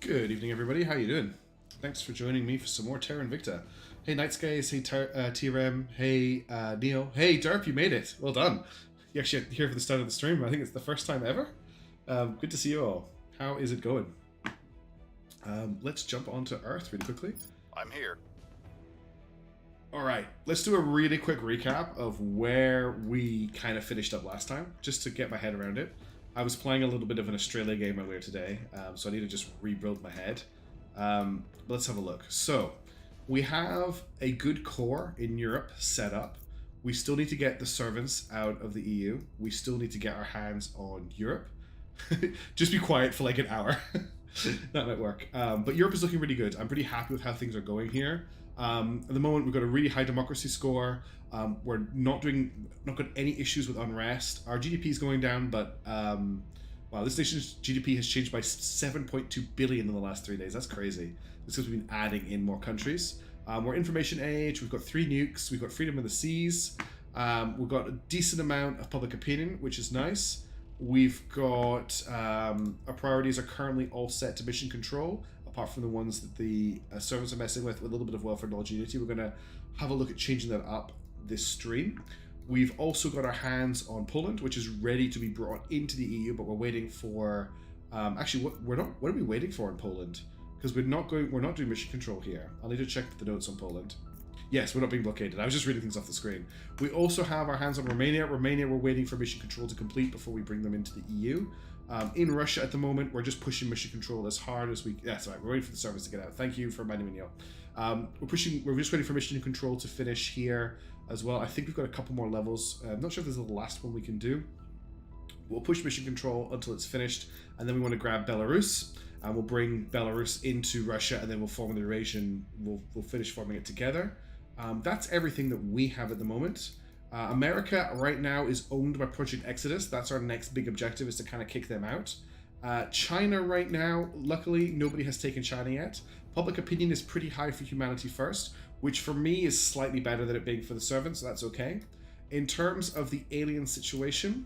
Good evening, everybody. How you doing? Thanks for joining me for some more Terra Invicta. Hey, Nightscays. Hey, TRM. Hey, Neil. Hey, Derp, you made it. Well done. You actually here for the start of the stream. I think it's the first time ever. Good to see you all. How is it going? Let's jump onto Earth really quickly. I'm here. All right, let's do a really quick recap of where we kind of finished up last time, just to get my head around it. I was playing a little bit of an Australia game earlier today, so I need to just rebuild my head. Let's have a look. So, we have a good core in Europe set up. We still need to get the servants out of the EU. We still need to get our hands on Europe. Just be quiet for like an hour. That might work. But Europe is looking really good. I'm pretty happy with how things are going here. At the moment, we've got a really high democracy score. We're not got any issues with unrest. Our GDP is going down, but wow, this nation's GDP has changed by 7.2 billion in the last 3 days. That's crazy. This because we've been adding in more countries. We're information age. We've got 3 nukes. We've got freedom of the seas. We've got a decent amount of public opinion, which is nice. We've got our priorities are currently all set to mission control, apart from the ones that the servants are messing with a little bit of welfare knowledge unity. We're going to have a look at changing that up this stream. We've also got our hands on Poland, which is ready to be brought into the EU, but we're waiting for actually what are we waiting for in Poland? Because we're not doing mission control here. I'll need to check the notes on Poland. Yes, we're not being blockaded. I was just reading things off the screen. We also have our hands on Romania. Romania, we're waiting for mission control to complete before we bring them into the EU. In Russia at the moment, we're just pushing mission control as hard as we... That's right, we're waiting for the service to get out. Thank you for reminding me, Neil. We're just waiting for mission control to finish here as well. I think we've got a couple more levels. I'm not sure if this is the last one we can do. We'll push mission control until it's finished, and then we want to grab Belarus, and we'll bring Belarus into Russia, and then we'll form the Eurasian... We'll finish forming it together. That's everything that we have at the moment. America right now is owned by Project Exodus. That's our next big objective, is to kind of kick them out. China right now, luckily, nobody has taken China yet. Public opinion is pretty high for humanity first, which for me is slightly better than it being for the servants, so that's okay. In terms of the alien situation,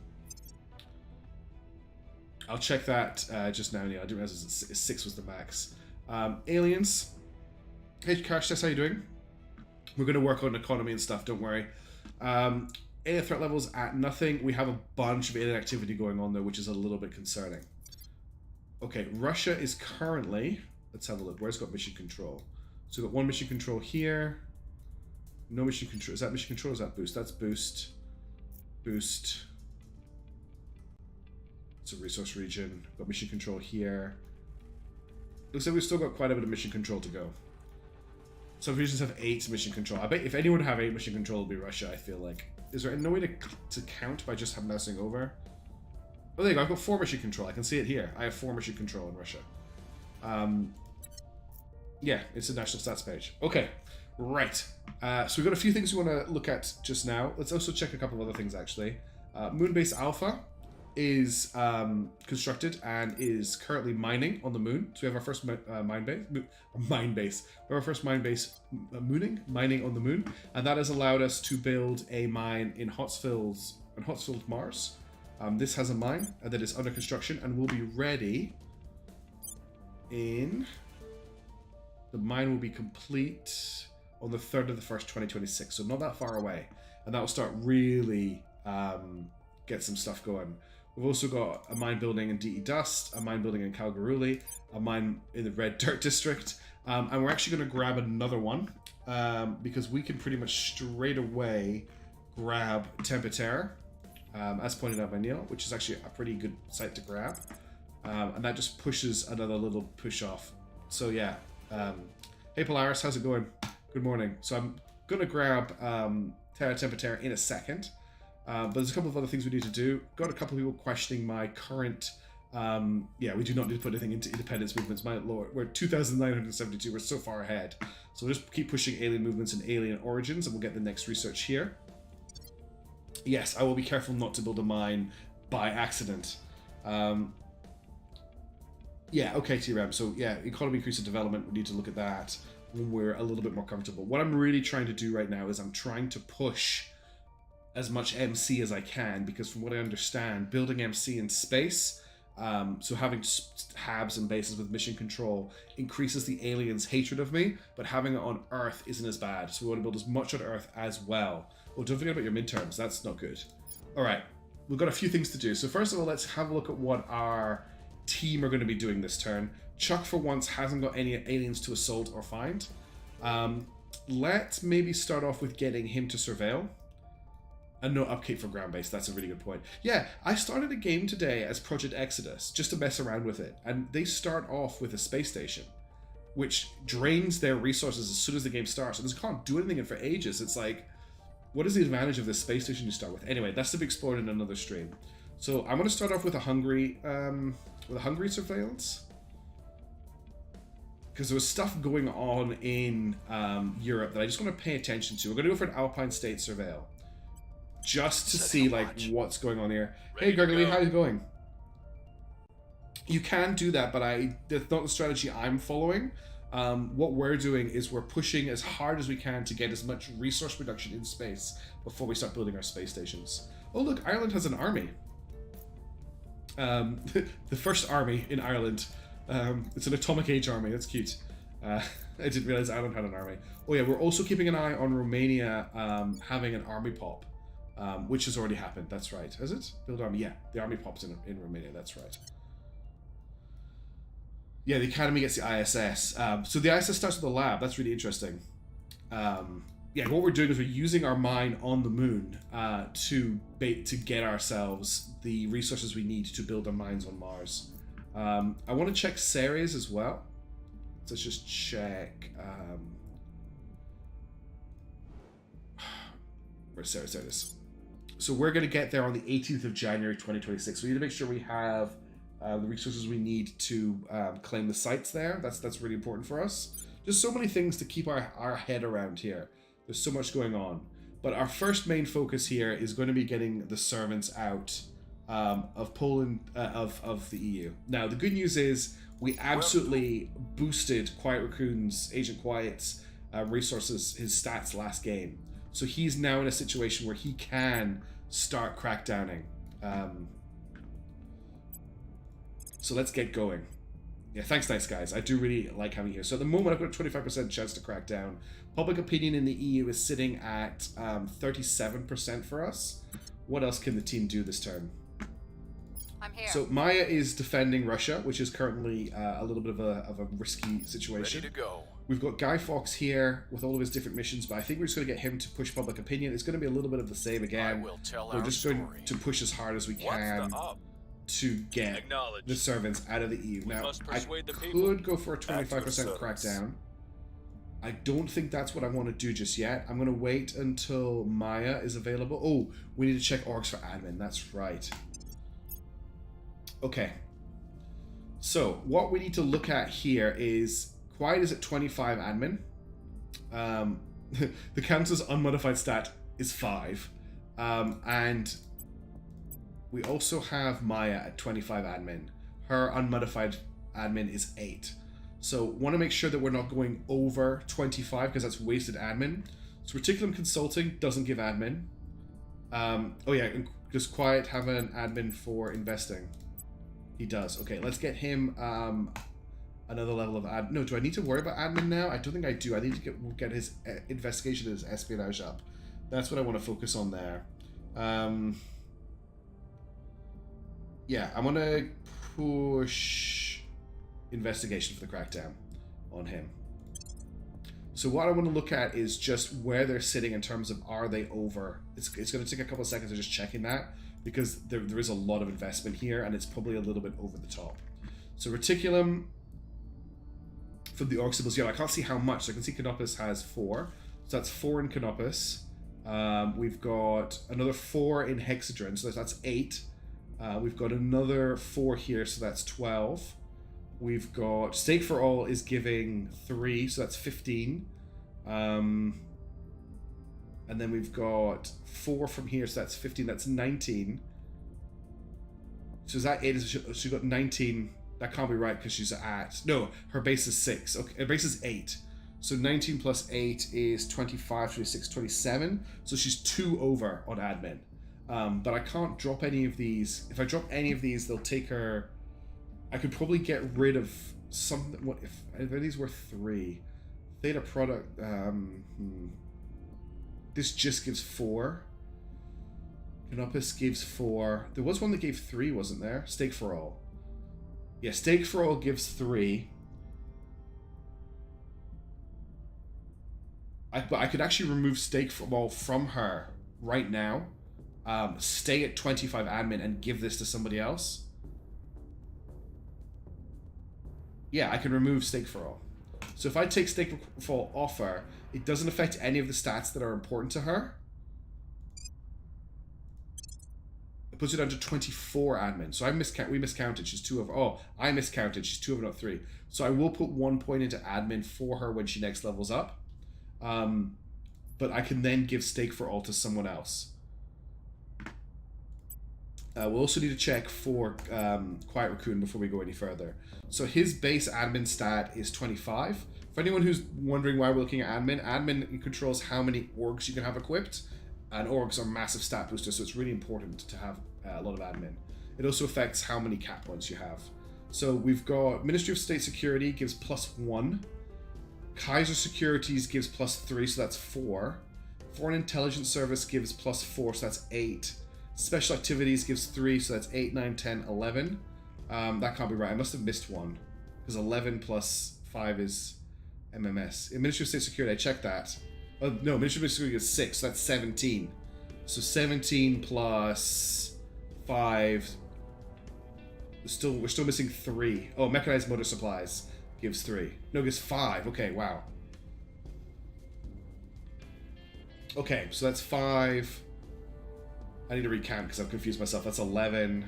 I'll check that just now. Yeah, I didn't realize 6 was the max. Aliens. Hey, Cash Test, how you doing? We're going to work on economy and stuff, don't worry. Alien threat levels at nothing. We have a bunch of alien activity going on though, which is a little bit concerning. Okay, Russia is currently... Let's have a look. Where's got mission control? So we've got 1 mission control here. No mission control. Is that mission control or is that boost? That's boost. Boost. It's a resource region. Got mission control here. Looks like we've still got quite a bit of mission control to go. Some regions have 8 mission control. I bet if anyone would have 8 mission control, it would be Russia, I feel like. Is there no way to count by just mousing over? Oh, there you go. I've got 4 mission control. I can see it here. I have 4 mission control in Russia. Yeah, it's a national stats page. Okay, right. So we've got a few things we want to look at just now. Let's also check a couple of other things, actually. Moonbase Alpha is constructed and is currently mining on the moon. So we have our first mine base. We have our first mine base mining on the moon, and that has allowed us to build a mine in Hotsfield, Mars. This has a mine that is under construction and will be ready in... The mine will be complete on the 3rd of the 1st, 2026, so not that far away, and that will start really get some stuff going. We've also got a mine building in DE Dust, a mine building in Kalgoorlie, a mine in the Red Dirt District, and we're actually going to grab another one because we can pretty much straight away grab Terra, as pointed out by Neil, which is actually a pretty good site to grab, and that just pushes another little push off. So yeah, hey Polaris, how's it going? Good morning. So I'm going to grab Terra in a second. But there's a couple of other things we need to do. Got a couple of people questioning my current... yeah, we do not need to put anything into independence movements. My lord, we're 2,972. We're so far ahead. So we'll just keep pushing alien movements and alien origins, and we'll get the next research here. Yes, I will be careful not to build a mine by accident. Yeah, okay, TRAM. So yeah, economy increase in development. We need to look at that when we're a little bit more comfortable. What I'm really trying to do right now is I'm trying to push as much MC as I can, because from what I understand, building MC in space So having habs and bases with mission control increases the aliens' hatred of me, but having it on Earth isn't as bad. So we want to build as much on Earth as well. Oh, don't forget about your midterms. That's not good. All right, we've got a few things to do. So first of all, let's have a look at what our team are going to be doing this turn. Chuck, for once, hasn't got any aliens to assault or find. Let's maybe start off with getting him to surveil. And no upkeep for ground base. That's a really good point. Yeah, I started a game today as Project Exodus, just to mess around with it. And they start off with a space station, which drains their resources as soon as the game starts. And they can't do anything in for ages. It's like, what is the advantage of this space station you start with? Anyway, that's to be explored in another stream. So I'm going to start off with a hungry surveillance. Because there was stuff going on in Europe that I just want to pay attention to. We're going to go for an Alpine State surveil. Just to see like what's going on here. Hey Gregory, how's it going? You can do that, but that's not the strategy I'm following. What we're doing is we're pushing as hard as we can to get as much resource production in space before we start building our space stations. Oh look, Ireland has an army. The first army in Ireland. It's an atomic age army. That's cute. I didn't realize Ireland had an army. Oh yeah, we're also keeping an eye on Romania having an army pop. Which has already happened, that's right. Has it? Build army, yeah. The army pops in Romania, that's right. Yeah, the Academy gets the ISS. So the ISS starts with the lab, that's really interesting. Yeah, what we're doing is we're using our mine on the moon to get ourselves the resources we need to build our mines on Mars. I want to check Ceres as well. So let's just check... where's Ceres? There it is. So we're going to get there on the 18th of January 2026. We need to make sure we have the resources we need to claim the sites there. That's really important for us. Just so many things to keep our head around here. There's so much going on. But our first main focus here is going to be getting the servants out of Poland, of the EU. Now, the good news is we absolutely boosted Quiet Raccoon's, Agent Quiet's resources, his stats last game. So he's now in a situation where he can start crackdowning. So let's get going. Yeah, thanks, nice guys. I do really like having you here. So at the moment, I've got a 25% chance to crack down. Public opinion in the EU is sitting at 37% for us. What else can the team do this turn? I'm here. So Maya is defending Russia, which is currently a little bit of a risky situation. Ready to go. We've got Guy Fawkes here with all of his different missions, but I think we're just going to get him to push public opinion. It's going to be a little bit of the same again. We're just going to push as hard as we can to get the servants out of the EU. Now, I could go for a 25% crackdown. I don't think that's what I want to do just yet. I'm going to wait until Maya is available. Oh, we need to check orgs for admin. That's right. Okay. So, what we need to look at here is... Quiet is at 25 admin. The counter's unmodified stat is 5. And we also have Maya at 25 admin. Her unmodified admin is 8. So want to make sure that we're not going over 25 because that's wasted admin. So Reticulum Consulting doesn't give admin. Oh yeah, does Quiet have an admin for investing? He does. Okay, let's get him... another level of ad. No, do I need to worry about admin now? I don't think I do. I need to get his investigation and his espionage up. That's what I want to focus on there. Yeah, I want to push investigation for the crackdown on him. So what I want to look at is just where they're sitting in terms of are they over. It's going to take a couple of seconds of just checking that because there is a lot of investment here and it's probably a little bit over the top. So Reticulum... From the org symbols, yeah, I can't see how much. So I can see Canopus has 4. So that's 4 in Canopus. We've got another 4 in Hexadron, so that's 8. We've got another 4 here, so that's 12. We've got Stake for All is giving 3, so that's 15. And then we've got 4 from here, so that's 15. That's 19. So is that 8? So she got 19. That can't be right because she's at... No, her base is 6. Okay, her base is 8. So 19 plus 8 is 25, 26, 27. So she's 2 over on admin. But I can't drop any of these. If I drop any of these, they'll take her I could probably get rid of some. What if these were 3? Theta product. This just gives 4. Canopus gives 4. There was one that gave 3, wasn't there? Stake for all. Yeah, stake for all gives 3. But I could actually remove stake for all from her right now. Stay at 25 admin and give this to somebody else. Yeah, I can remove stake for all. So if I take stake for all off her, it doesn't affect any of the stats that are important to her. It puts it down to 24 admin. So we miscounted. She's 2 over. Oh, I miscounted. She's 2 over, not 3. So I will put 1 point into admin for her when she next levels up. But I can then give stake for all to someone else. We'll also need to check for Quiet Raccoon before we go any further. So his base admin stat is 25. For anyone who's wondering why we're looking at admin controls how many orgs you can have equipped. And orgs are massive stat boosters, so it's really important to have a lot of admin. It also affects how many cat points you have. So we've got Ministry of State Security gives +1. Kaiser Securities gives +3, so that's 4. Foreign Intelligence Service gives +4, so that's 8. Special Activities gives 3, so that's 8, 9, 10, 11. That can't be right. I must have missed one. Because 11 plus 5 is MMS. In Ministry of State Security, I checked that. Oh, no, Ministry of State Security is 6, so that's 17. So 17 plus 5. We're still missing 3. Oh, Mechanized Motor Supplies gives 3. No, gives 5. Okay, wow. Okay, so that's 5. I need to recount because I've confused myself. That's 11,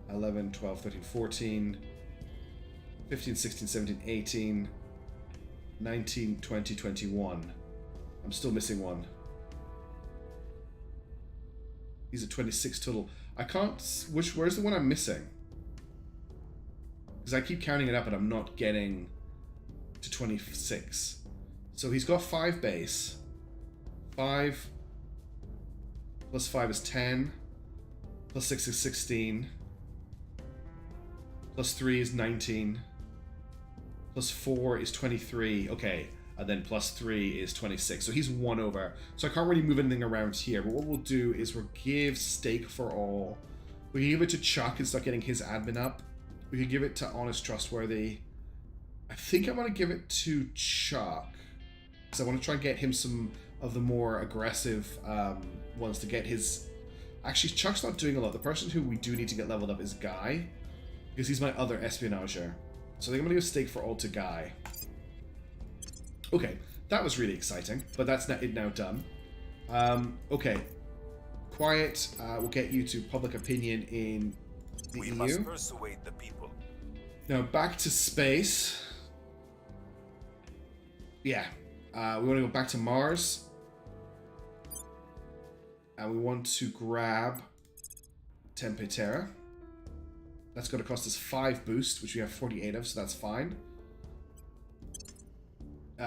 12, 13, 14, 15, 16, 17, 18, 19, 20, 21. I'm still missing 1. These are 26 total. I can't... Where's the one I'm missing? Because I keep counting it up and I'm not getting to 26. So he's got 5 base. 5... Plus 5 is 10. Plus 6 is 16. Plus 3 is 19. Plus 4 is 23. Okay. And then plus 3 is 26. So he's 1 over. So I can't really move anything around here. But what we'll do is we'll give stake for all. We can give it to Chuck and start getting his admin up. We can give it to Honest Trustworthy. I think I want to give it to Chuck. Because I want to try and get him some of the more aggressive ones to get his... Actually, Chuck's not doing a lot. The person who we do need to get leveled up is Guy, because he's my other espionager. So I think I'm going to give stake for all to Guy. Okay, that was really exciting, but that's now done. Okay, Quiet will get you to public opinion in the EU. We must persuade the people. Now back to space. Yeah, we want to go back to Mars. And we want to grab Terra. That's going to cost us 5 boost, which we have 48 of, so that's fine.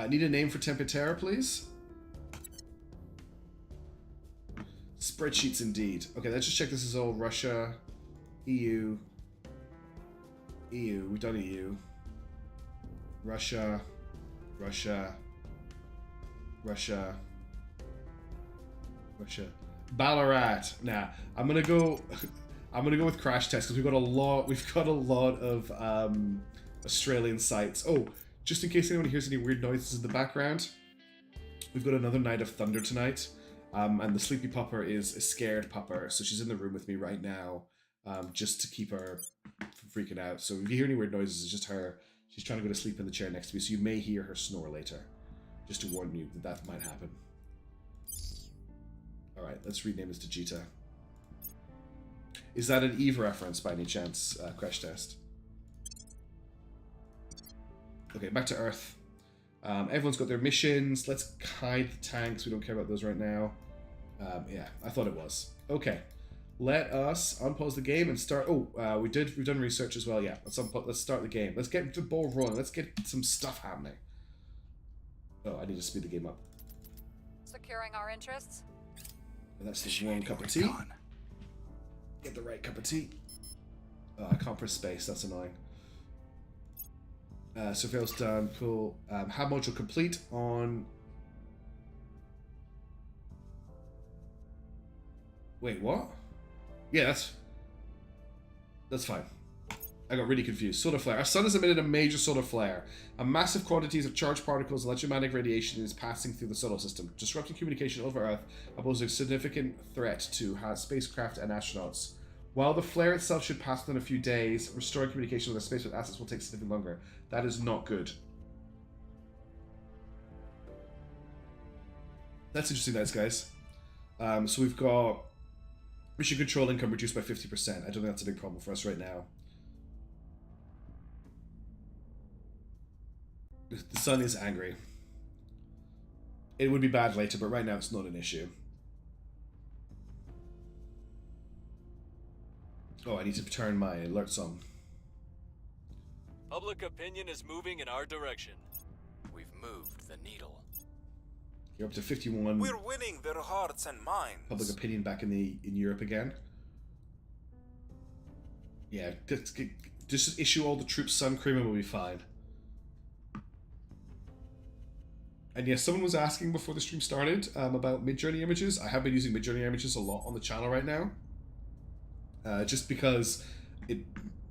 Need a name for Terra, please? Spreadsheets indeed. Okay, let's just check this is all Russia, EU, we've done EU. Russia. Ballarat. Nah, I'm gonna go with Crash Test because we've got a lot of Australian sites. Oh, just in case anyone hears any weird noises in the background, we've got another Night of Thunder tonight, and the sleepy pupper is a scared pupper, so she's in the room with me right now, just to keep her from freaking out. So if you hear any weird noises, it's just her. She's trying to go to sleep in the chair next to me, so you may hear her snore later. Just to warn you that might happen. Alright, let's rename this to Jita. Is that an Eve reference by any chance, Crash Test? Okay, back to Earth. Everyone's got their missions. Let's hide the tanks. We don't care about those right now. Yeah, I thought it was. Okay, let us unpause the game and start. Oh, we've done research as well. Yeah, let's start the game. Let's get the ball rolling. Let's get some stuff happening. Oh, I need to speed the game up. Securing our interests. And that's the wrong cup of tea. Get the right cup of tea. Oh, I can't press space. That's annoying. Surveillance done. Cool. Hab module complete on... Wait, what? Yeah, that's fine. I got really confused. Solar flare. Our sun has emitted a major solar flare. A massive quantities of charged particles and electromagnetic radiation is passing through the solar system, disrupting communication over Earth and posing a significant threat to spacecraft and astronauts. While the flare itself should pass within a few days, restoring communication with our spacecraft assets will take significantly longer. That is not good. That's interesting, guys. So we've got mission control income reduced by 50%. I don't think that's a big problem for us right now. The sun is angry. It would be bad later, but right now it's not an issue. Oh, I need to turn my alerts on. Public opinion is moving in our direction. We've moved the needle. You're up to 51. We're winning their hearts and minds. Public opinion back in Europe again. Yeah, just issue all the troops sun cream and we'll be fine. And yes, someone was asking before the stream started about Midjourney images. I have been using Midjourney images a lot on the channel right now. Just because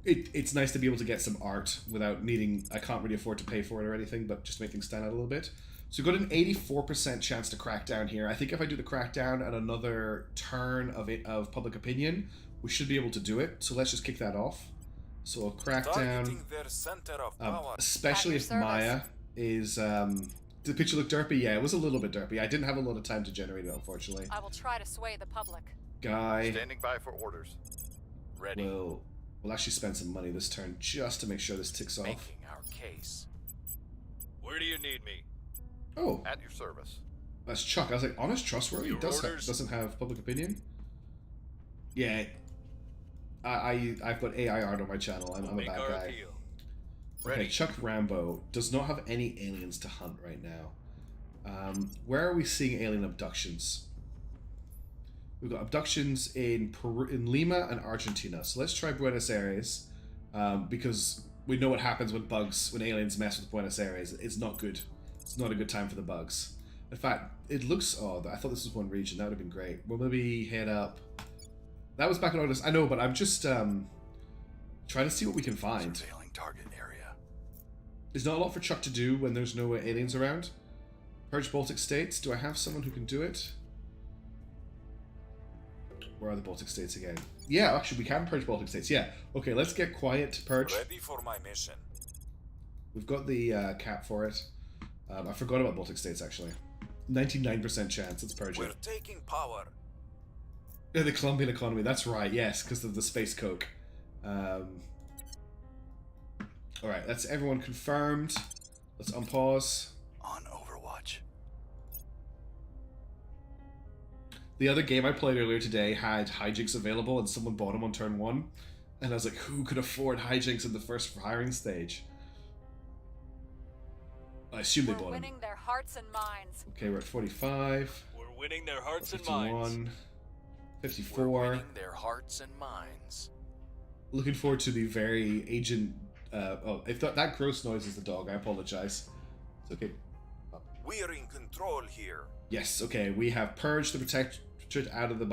it's nice to be able to get some art without needing... I can't really afford to pay for it or anything, but just to make things stand out a little bit. So we've got an 84% chance to crack down here. I think if I do the crackdown and another turn of public opinion, we should be able to do it. So let's just kick that off. So a crackdown, especially if Maya is... Did the picture look derpy? Yeah, it was a little bit derpy. I didn't have a lot of time to generate it, unfortunately. I will try to sway the public. Guy standing by for orders. Ready. We'll actually spend some money this turn just to make sure this ticks off. Making our case. Where do you need me? Oh, At your service. that's Chuck. I was like, honest, trustworthy. Your orders? Doesn't have public opinion. Yeah, I've got AI art on my channel. I'm a Make bad our guy. appeal. Okay, Ready. Chuck Rambo does not have any aliens to hunt right now. Where are we seeing alien abductions? We've got abductions in Peru, in Lima and Argentina. So let's try Buenos Aires, because we know what happens when aliens mess with Buenos Aires. It's not good. It's not a good time for the bugs. In fact, it looks... Oh, I thought this was one region. That would have been great. We'll maybe head up... That was back in August. I know, but I'm just trying to see what we can find. Surveilling target area. There's not a lot for Chuck to do when there's no aliens around. Purge Baltic States. Do I have someone who can do it? Where are the Baltic States again? Yeah, actually, we can purge Baltic States. Yeah. Okay, let's get quiet to purge. Ready for my mission. We've got the cap for it. I forgot about Baltic States, actually. 99% chance. Let's purge We're it. taking power. Yeah, the Colombian economy. That's right. Yes, because of the space coke. All right, that's everyone confirmed. Let's unpause. On Overwatch. The other game I played earlier today had hijinks available, and someone bought them on turn 1. And I was like, who could afford hijinks in the first hiring stage? I assume they We're bought them. winning their hearts and minds. Okay, we're at 45. We're winning their hearts and minds. 51. We're 54. winning their hearts and minds. Looking forward to the very agent... if that gross noise is the dog, I apologize. It's okay. We're in control here. Yes, okay, we have purged the protectorate out of the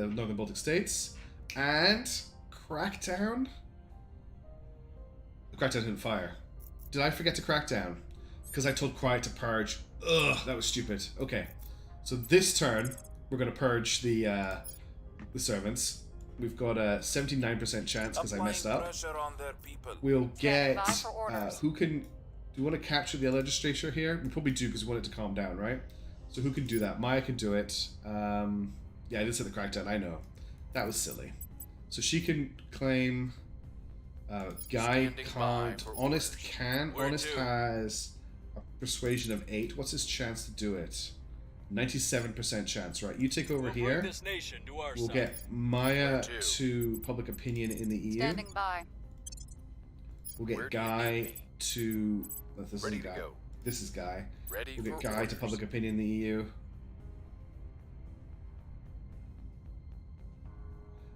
Northern Baltic States. And... Crackdown? The Crackdown didn't fire. Did I forget to crackdown? Because I told Quiet to purge. Ugh, that was stupid. Okay, so this turn, we're going to purge the servants. We've got a 79% chance because I messed Applying up. pressure on their people. We'll get... Standing by for orders. who can... Do you want to capture the legislature here? We probably do because we want it to calm down, right? So who can do that? Maya can do it. Yeah, I did say the crackdown. I know. That was silly. So she can claim... Guy Standing by can't. for Honest orders. can. Where Honest to? has a persuasion of 8. What's his chance to do it? 97% chance, right? You take over We'll here. bring this nation to our We'll side. get Maya Where to? to public opinion in the EU. Standing by. We'll get Where do you need Guy me? to... This Ready is to Guy. go. This is Guy. Ready We'll get for Guy orders. to public opinion in the EU.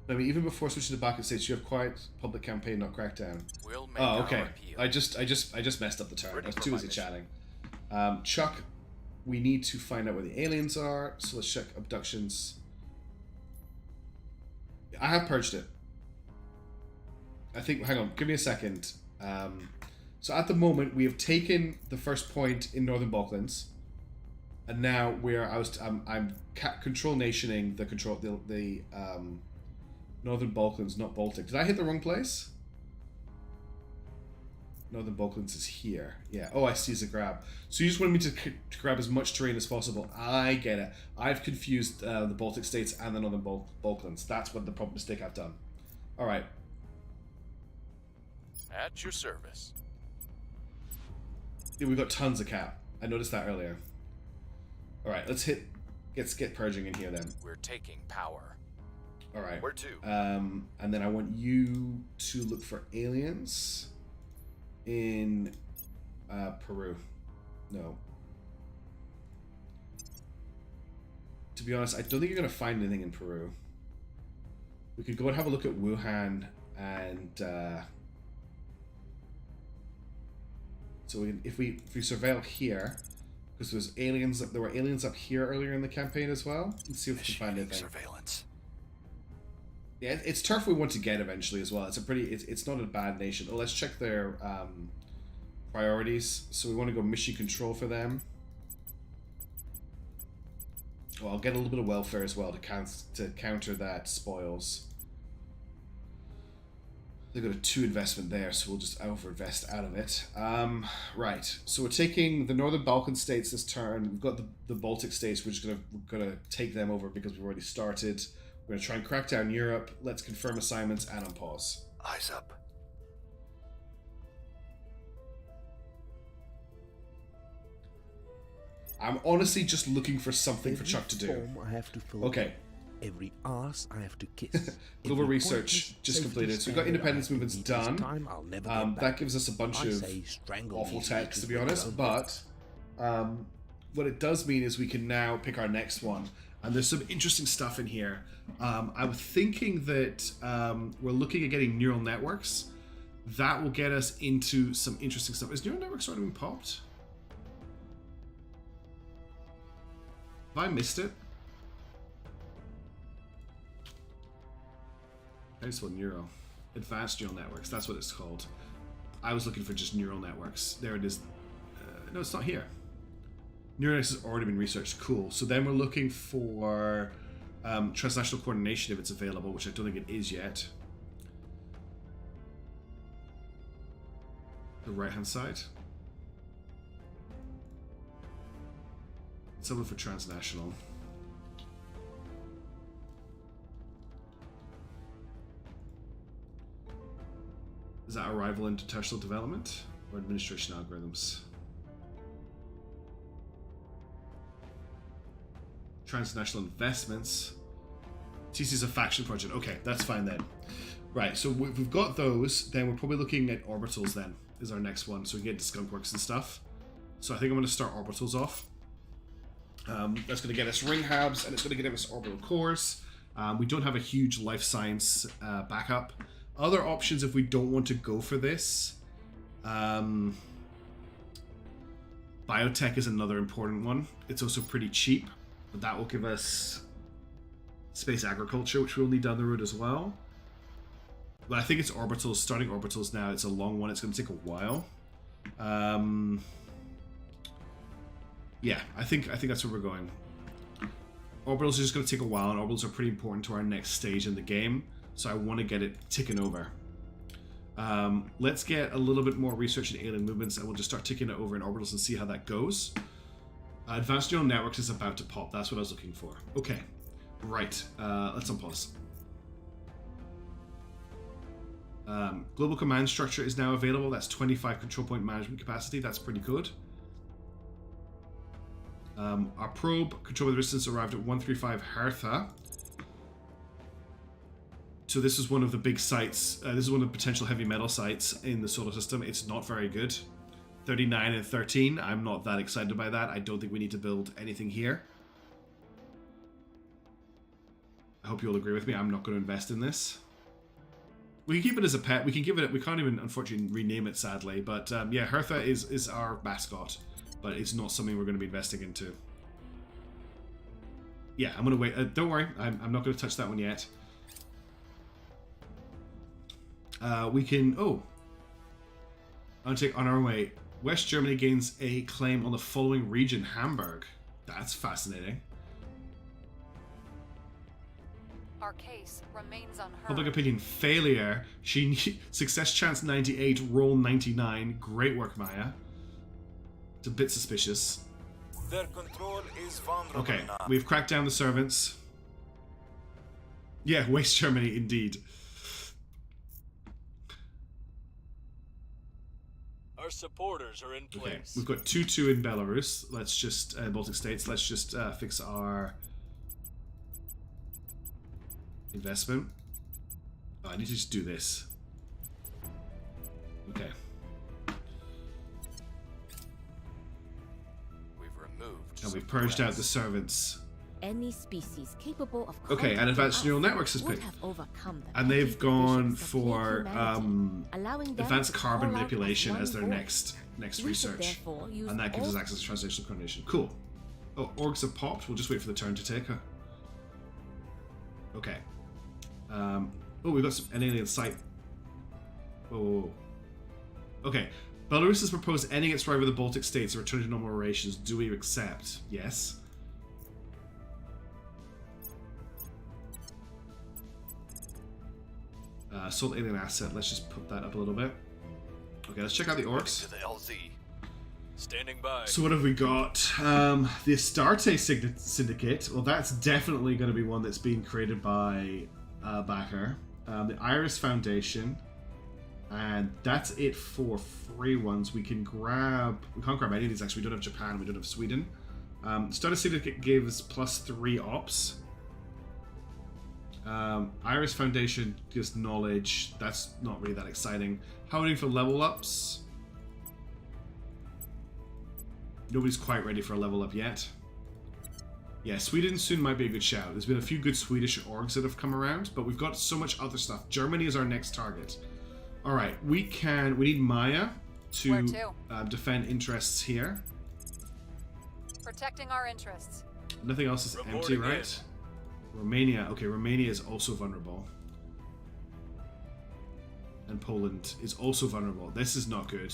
I mean, even before switching to Balkan states, you have quiet public campaign, not crackdown. We'll make Oh, okay. our appeal. I just messed up the turn. I Ready was for too my busy mission. chatting. Chuck, we need to find out where the aliens are. So let's check abductions. I have purged it. I think. Hang on. Give me a second. So at the moment, we have taken the first point in Northern Balkans, and now I'm control nationing the Northern Balkans, not Baltic. Did I hit the wrong place? Northern Balkans is here. Yeah. Oh, I see as a grab. So you just wanted me to grab as much terrain as possible. I get it. I've confused the Baltic states and the Northern Balkans. That's what the mistake I've done. All right. At your service. Yeah, we've got tons of cap. I noticed that earlier. All right, let's get purging in here then. We're taking power. All right. Where to? And then I want you to look for aliens in Peru. No. To be honest, I don't think you're gonna find anything in Peru. We could go and have a look at Wuhan and. So if we surveil here, because there were aliens up here earlier in the campaign as well. Let's see if we can find anything. Surveillance. Yeah, it's turf we want to get eventually as well. It's not a bad nation. Oh, let's check their priorities. So we want to go mission control for them. Oh, I'll get a little bit of welfare as well to counter that spoils. They've got a 2 investment there, so we'll just over-invest out of it. Right, so we're taking the Northern Balkan states this turn. We've got the Baltic states. We're just gonna take them over because we've already started. We're gonna try and crack down Europe. Let's confirm assignments and on pause. Eyes up. I'm honestly just looking for something for Chuck to do. Form I have to fill Okay. Every ass I have to kiss. Global Every research pointless just safety completed. So we've got standard independence I have to movements meet this done. time I'll never get back. That gives us a bunch I of say strangle awful these text, to be leeches with honest. your own But what it does mean is we can now pick our next one. And there's some interesting stuff in here. I'm thinking that we're looking at getting neural networks. That will get us into some interesting stuff. Is neural networks already been popped? Have I missed it? I just want neural. Advanced neural networks. That's what it's called. I was looking for just neural networks. There it is. No, it's not here. Neural networks has already been researched. Cool. So then we're looking for transnational coordination if it's available, which I don't think it is yet. The right-hand side. Someone for transnational. Is that arrival into terrestrial development or administration algorithms? Transnational investments. TC is a faction project. Okay, that's fine then. Right, so we've got those. Then we're probably looking at orbitals then is our next one. So we can get to skunkworks and stuff. So I think I'm going to start orbitals off. That's going to get us ring hubs and it's going to get us orbital cores. We don't have a huge life science backup. Other options if we don't want to go for this. Biotech is another important one. It's also pretty cheap, but that will give us space agriculture, which we'll need down the road as well. But I think it's orbitals, starting orbitals now. It's a long one. It's going to take a while. Yeah, I think that's where we're going. Orbitals are just going to take a while, and orbitals are pretty important to our next stage in the game. So I want to get it ticking over. Let's get a little bit more research in alien movements, and we'll just start ticking it over in orbitals and see how that goes. Advanced neural networks is about to pop. That's what I was looking for. Okay, right. Let's unpause. Global command structure is now available. That's 25 control point management capacity. That's pretty good. Our probe control with resistance arrived at 135 Hertha. So this is one of the big sites. This is one of the potential heavy metal sites in the solar system. It's not very good. 39 and 13. I'm not that excited by that. I don't think we need to build anything here. I hope you'll agree with me. I'm not going to invest in this. We can keep it as a pet. We can give it. We can't even, unfortunately, rename it, sadly. But yeah, Hertha is our mascot, but it's not something we're going to be investing into. Yeah, I'm going to wait. Don't worry, I'm not going to touch that one yet. We can. Oh, I'll take on our way. West Germany gains a claim on the following region: Hamburg. That's fascinating. Our case remains unheard. Public opinion failure. Success chance 98, roll 99. Great work, Maya. It's a bit suspicious. Their control is vulnerable Okay, now. we've cracked down the servants. Yeah, West Germany, indeed. Our supporters are in Okay, place. we've got 2-2 in Belarus. Let's just Baltic states. Let's just fix our investment. Oh, I need to just do this. Okay. We've removed. And we've some purged out the threats. servants. Any species capable of Okay, and contacting Advanced us Neural Networks has would picked. have overcome the And they've petty gone divisions of for humanity, allowing them advanced to carbon call out manipulation one as their voice. next We should research. therefore use And that gives us all- access to translational coordination. Cool. Oh, orgs have popped. We'll just wait for the turn to take her. Okay. Oh, we've got an alien site. Whoa, whoa, whoa. Okay. Belarus has proposed ending its rival the Baltic states and returning to normal relations. Do we accept? Yes. Sold alien asset. Let's just put that up a little bit. Okay, let's check out the orcs. To the LZ. Standing by. So what have we got? The Astarte Syndicate. Well, that's definitely going to be one that's being created by Backer. The Iris Foundation. And that's it for free ones. We can grab... We can't grab any of these, actually. We don't have Japan. We don't have Sweden. Starter Syndicate gave us +3 ops. Iris Foundation gives knowledge. That's not really that exciting. How are we doing for level ups? Nobody's quite ready for a level up yet. Yeah, Sweden soon might be a good shout. There's been a few good Swedish orgs that have come around, but we've got so much other stuff. Germany is our next target. Alright, we need Maya Where to to? defend interests here. Protecting our interests. Nothing else is empty, Reporting right? Romania. Okay, Romania is also vulnerable. And Poland is also vulnerable. This is not good.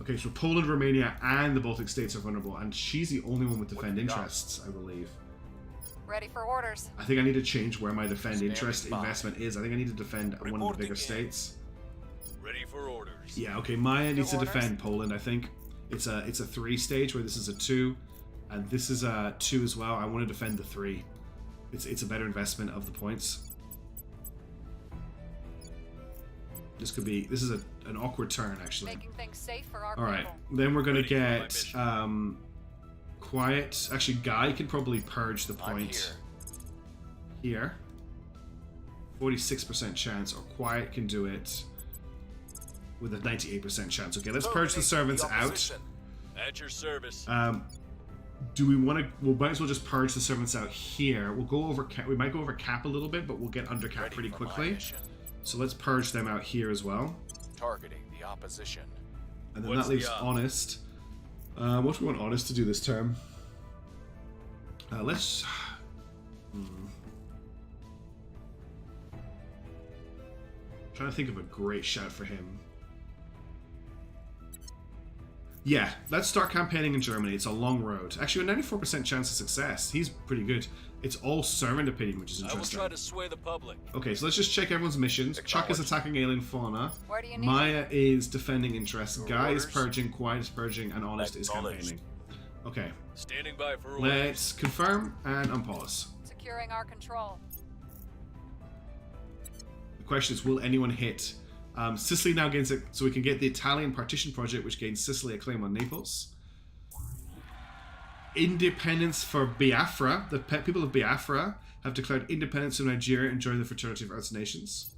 Okay, so Poland, Romania, and the Baltic states are vulnerable, and she's the only one with defend interests, I believe. Ready for orders. I think I need to change where my defend Standing interest by. investment is. I think I need to defend one of the Reporting bigger in. states. Ready for orders. Yeah, okay, Maya needs to orders? defend Poland, I think. It's a 3 stage where this is a 2, and this is a 2 as well. I want to defend the 3. It's a better investment of the points. This is an awkward turn, actually. Making things safe for our Alright, people. then we're going to Ready for my get mission. Quiet. Actually, Guy can probably purge the I'm point here. here. 46% chance, or Quiet can do it with a 98% chance. Okay, let's purge the Terminate servants out. opposition. At your service. Do we want to? We might as well just purge the servants out here. We'll go over. We might go over cap a little bit, but we'll get under cap Ready pretty for my quickly. mission. So let's purge them out here as well, Targeting the opposition. and then What's that leaves the odds? Honest. What do we want Honest to do this term? Let's. Trying to think of a great shout for him. Yeah, let's start campaigning in Germany. It's a long road. Actually, a 94% chance of success. He's pretty good. It's all servant opinion, which is I will interesting. try to sway the public. Okay, so let's just check everyone's missions. Chuck is attacking alien fauna. Where do you need Maya is defending interests. Guy is orders? purging. Quiet is purging. And Honest is Acknowledged. campaigning. Okay, Standing by for orders. let's confirm and unpause. securing our control? The question is, will anyone hit? Sicily now gains it, so we can get the Italian partition project, which gains Sicily a claim on Naples. Independence for Biafra. The people of Biafra have declared independence from Nigeria and joined the Fraternity of Earth's Nations.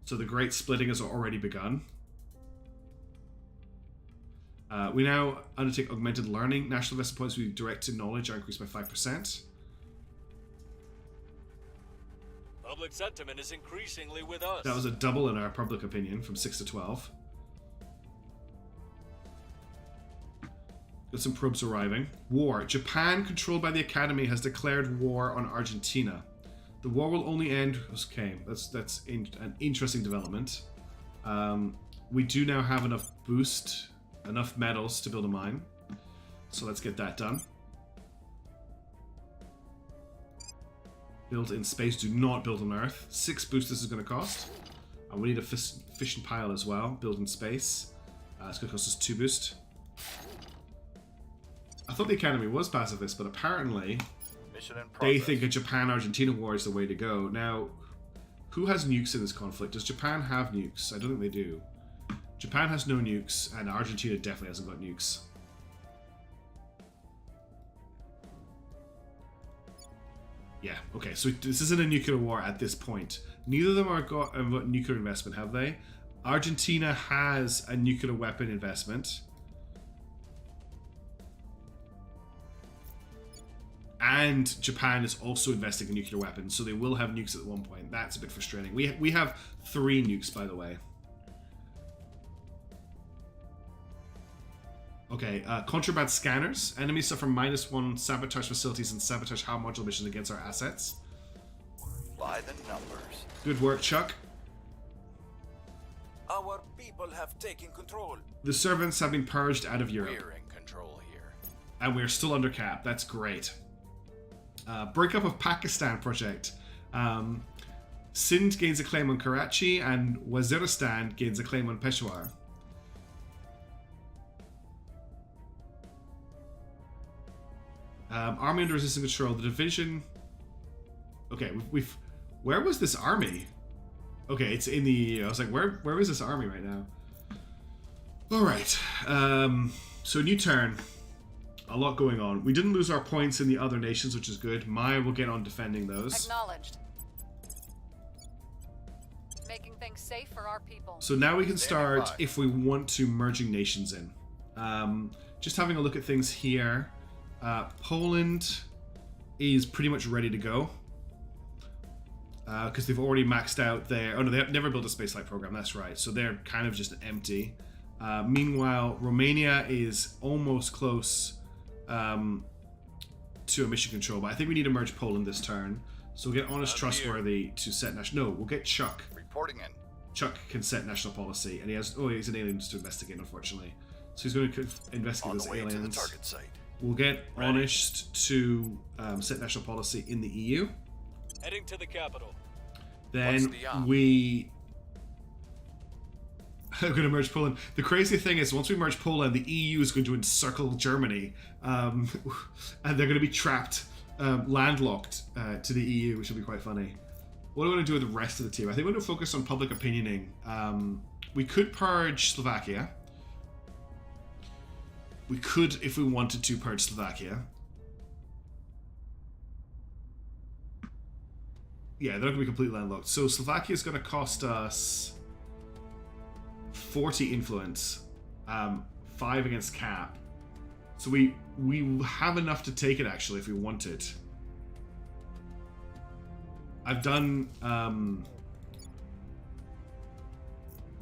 So the great splitting has already begun. We now undertake augmented learning. National investment points we direct to knowledge are increased by 5%. Public sentiment is increasingly with us. That was a double in our public opinion from 6 to 12. Got some probes arriving. War. Japan, controlled by the Academy, has declared war on Argentina. The war will only end... Okay, that's an interesting development. We do now have enough boost, enough metals to build a mine. So let's get that done. Build in space, do not build on Earth. 6 boost this is going to cost. And we need a fission pile as well. Build in space. It's going to cost us 2 boost. I thought the Academy was pacifist, but apparently they think a Japan-Argentina war is the way to go. Now, who has nukes in this conflict? Does Japan have nukes? I don't think they do. Japan has no nukes, and Argentina definitely hasn't got nukes. Yeah, okay, so this isn't a nuclear war at this point. Neither of them have got nuclear investment, have they? Argentina has a nuclear weapon investment. And Japan is also investing in nuclear weapons, so they will have nukes at one point. That's a bit frustrating. We have 3 nukes, by the way. Okay, contraband scanners. Enemies suffer -1 sabotage facilities and sabotage HAL module missions against our assets. By the numbers. Good work, Chuck. Our people have taken control. The servants have been purged out of Europe. We're in control here. And we're still under cap. That's great. Breakup of Pakistan project. Sindh gains a claim on Karachi and Waziristan gains a claim on Peshawar. Army under resistant control. The division... Okay, we've... Where was this army? Okay, it's in the EU. I was like, where is this army right now? Alright. So new turn. A lot going on. We didn't lose our points in the other nations, which is good. Maya will get on defending those. Acknowledged. Making things safe for our people. So now we can start, if we want to, merging nations in. Just having a look at things here. Poland is pretty much ready to go. Because they've already maxed out their... Oh no, they've never built a spaceflight program, that's right. So they're kind of just empty. Meanwhile, Romania is almost close to a mission control, but I think we need to merge Poland this turn. So we'll get Honest Trustworthy to set national... No, we'll get Chuck. Reporting in. Chuck can set national policy, and he has... Oh, he's an alien to investigate, unfortunately. So he's going to investigate those aliens. To the target site. We'll get Honest to set national policy in the EU. Heading to the capital. Then we... I'm going to merge Poland. The crazy thing is, once we merge Poland, the EU is going to encircle Germany. And they're going to be trapped, landlocked to the EU, which will be quite funny. What do we want to do with the rest of the team? I think we're going to focus on public opinioning. We could purge Slovakia. We could, if we wanted to, purge Slovakia. Yeah, they're not going to be completely landlocked. So Slovakia is going to cost us 40 influence, 5 against cap. So we have enough to take it, actually, if we wanted. I've done...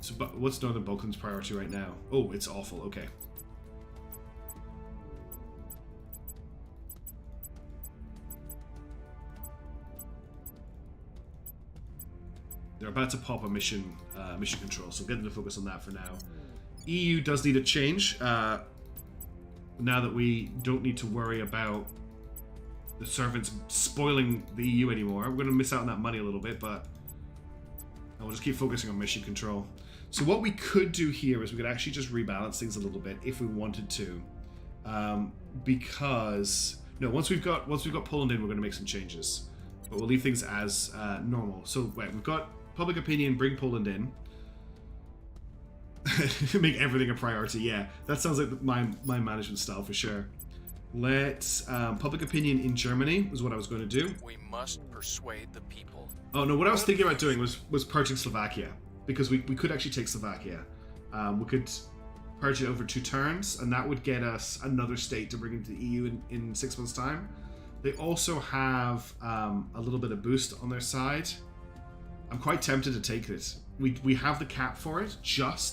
So, but what's Northern Balkans' priority right now? Oh, it's awful. Okay. They're about to pop a mission control, so get them to focus on that for now. EU does need a change. Now that we don't need to worry about the servants spoiling the EU anymore. We're going to miss out on that money a little bit, but we'll just keep focusing on mission control. So what we could do here is we could actually just rebalance things a little bit if we wanted to, because once we've got Poland in, we're going to make some changes, but we'll leave things as normal. So wait, we've got public opinion, bring Poland in. Make everything a priority. Yeah, that sounds like my management style for sure. Let's public opinion in Germany was what I was going to do. We must persuade the people. Oh no, what I was thinking about doing was purging Slovakia, because we could actually take Slovakia. We could purge it over 2 turns, and that would get us another state to bring into the EU in 6 months' time. They also have a little bit of boost on their side. I'm quite tempted to take this. We have the cap for it,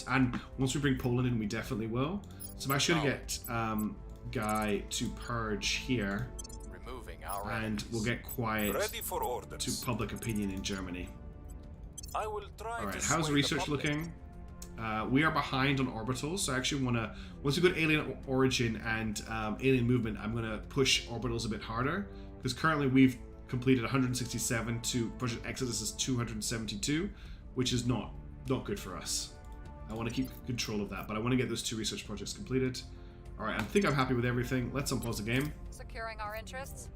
and once we bring Poland in, we definitely will. So I'm actually going to get Guy to purge here, Removing our and enemies. we'll get quiet Ready for orders. to public opinion in Germany. I will try. Alright, to how's sway the research public. looking? We are behind on orbitals, so I actually want to, once we go to alien origin and alien movement, I'm going to push orbitals a bit harder, because currently we've completed 167 to Project Exodus is 272, which is not good for us. I want to keep control of that, but I want to get those 2 research projects completed. Alright, I think I'm happy with everything. Let's unpause the game. Securing our interests?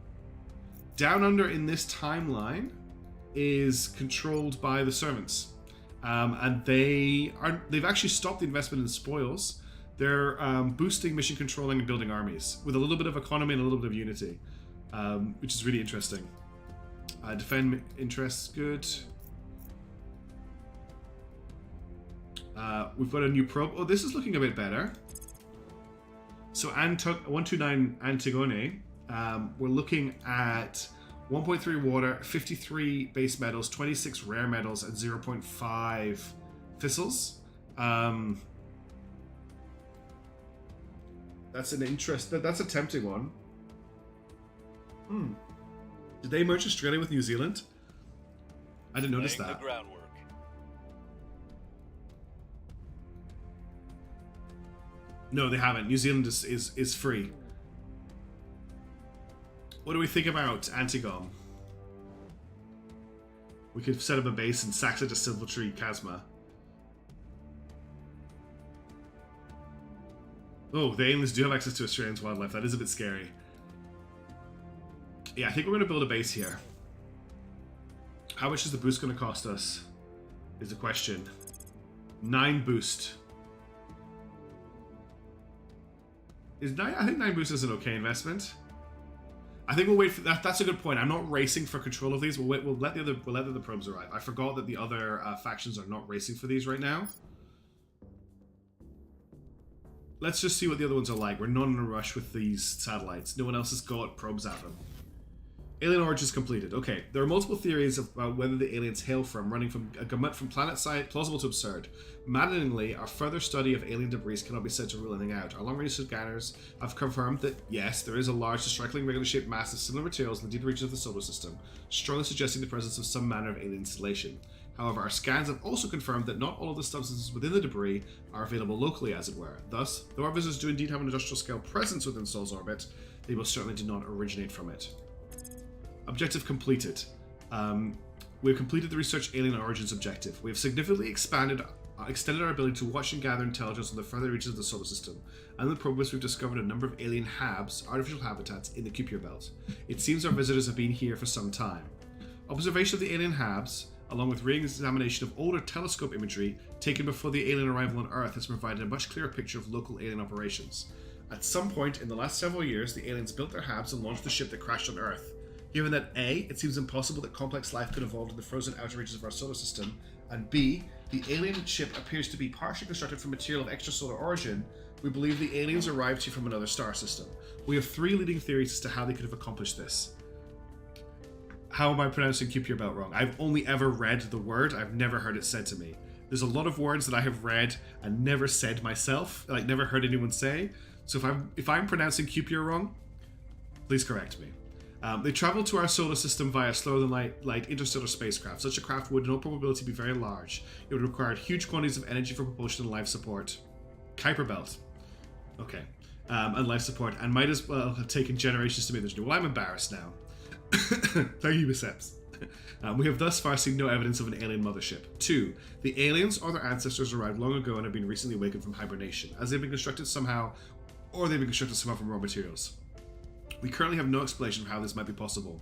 Down Under in this timeline is controlled by the servants. And they've actually stopped the investment in spoils. They're boosting mission controlling and building armies with a little bit of economy and a little bit of unity, which is really interesting. Defend interests, good. We've got a new probe. Oh, this is looking a bit better. So 129 Antigone, we're looking at 1.3 water, 53 base metals, 26 rare metals, and 0.5 thistles. That's an interest. That's a tempting one. Did they merge Australia with New Zealand? I didn't notice Laying that. the groundwork. No, they haven't. New Zealand is free. What do we think about Antigone? We could set up a base in Saxa to Silvertree Chasma. Oh, the aliens do have access to Australian wildlife. That is a bit scary. Yeah, I think we're going to build a base here. How much is the boost going to cost us? Is the question. 9 boost. I think 9 boost is an okay investment. I think we'll wait for that. That's a good point. I'm not racing for control of these. We'll let the other probes arrive. I forgot that the other factions are not racing for these right now. Let's just see what the other ones are like. We're not in a rush with these satellites. No one else has got probes at them. Alien origins completed. Okay, there are multiple theories about whether the aliens hail from, running from a gamut from planet side, plausible to absurd. Maddeningly, our further study of alien debris cannot be said to rule anything out. Our long-range scanners have confirmed that, yes, there is a large, strikingly regular shaped mass of similar materials in the deep regions of the solar system, strongly suggesting the presence of some manner of alien installation. However, our scans have also confirmed that not all of the substances within the debris are available locally, as it were. Thus, though our visitors do indeed have an industrial-scale presence within Sol's orbit, they most certainly do not originate from it. Objective completed. We've completed the research alien origins objective. We have significantly extended our ability to watch and gather intelligence on the further reaches of the solar system. And in the progress, we've discovered a number of alien HABs, artificial habitats, in the Kuiper Belt. It seems our visitors have been here for some time. Observation of the alien HABs, along with re-examination of older telescope imagery taken before the alien arrival on Earth, has provided a much clearer picture of local alien operations. At some point in the last several years, the aliens built their HABs and launched the ship that crashed on Earth. Given that A, it seems impossible that complex life could evolve in the frozen outer reaches of our solar system, and B, the alien ship appears to be partially constructed from material of extrasolar origin, we believe the aliens arrived here from another star system. We have 3 leading theories as to how they could have accomplished this. How am I pronouncing Kuiper Belt wrong? I've only ever read the word, I've never heard it said to me. There's a lot of words that I have read and never said myself, like never heard anyone say, so if I'm pronouncing Kuiper wrong, please correct me. They travel to our solar system via slower-than-light interstellar spacecraft. Such a craft would, in all probability, be very large. It would require huge quantities of energy for propulsion and life support. Kuiper Belt. Okay. And life support, and might as well have taken generations to make this new. Well, I'm embarrassed now. Thank you, Biceps. We have thus far seen no evidence of an alien mothership. 2. The aliens or their ancestors arrived long ago and have been recently awakened from hibernation, as they've been constructed somehow, or they've been constructed somehow from raw materials. We currently have no explanation of how this might be possible.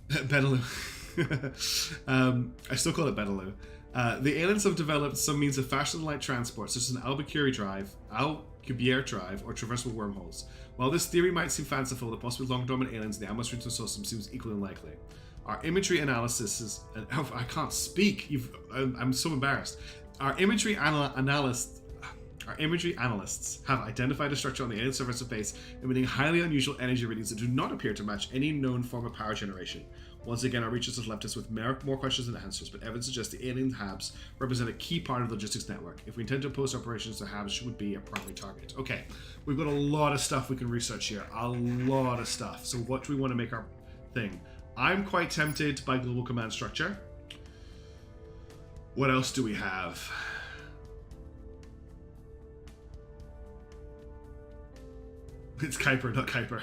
Benelux. I still call it Benelux. The aliens have developed some means of faster-than-light transport, such as an Alcubierre drive, or traversable wormholes. While this theory might seem fanciful, the possibly long-dormant aliens in the Amos region of the solar system seems equally unlikely. Our imagery analysis is... I can't speak. I'm so embarrassed. Our imagery analysts have identified a structure on the alien surface of space emitting highly unusual energy readings that do not appear to match any known form of power generation. Once again, our researchers have left us with more questions than answers, but evidence suggests the alien hubs represent a key part of the logistics network. If we intend to oppose operations, the hubs would be a primary target. Okay, we've got a lot of stuff we can research here. A lot of stuff. So what do we want to make our thing? I'm quite tempted by global command structure. What else do we have? It's Kuiper, not Kuiper.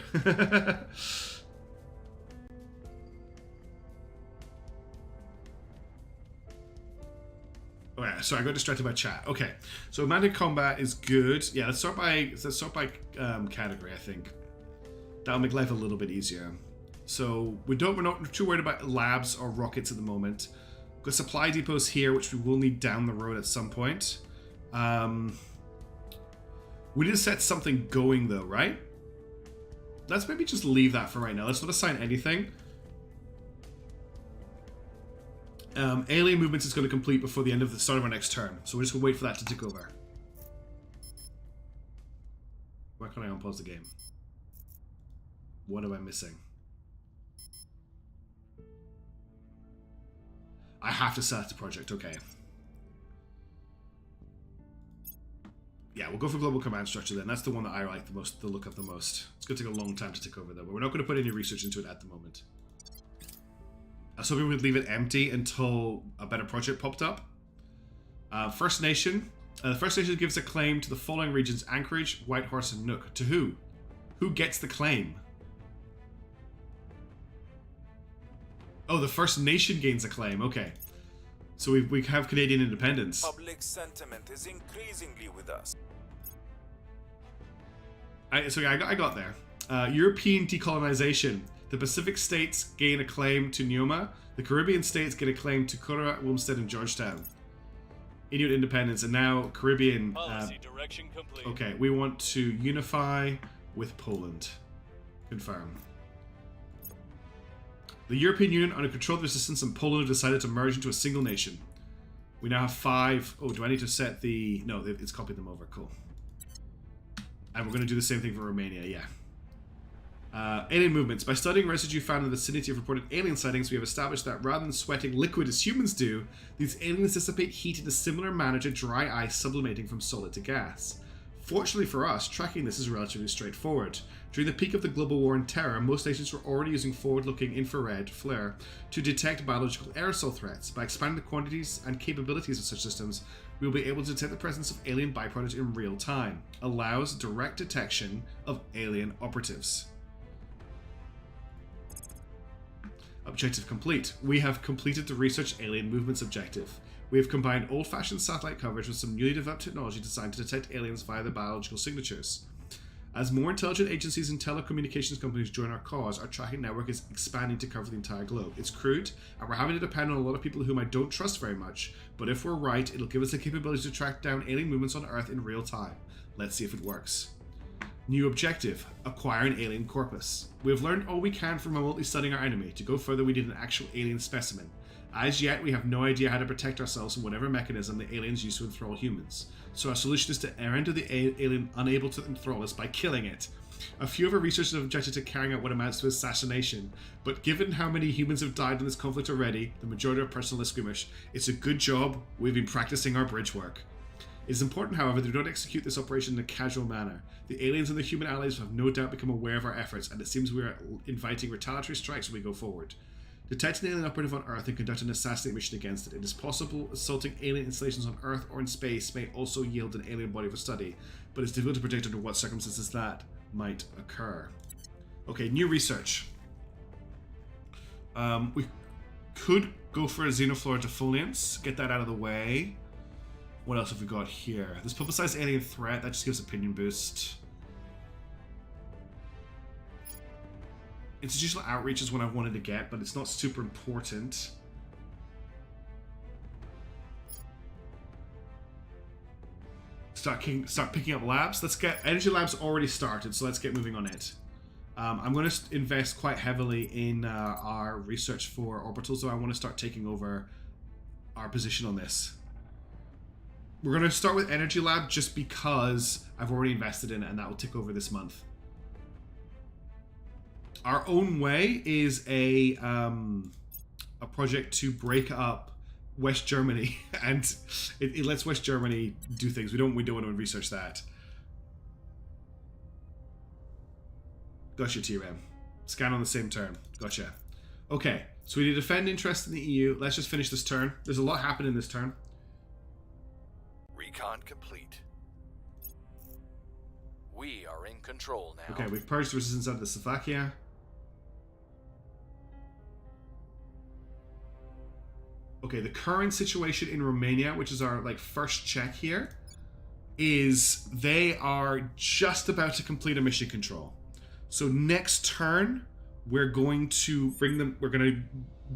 Oh yeah, sorry, I got distracted by chat. Okay, so romantic combat is good. Yeah, let's start by category. I think that'll make life a little bit easier. So we're not too worried about labs or rockets at the moment. We've got supply depots here, which we will need down the road at some point. We need to set something going though, right? Let's maybe just leave that for right now. Let's not assign anything. Alien movements is going to complete before the end of the start of our next turn, so we're just going to wait for that to tick over. Why can't I unpause the game? What am I missing? I have to select the project, okay. Yeah, we'll go for global command structure then. That's the one that I like the most, the look of the most. It's going to take a long time to tick over though, but we're not going to put any research into it at the moment. I was hoping we'd leave it empty until a better project popped up. First Nation. The First Nation gives a claim to the following regions: Anchorage, Whitehorse, and Nook. To who? Who gets the claim? Oh, the First Nation gains a claim. Okay. So we have Canadian independence. Public sentiment is increasingly with us. I got there. European decolonization. The Pacific states gain a claim to Neoma. The Caribbean states get a claim to Kura, Wilmstead, and Georgetown. Inuit independence, and now Caribbean. Policy direction complete. Okay, we want to unify with Poland. Confirm. The European Union, under controlled resistance, and Poland have decided to merge into a single nation. We now have 5. Oh, do I need to set the... No, it's copied them over. Cool. And we're going to do the same thing for Romania, yeah. Alien movements. By studying residue found in the vicinity of reported alien sightings, we have established that rather than sweating liquid as humans do, these aliens dissipate heat in a similar manner to dry ice sublimating from solid to gas. Fortunately for us, tracking this is relatively straightforward. During the peak of the global war in Terra, most nations were already using forward-looking infrared flare to detect biological aerosol threats. By expanding the quantities and capabilities of such systems, we will be able to detect the presence of alien byproducts in real time. Allows direct detection of alien operatives. Objective complete. We have completed the research alien movements objective. We have combined old-fashioned satellite coverage with some newly developed technology designed to detect aliens via their biological signatures. As more intelligent agencies and telecommunications companies join our cause, our tracking network is expanding to cover the entire globe. It's crude, and we're having to depend on a lot of people whom I don't trust very much, but if we're right, it'll give us the capability to track down alien movements on Earth in real time. Let's see if it works. New objective: acquire an alien corpus. We have learned all we can from remotely studying our enemy. To go further, we need an actual alien specimen. As yet, we have no idea how to protect ourselves from whatever mechanism the aliens use to enthrall humans. So our solution is to render the alien unable to enthrall us by killing it. A few of our researchers have objected to carrying out what amounts to assassination, but given how many humans have died in this conflict already, the majority are personal skirmish, it's a good job we've been practicing our bridge work. It is important, however, that we don't execute this operation in a casual manner. The aliens and the human allies have no doubt become aware of our efforts, and it seems we are inviting retaliatory strikes when we go forward. Detect an alien operative on Earth and conduct an assassinate mission against it. It is possible assaulting alien installations on Earth or in space may also yield an alien body for study, but it's difficult to predict under what circumstances that might occur. Okay, new research. We could go for a xenoflora defoliants, get that out of the way. What else have we got here? This publicized alien threat, that just gives opinion boost. Institutional outreach is what I wanted to get, but it's not super important. Start picking up labs. Let's get energy labs already started, so let's get moving on it. I'm going to invest quite heavily in our research for orbitals, so I want to start taking over our position on this. We're going to start with energy lab just because I've already invested in it, and that will tick over this month. Our Own Way is a project to break up West Germany, and it lets West Germany do things. We don't want to research that. Gotcha, T-Ram. Scan on the same turn. Gotcha. Okay, so we need to defend interest in the EU. Let's just finish this turn. There's a lot happening this turn. Recon complete. We are in control now. Okay, we've purged the resistance out of the Slovakia. Okay, the current situation in Romania, which is our first check here, is they are just about to complete a mission control. So next turn, we're going to bring them. We're going to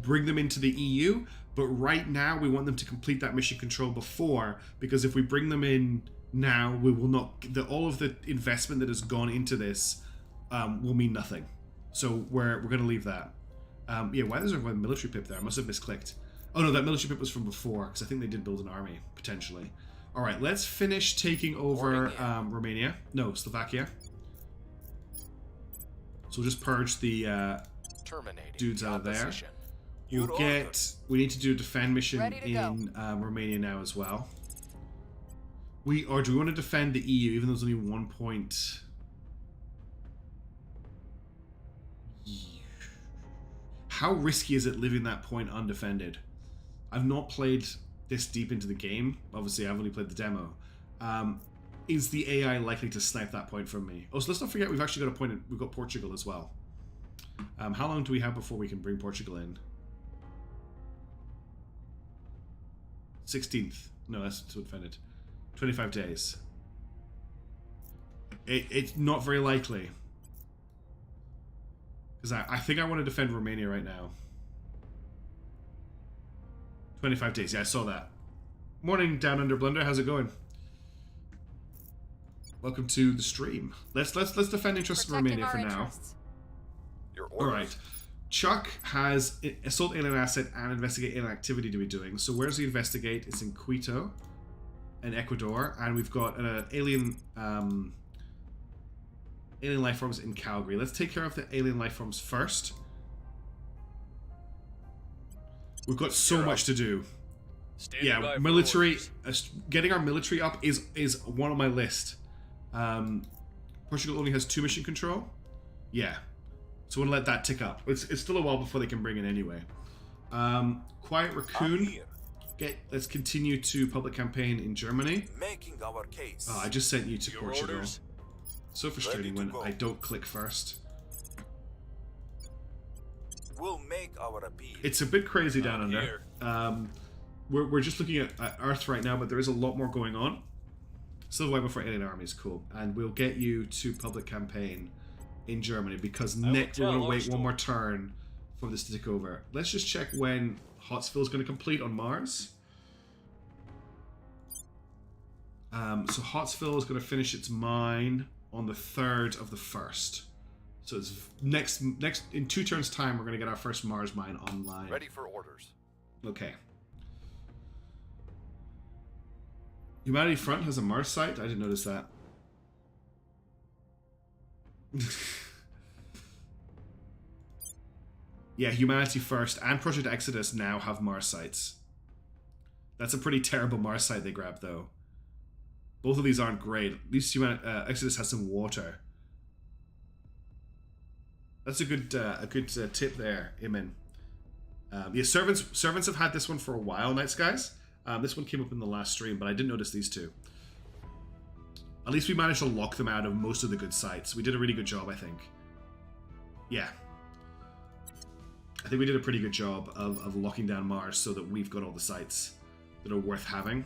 bring them into the EU. But right now, we want them to complete that mission control before, because if we bring them in now, we will not. All of the investment that has gone into this will mean nothing. So we're going to leave that. Yeah, why is there a military pip there? I must have misclicked. Oh no, that military pip was from before, because I think they did build an army, potentially. Alright, let's finish taking over Romania. No, Slovakia. So we'll just purge the dudes out of there. We need to do a defend mission in Romania now as well. Do we want to defend the EU, even though there's only 1 point... How risky is it living that point undefended? I've not played this deep into the game. Obviously, I've only played the demo. Is the AI likely to snipe that point from me? Oh, so let's not forget we've actually got a point. We've got Portugal as well. How long do we have before we can bring Portugal in? 16th. No, that's to defend it. 25 days. It's not very likely. Because I think I want to defend Romania right now. 25 days. Yeah, I saw that. Morning, Down Under Blunder. How's it going? Welcome to the stream. Let's defend interest in Romania for now. All right. Chuck has assault alien asset and investigate alien activity to be doing. So where's the investigate? It's in Quito, in Ecuador, and we've got an alien life forms in Calgary. Let's take care of the alien life forms first. We've got so much to do. Yeah, military. Getting our military up is one on my list. Portugal only has 2 mission control. Yeah, so we'll let that tick up. It's still a while before they can bring it anyway. Quiet Raccoon. Let's continue to public campaign in Germany. Making our case. Oh, I just sent you to Portugal. So frustrating when I don't click first. We'll make our appeal. It's a bit crazy down under. We're just looking at Earth right now, but there is a lot more going on. Civil War before Alien Army is cool, and we'll get you to public campaign in Germany because next we're going to wait one more turn for this to take over. Let's just check when Hotsville is going to complete on Mars. So Hotsville is going to finish its mine on the 3rd of the 1st. So it's next in 2 turns time we're going to get our first Mars mine online. Ready for orders. Okay. Humanity Front has a Mars site? I didn't notice that. Yeah, Humanity First and Project Exodus now have Mars sites. That's a pretty terrible Mars site they grabbed, though. Both of these aren't great. At least Exodus has some water. That's a good tip there, Imin. Yeah, servants have had this one for a while, Night Skies. This one came up in the last stream, but I didn't notice these two. At least we managed to lock them out of most of the good sites. We did a really good job, I think. Yeah. I think we did a pretty good job of locking down Mars so that we've got all the sites that are worth having.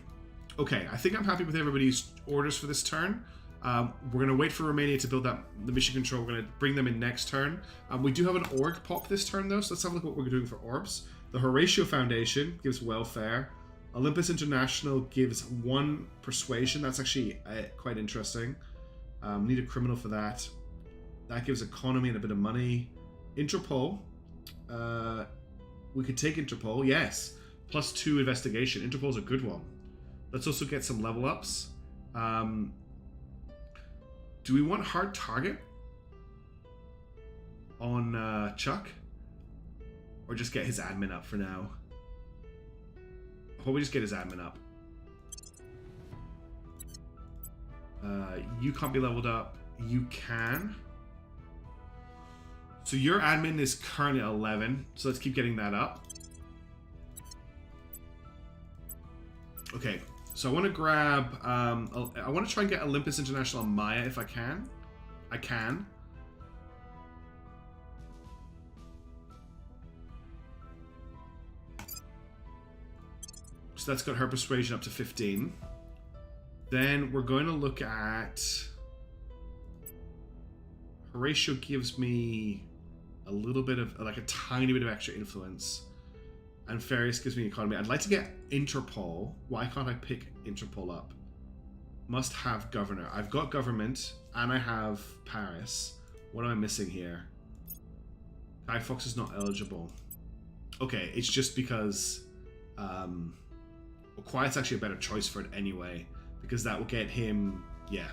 Okay, I think I'm happy with everybody's orders for this turn. We're going to wait for Romania to build the mission control. We're going to bring them in next turn. We do have an org pop this turn, though, so let's have a look at what we're doing for orbs. The Horatio Foundation gives welfare. Olympus International gives 1 persuasion. That's actually quite interesting. Need a criminal for that. That gives economy and a bit of money. Interpol. We could take Interpol, yes. +2 investigation. Interpol's a good one. Let's also get some level ups. Do we want hard target? on Chuck? Or just get his admin up for now? I'll probably just get his admin up. You can't be leveled up. You can. So your admin is currently at 11. So let's keep getting that up. Okay. So I want to grab... I want to try and get Olympus International on Maya if I can. I can. So that's got her persuasion up to 15. Then we're going to look at... Horatio gives me a little bit of, like a tiny bit of extra influence. And Farius gives me economy. I'd like to get Interpol. Why can't I pick Interpol up? Must have governor. I've got government and I have Paris. What am I missing here? Guy Fawkes is not eligible. Okay, it's just because... Well, Quiet's actually a better choice for it anyway, because that will get him, yeah.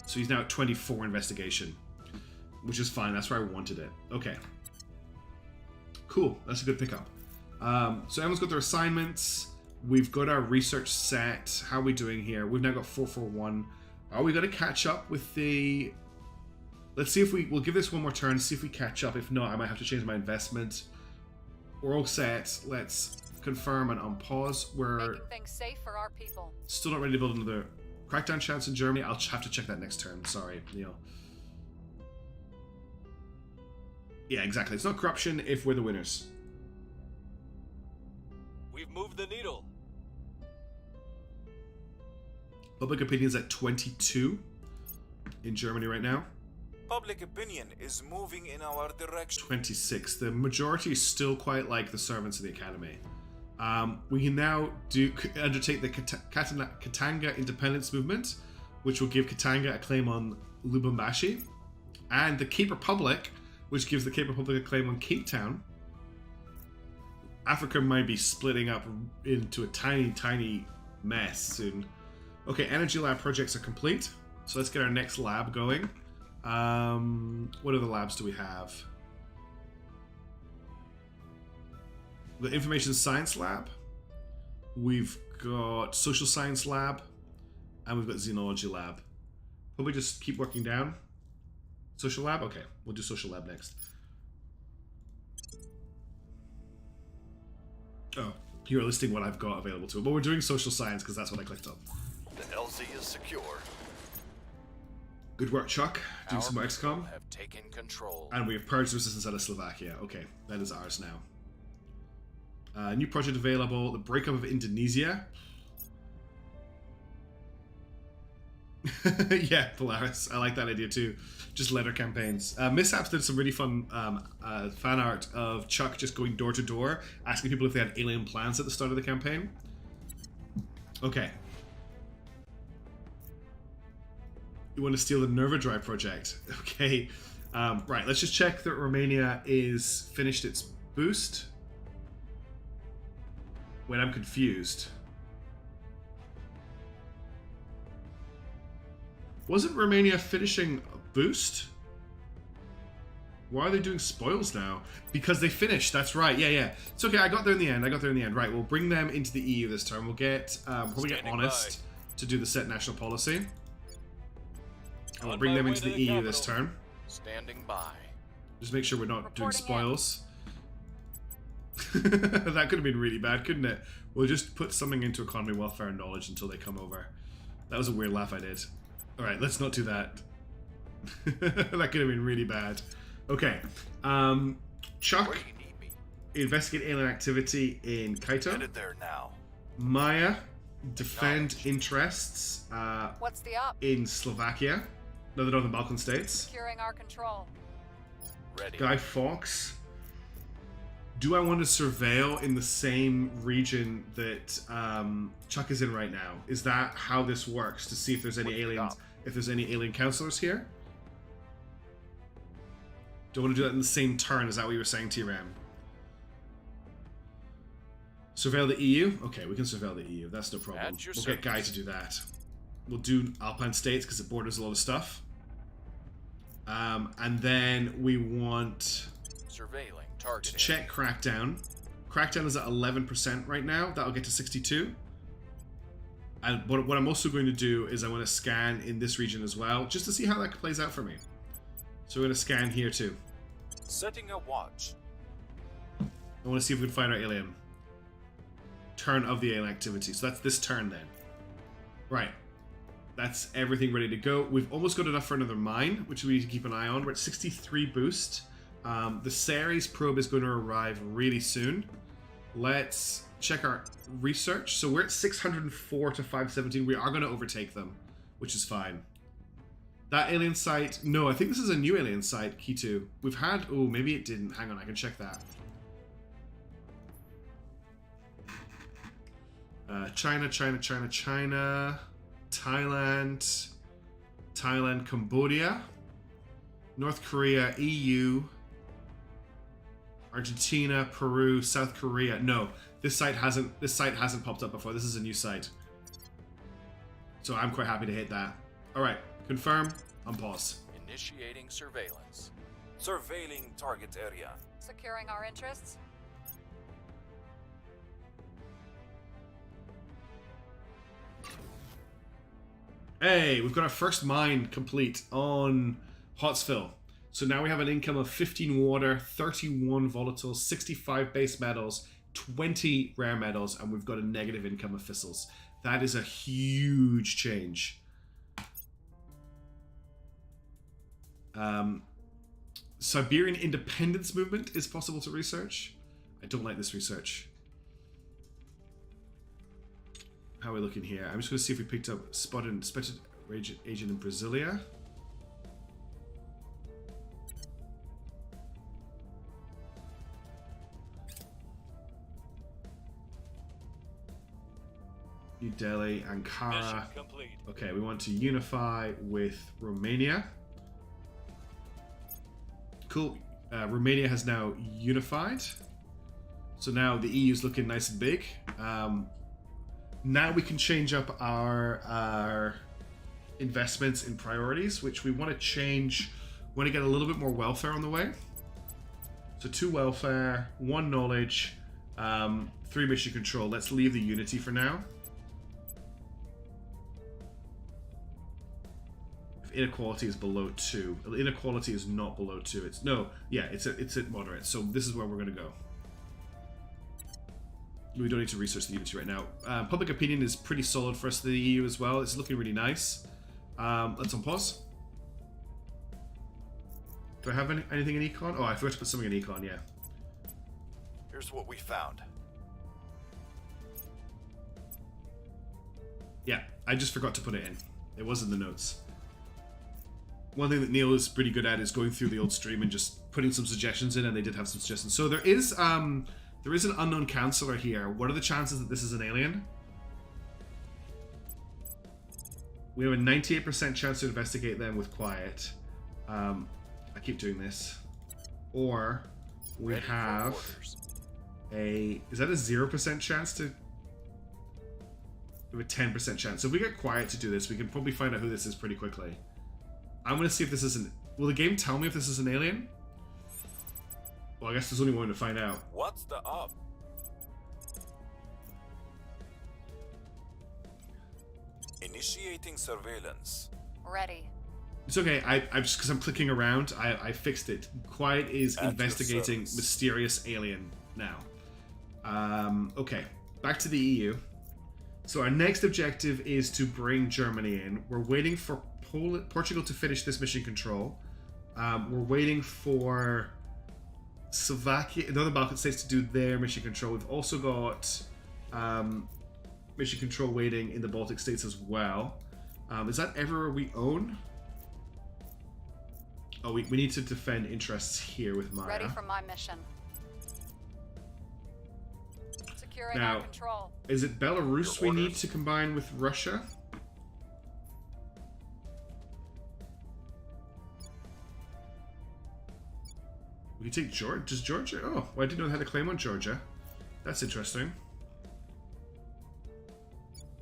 So he's now at 24 investigation, which is fine. That's where I wanted it. Okay. Cool. That's a good pickup. So everyone's got their assignments. We've got our research set. How are we doing here? We've now got 441. Are we going to catch up with the... Let's see if we'll give this one more turn, see if we catch up. If not, I might have to change my investment. We're all set. Let's confirm and unpause. We're Making things safe for our people. still not ready to build another crackdown chance in Germany. I'll have to check that next turn. Sorry, Neil. Yeah, exactly. It's not corruption if we're the winners. We've moved the needle. Public opinion's at 22 in Germany right now. Public opinion is moving in our direction. 26. The majority is still quite like the servants of the academy. We can now undertake the Katanga independence movement, which will give Katanga a claim on Lubumbashi, and the Cape Republic, which gives the Cape Republic a claim on Cape Town. Africa might be splitting up into a tiny, tiny mess soon. Okay, energy lab projects are complete, so let's get our next lab going. What other labs do we have? The Information Science Lab. We've got Social Science Lab. And we've got Xenology Lab. Probably just keep working down. Social Lab? Okay, we'll do Social Lab next. Oh, you're listing what I've got available to it. But we're doing Social Science because that's what I clicked on. The LZ is secure. Good work, Chuck. Doing some more Our people XCOM. have taken control. And we have purged resistance out of Slovakia. Okay, that is ours now. New project available. The breakup of Indonesia. Yeah, Polaris. I like that idea too. Just letter campaigns. Mishaps did some really fun fan art of Chuck just going door to door, asking people if they had alien plans at the start of the campaign. Okay. You want to steal the Nerva Drive project. Okay. Right, let's just check that Romania is finished its boost. Wait, I'm confused. Wasn't Romania finishing a boost? Why are they doing spoils now? Because they finished, that's right. Yeah. It's okay, I got there in the end. Right, we'll bring them into the EU this time. We'll get, probably get Honest to do the set national policy. And we'll bring them into the EU this turn. Standing by. Just make sure we're not doing Reporting spoils. That could have been really bad, couldn't it? We'll just put something into economy, welfare, and knowledge until they come over. That was a weird laugh I did. Alright, let's not do that. That could have been really bad. Okay. Chuck, Where do you need me? investigate alien activity in Kaito. Headed there now. Maya, defend interests What's the up? in Slovakia, the Northern Balkan states. Securing our control. Ready. Guy Fawkes. Do I want to surveil in the same region that Chuck is in right now? Is that how this works? To see if there's any aliens, if there's any alien counselors here? Do I want to do that in the same turn? Is that what you were saying, T-Ram? Surveil the EU? Okay, we can surveil the EU. That's no problem. At your We'll get Guy service. to do that. We'll do Alpine States because it borders a lot of stuff. And then we want Surveilling to target. check Crackdown. Crackdown is at 11% right now. That'll get to 62. And what I'm also going to do is I want to scan in this region as well, just to see how that plays out for me. So we're going to scan here too. Setting a watch. I want to see if we can find our alien. Turn of the alien activity. So that's this turn then. Right. That's everything ready to go. We've almost got enough for another mine, which we need to keep an eye on. We're at 63 boost. The Ceres probe is going to arrive really soon. Let's check our research. So we're at 604 to 517. We are going to overtake them, which is fine. That alien site... No, I think this is a new alien site, Key 2. We've had... Oh, maybe it didn't. Hang on, I can check that. China, Thailand, Cambodia, North Korea, EU, Argentina, Peru, South Korea. No, this site hasn't popped up before. This is a new site. So I'm quite happy to hit that. All right, confirm, unpause. Initiating surveillance. Surveilling target area. Securing our interests. Hey, we've got our first mine complete on Hotsville. So now we have an income of 15 water, 31 volatiles, 65 base metals, 20 rare metals, and we've got a negative income of fissils. That is a huge change. Siberian independence movement is possible to research. I don't like this research. How are we looking here? I'm just going to see if we picked up spotted agent in Brasilia. New Delhi, Ankara. Mission complete. Okay, we want to unify with Romania. Cool. Romania has now unified. So now the EU is looking nice and big. Now we can change up our investments in priorities, which we want to change. We want to get a little bit more welfare on the way. So 2 welfare, 1 knowledge, 3 mission control. Let's leave the unity for now. If inequality is below 2, inequality is not below 2. It's at moderate. So this is where we're going to go. We don't need to research the unity right now. Public opinion is pretty solid for us to the EU as well. It's looking really nice. Let's unpause. Do I have anything in econ? Oh, I forgot to put something in econ, yeah. Here's what we found. Yeah, I just forgot to put it in. It was in the notes. One thing that Neil is pretty good at is going through the old stream and just putting some suggestions in, and they did have some suggestions. So there is an unknown counselor here. What are the chances that this is an alien? We have a 98% chance to investigate them with quiet. I keep doing this. Or we Ready for have orders. is that a 0% chance to... We have a 10% chance. So if we get quiet to do this, we can probably find out who this is pretty quickly. I'm going to see if this is an... Will the game tell me if this is an alien? Well, I guess there's only one way to find out. What's the up? Initiating surveillance. Ready. It's okay. I just because I'm clicking around, I fixed it. Quiet is At your investigating service. mysterious alien now. Okay, back to the EU. So our next objective is to bring Germany in. We're waiting for Portugal to finish this mission control. We're waiting for Slovakia and other Balkan states to do their mission control. We've also got mission control waiting in the Baltic states as well. Is that everywhere we own? Oh, we need to defend interests here with Maya. Ready for my mission. Securing Now, our control. is it Belarus we Your need orders. to combine with Russia? We can take Georgia. Does Georgia? Oh, well, I didn't know they had a claim on Georgia. That's interesting.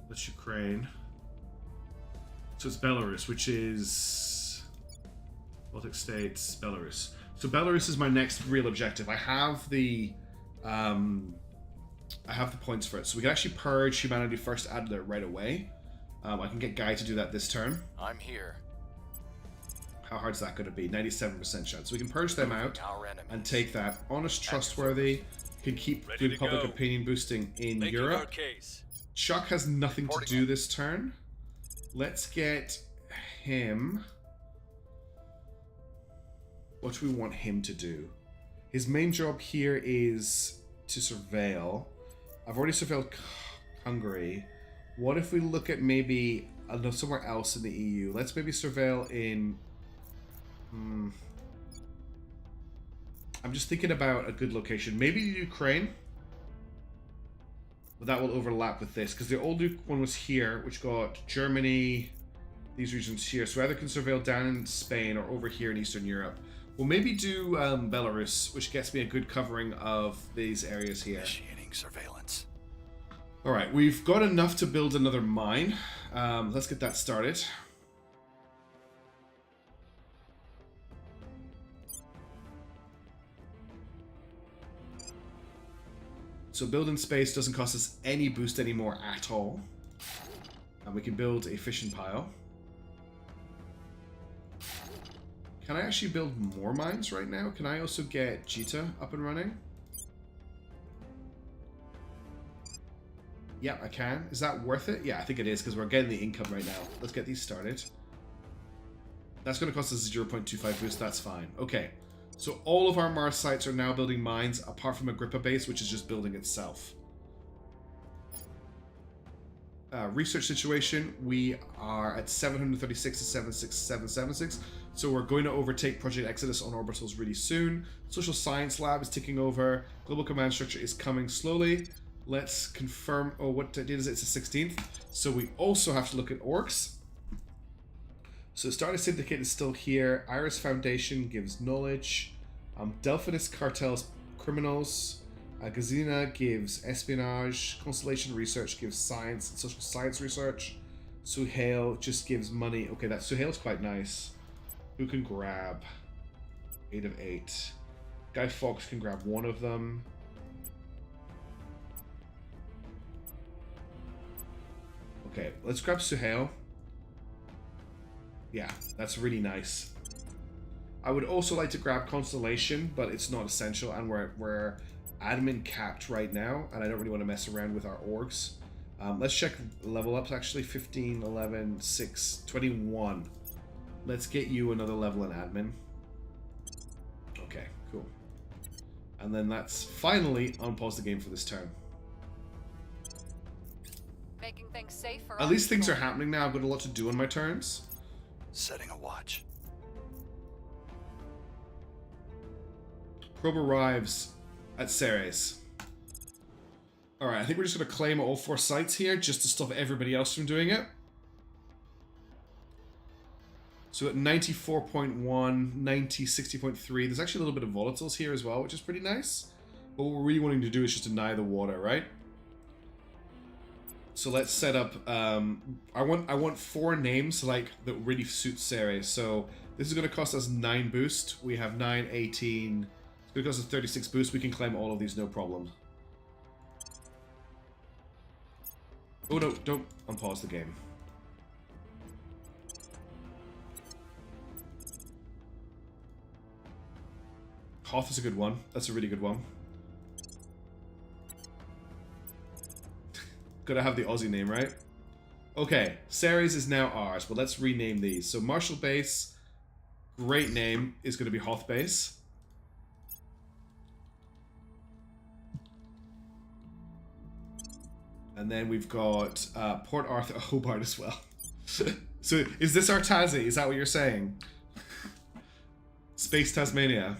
That's Ukraine. So it's Belarus, which is... Baltic states, Belarus. So Belarus is my next real objective. I have the points for it, so we can actually purge humanity first, add there right away. I can get Guy to do that this turn. I'm here. How hard's that going to be? 97% chance. So we can purge them out Our enemies. and take that. Honest, trustworthy. Can keep Ready good to public go. opinion boosting in Making Europe. our case. Chuck has nothing to Reporting do in. this turn. Let's get him. What do we want him to do? His main job here is to surveil. I've already surveilled Hungary. What if we look at maybe somewhere else in the EU? Let's maybe surveil in... I'm just thinking about a good location. Maybe Ukraine? But that will overlap with this, because the old one was here, which got Germany, these regions here. So either can surveil down in Spain or over here in Eastern Europe. We'll maybe do Belarus, which gets me a good covering of these areas here. Initiating surveillance. Alright, we've got enough to build another mine. Let's get that started. So building space doesn't cost us any boost anymore at all. And we can build a fishing pile. Can I actually build more mines right now? Can I also get Jita up and running? Yeah, I can. Is that worth it? Yeah, I think it is, because we're getting the income right now. Let's get these started. That's going to cost us a 0.25 boost. That's fine. Okay. So all of our Mars sites are now building mines, apart from Agrippa base, which is just building itself. Research situation, we are at 736 to 76776. So we're going to overtake Project Exodus on orbitals really soon. Social Science Lab is ticking over. Global Command Structure is coming slowly. Let's confirm... Oh, what date is it? It's the 16th. So we also have to look at orcs. So Stardust Syndicate is still here. Iris Foundation gives knowledge. Delphinus Cartels Criminals. Gazina gives espionage. Constellation Research gives science and social science research. Suhail just gives money. Okay, that Suhail's quite nice. Who can grab? 8 of 8. Guy Fawkes can grab one of them. Okay, let's grab Suhail. Yeah, that's really nice. I would also like to grab Constellation, but it's not essential, and we're admin capped right now, and I don't really want to mess around with our orgs. Let's check level ups, actually. 15, 11, 6, 21. Let's get you another level in admin. Okay, cool. And then that's finally unpause the game for this turn. Making things safe for At least things are people. happening now. I've got a lot to do on my turns. Setting a watch. Probe arrives at Ceres. Alright, I think we're just going to claim all 4 sites here just to stop everybody else from doing it. So at 94.1, 90, 60.3, there's actually a little bit of volatiles here as well, which is pretty nice. But what we're really wanting to do is just deny the water, right? So let's set up, I want 4 names like that really suit Ceres. So this is going to cost us 9 boost. We have 9, 18, it's going to cost us 36 boost. We can claim all of these, no problem. Oh no, don't unpause the game. Hoth is a good one. That's a really good one. Gotta have the Aussie name, right? Okay, Ceres is now ours, but let's rename these. So Marshall Base, great name, is going to be Hoth Base. And then we've got Port Arthur Hobart as well. So is this our Tassie? Is that what you're saying? Space Tasmania.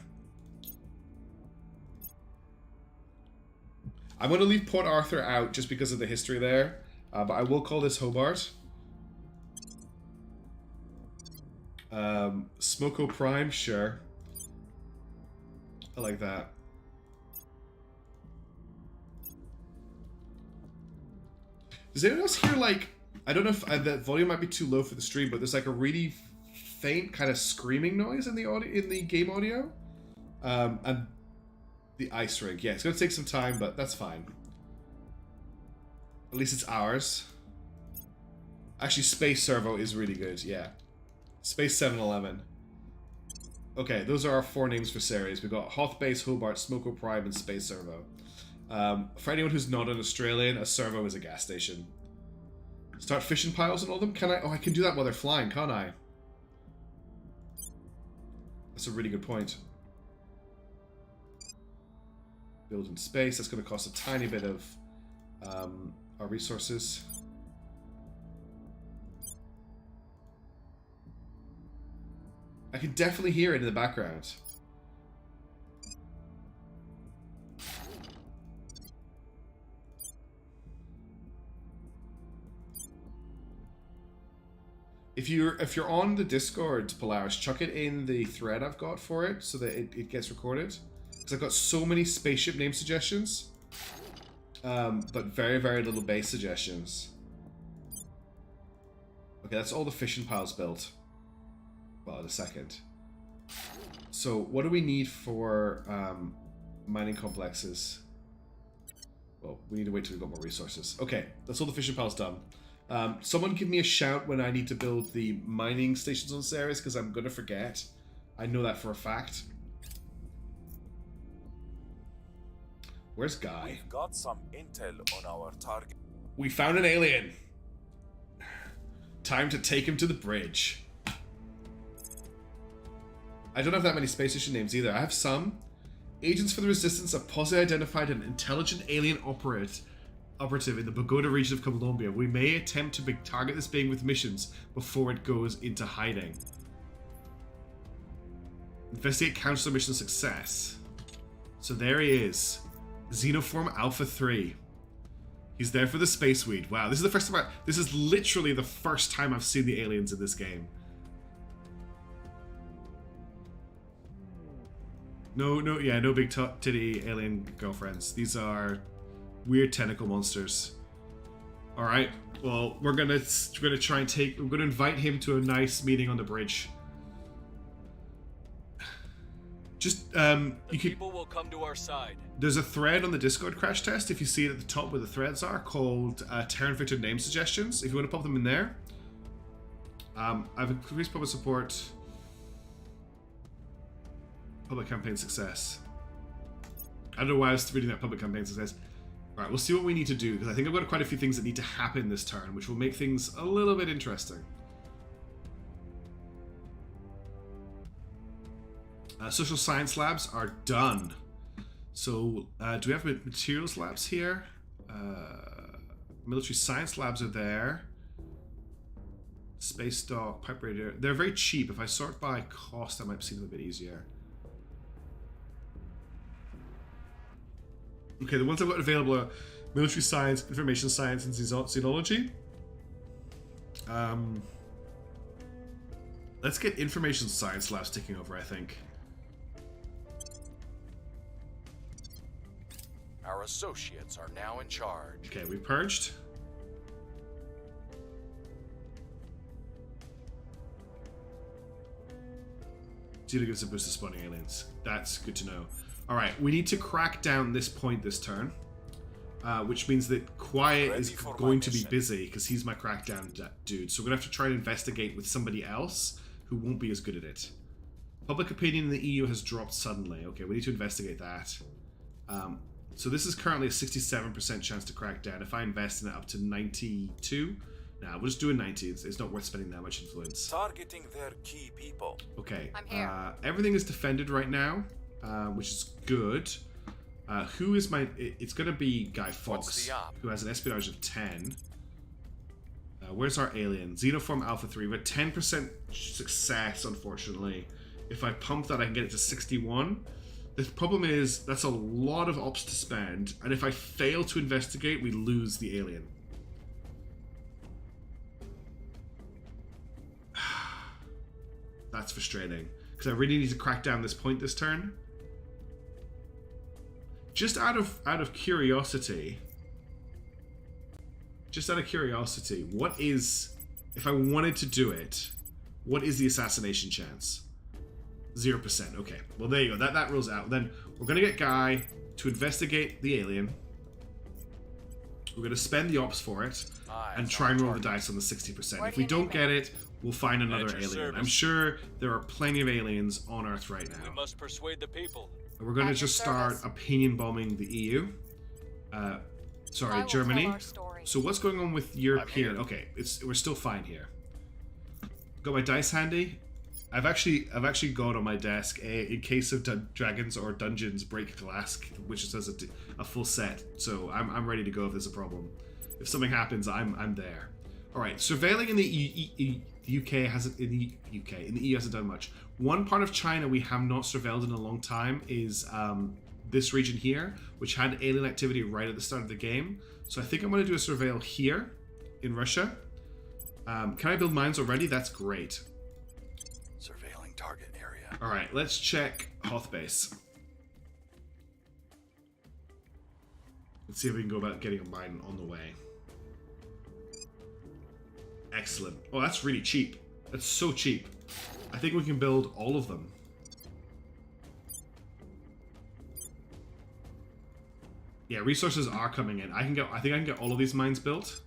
I'm going to leave Port Arthur out just because of the history there, but I will call this Hobart. Smoko Prime, sure. I like that. Does anyone else hear, like, I don't know if the volume might be too low for the stream, but there's like a really faint kind of screaming noise in the audio, in the game audio. And the ice rig. Yeah, it's going to take some time, but that's fine. At least it's ours. Actually, Space Servo is really good, yeah. Space 711. Okay, those are our 4 names for Ceres. We've got Hoth Base, Hobart, Smoko Prime, and Space Servo. For anyone who's not an Australian, a servo is a gas station. Start fishing piles on all of them? Can I? Oh, I can do that while they're flying, can't I? That's a really good point. Build in space. That's going to cost a tiny bit of our resources. I can definitely hear it in the background. If you're on the Discord, Polaris, chuck it in the thread I've got for it so that it gets recorded. Because I've got so many spaceship name suggestions, but very, very little base suggestions. Okay, that's all the fishing piles built. Well, in a second. So, what do we need for mining complexes? Well, we need to wait till we've got more resources. Okay, that's all the fishing piles done. Someone give me a shout when I need to build the mining stations on Ceres, because I'm going to forget. I know that for a fact. Where's Guy? We've got some intel on our target. We found an alien. Time to take him to the bridge. I don't have that many space station names either. I have some. Agents for the Resistance have possibly identified an intelligent alien operative in the Bogota region of Colombia. We may attempt to target this being with missions before it goes into hiding. Investigate counselor mission success. So there he is. Xenoform Alpha 3. He's there for the space weed. Wow, this is the first time this is literally the first time I've seen the aliens in this game. No big titty alien girlfriends. These are weird tentacle monsters. All right. Well, we're gonna try and we're gonna invite him to a nice meeting on the bridge. Just People will come to our side. There's a thread on the Discord crash test, if you see it at the top where the threads are, called Terra and Invicta name suggestions. If you want to pop them in there. I've increased public support. Public campaign success. I don't know why I was reading that public campaign success. Alright, we'll see what we need to do, because I think I've got quite a few things that need to happen this turn, which will make things a little bit interesting. Social science labs are done. So, do we have materials labs here? Military science labs are there. Space dock, pipe radiator. They're very cheap. If I sort by cost, that might seem a bit easier. Okay, the ones I've got available are military science, information science, and xenology. Let's get information science labs ticking over, I think. Our associates are now in charge. Okay, we purged. Zero gives a boost to spawning aliens. That's good to know. Alright, we need to crack down this point this turn. Which means that Quiet is going to be busy, because he's my crackdown dude. So we're going to have to try and investigate with somebody else who won't be as good at it. Public opinion in the EU has dropped suddenly. Okay, we need to investigate that. So this is currently a 67% chance to crack down. If I invest in it up to 92, nah, we'll just do a 90. It's not worth spending that much influence. Targeting their key people. Okay. I'm here. Everything is defended right now, which is good. Who is my... It's going to be Guy Fawkes, who has an espionage of 10. Where's our alien? Xenoform Alpha 3. We have 10% success, unfortunately. If I pump that, I can get it to 61. The problem is, that's a lot of ops to spend, and if I fail to investigate, we lose the alien. That's frustrating, because I really need to crack down this point this turn. Just out of curiosity, what is, if I wanted to do it, What is the assassination chance? 0%. Okay. Well, there you go. That rules out. Then we're going to get Guy to investigate the alien. We're going to spend the ops for it and try and roll the dice on the 60%. Where If do we you don't need get it, we'll find another At your alien. service. I'm sure there are plenty of aliens on Earth right We now. must persuade the people. And we're going to At your just start service. opinion bombing the EU. I Sorry, will Germany. tell our story. So what's going on with European? here. Okay, we're still fine here. Got my dice handy. I've actually got on my desk in case of dragons or dungeons break glass, which says a full set. So I'm ready to go if there's a problem. If something happens, I'm there. All right, surveilling in the UK hasn't in the EU hasn't done much. One part of China we have not surveilled in a long time is this region here, which had alien activity right at the start of the game. So I think I'm going to do a surveil here in Russia. Can I build mines already? That's great. Surveilling target area. All right, let's check Hoth base. Let's see if we can go about getting a mine on the way. Excellent. Oh, that's really cheap. That's so cheap. I think we can build all of them. Yeah, resources are coming in. I think I can get all of these mines built.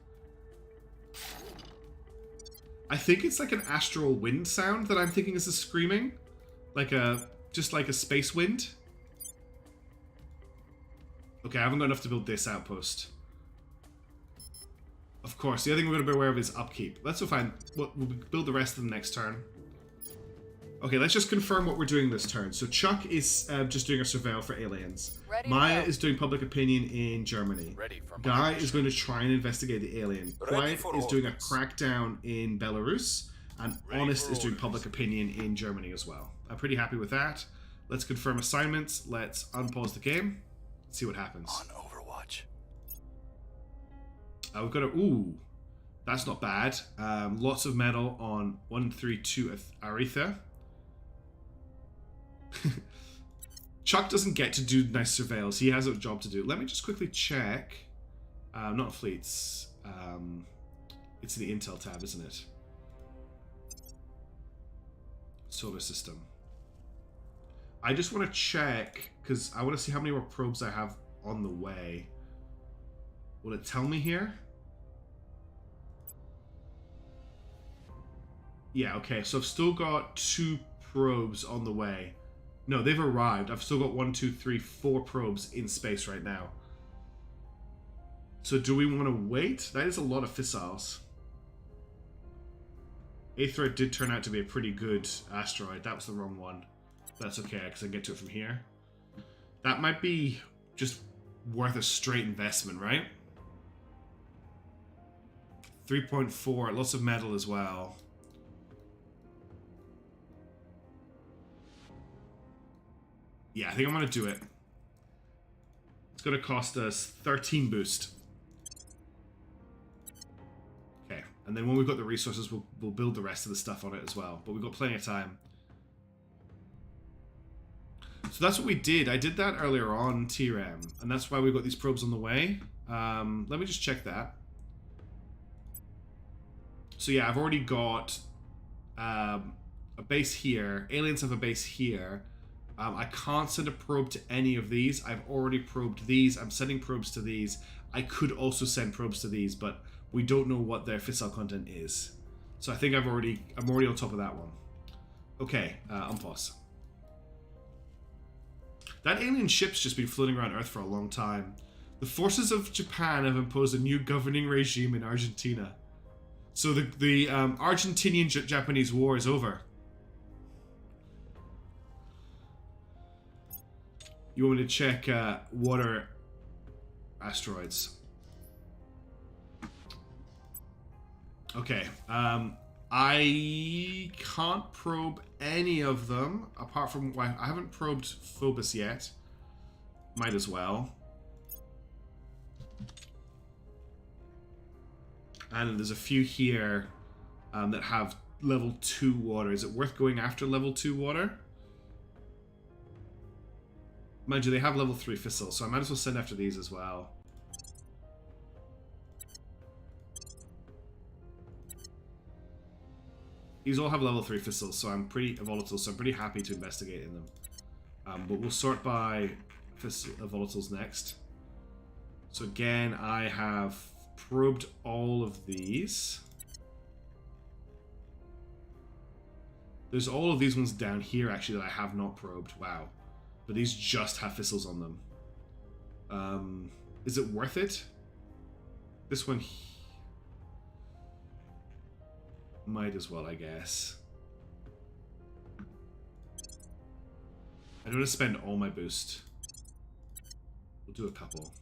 I think it's like an astral wind sound that I'm thinking is a screaming. Just like a space wind. Okay, I haven't got enough to build this outpost. Of course, the other thing we're going to be aware of is upkeep. That's so fine. We'll build the rest of them next turn. Okay, let's just confirm what we're doing this turn. So Chuck is just doing a surveil for aliens. Ready to Maya go. is doing public opinion in Germany. Ready for Guy my is going to try and investigate the alien. Quiet for is doing a orders. crackdown in Belarus. And Ready Honest for is doing orders. public opinion in Germany as well. I'm pretty happy with that. Let's confirm assignments. Let's unpause the game. See what happens. on Overwatch. We've got a... Ooh. That's not bad. Lots of metal on 132 Aretha. Chuck doesn't get to do nice surveils. He has a job to do. Let me just quickly check. Not fleets. It's the Intel tab, isn't it? Solar system. I just want to check because I want to see how many more probes I have on the way. Will it tell me here? Yeah, okay. So I've still got 2 probes on the way. No, they've arrived. I've still got 1, 2, 3, 4 probes in space right now. So do we want to wait? That is a lot of fissiles. Aethra did turn out to be a pretty good asteroid. That was the wrong one. That's okay, because I can get to it from here. That might be just worth a straight investment, right? 3.4, lots of metal as well. Yeah, I think I'm going to do it. It's going to cost us 13 boost. Okay, and then when we've got the resources, we'll build the rest of the stuff on it as well. But we've got plenty of time. So that's what we did. I did that earlier on, TRAM. And that's why we've got these probes on the way. Let me just check that. So yeah, I've already got a base here. Aliens have a base here. I can't send a probe to any of these. I've already probed these. I'm sending probes to these. I could also send probes to these, but we don't know what their fissile content is. So I think I'm already on top of that one. Okay, unpause. That alien ship's just been floating around Earth for a long time. The forces of Japan have imposed a new governing regime in Argentina. So the Argentinian-Japanese war is over. You want me to check water asteroids? Okay. I can't probe any of them apart from... Well, I haven't probed Phobos yet. Might as well. And there's a few here that have level 2 water. Is it worth going after level 2 water? Mind you, they have level 3 fissile, so I might as well send after these as well. These all have level 3 fissils, so I'm pretty volatiles, so I'm pretty happy to investigate in them. But we'll sort by volatiles next. So again, I have probed all of these. There's all of these ones down here, actually, that I have not probed. Wow. But these just have fissils on them. Is it worth it? This one... might as well, I guess. I don't want to spend all my boost. We'll do a couple.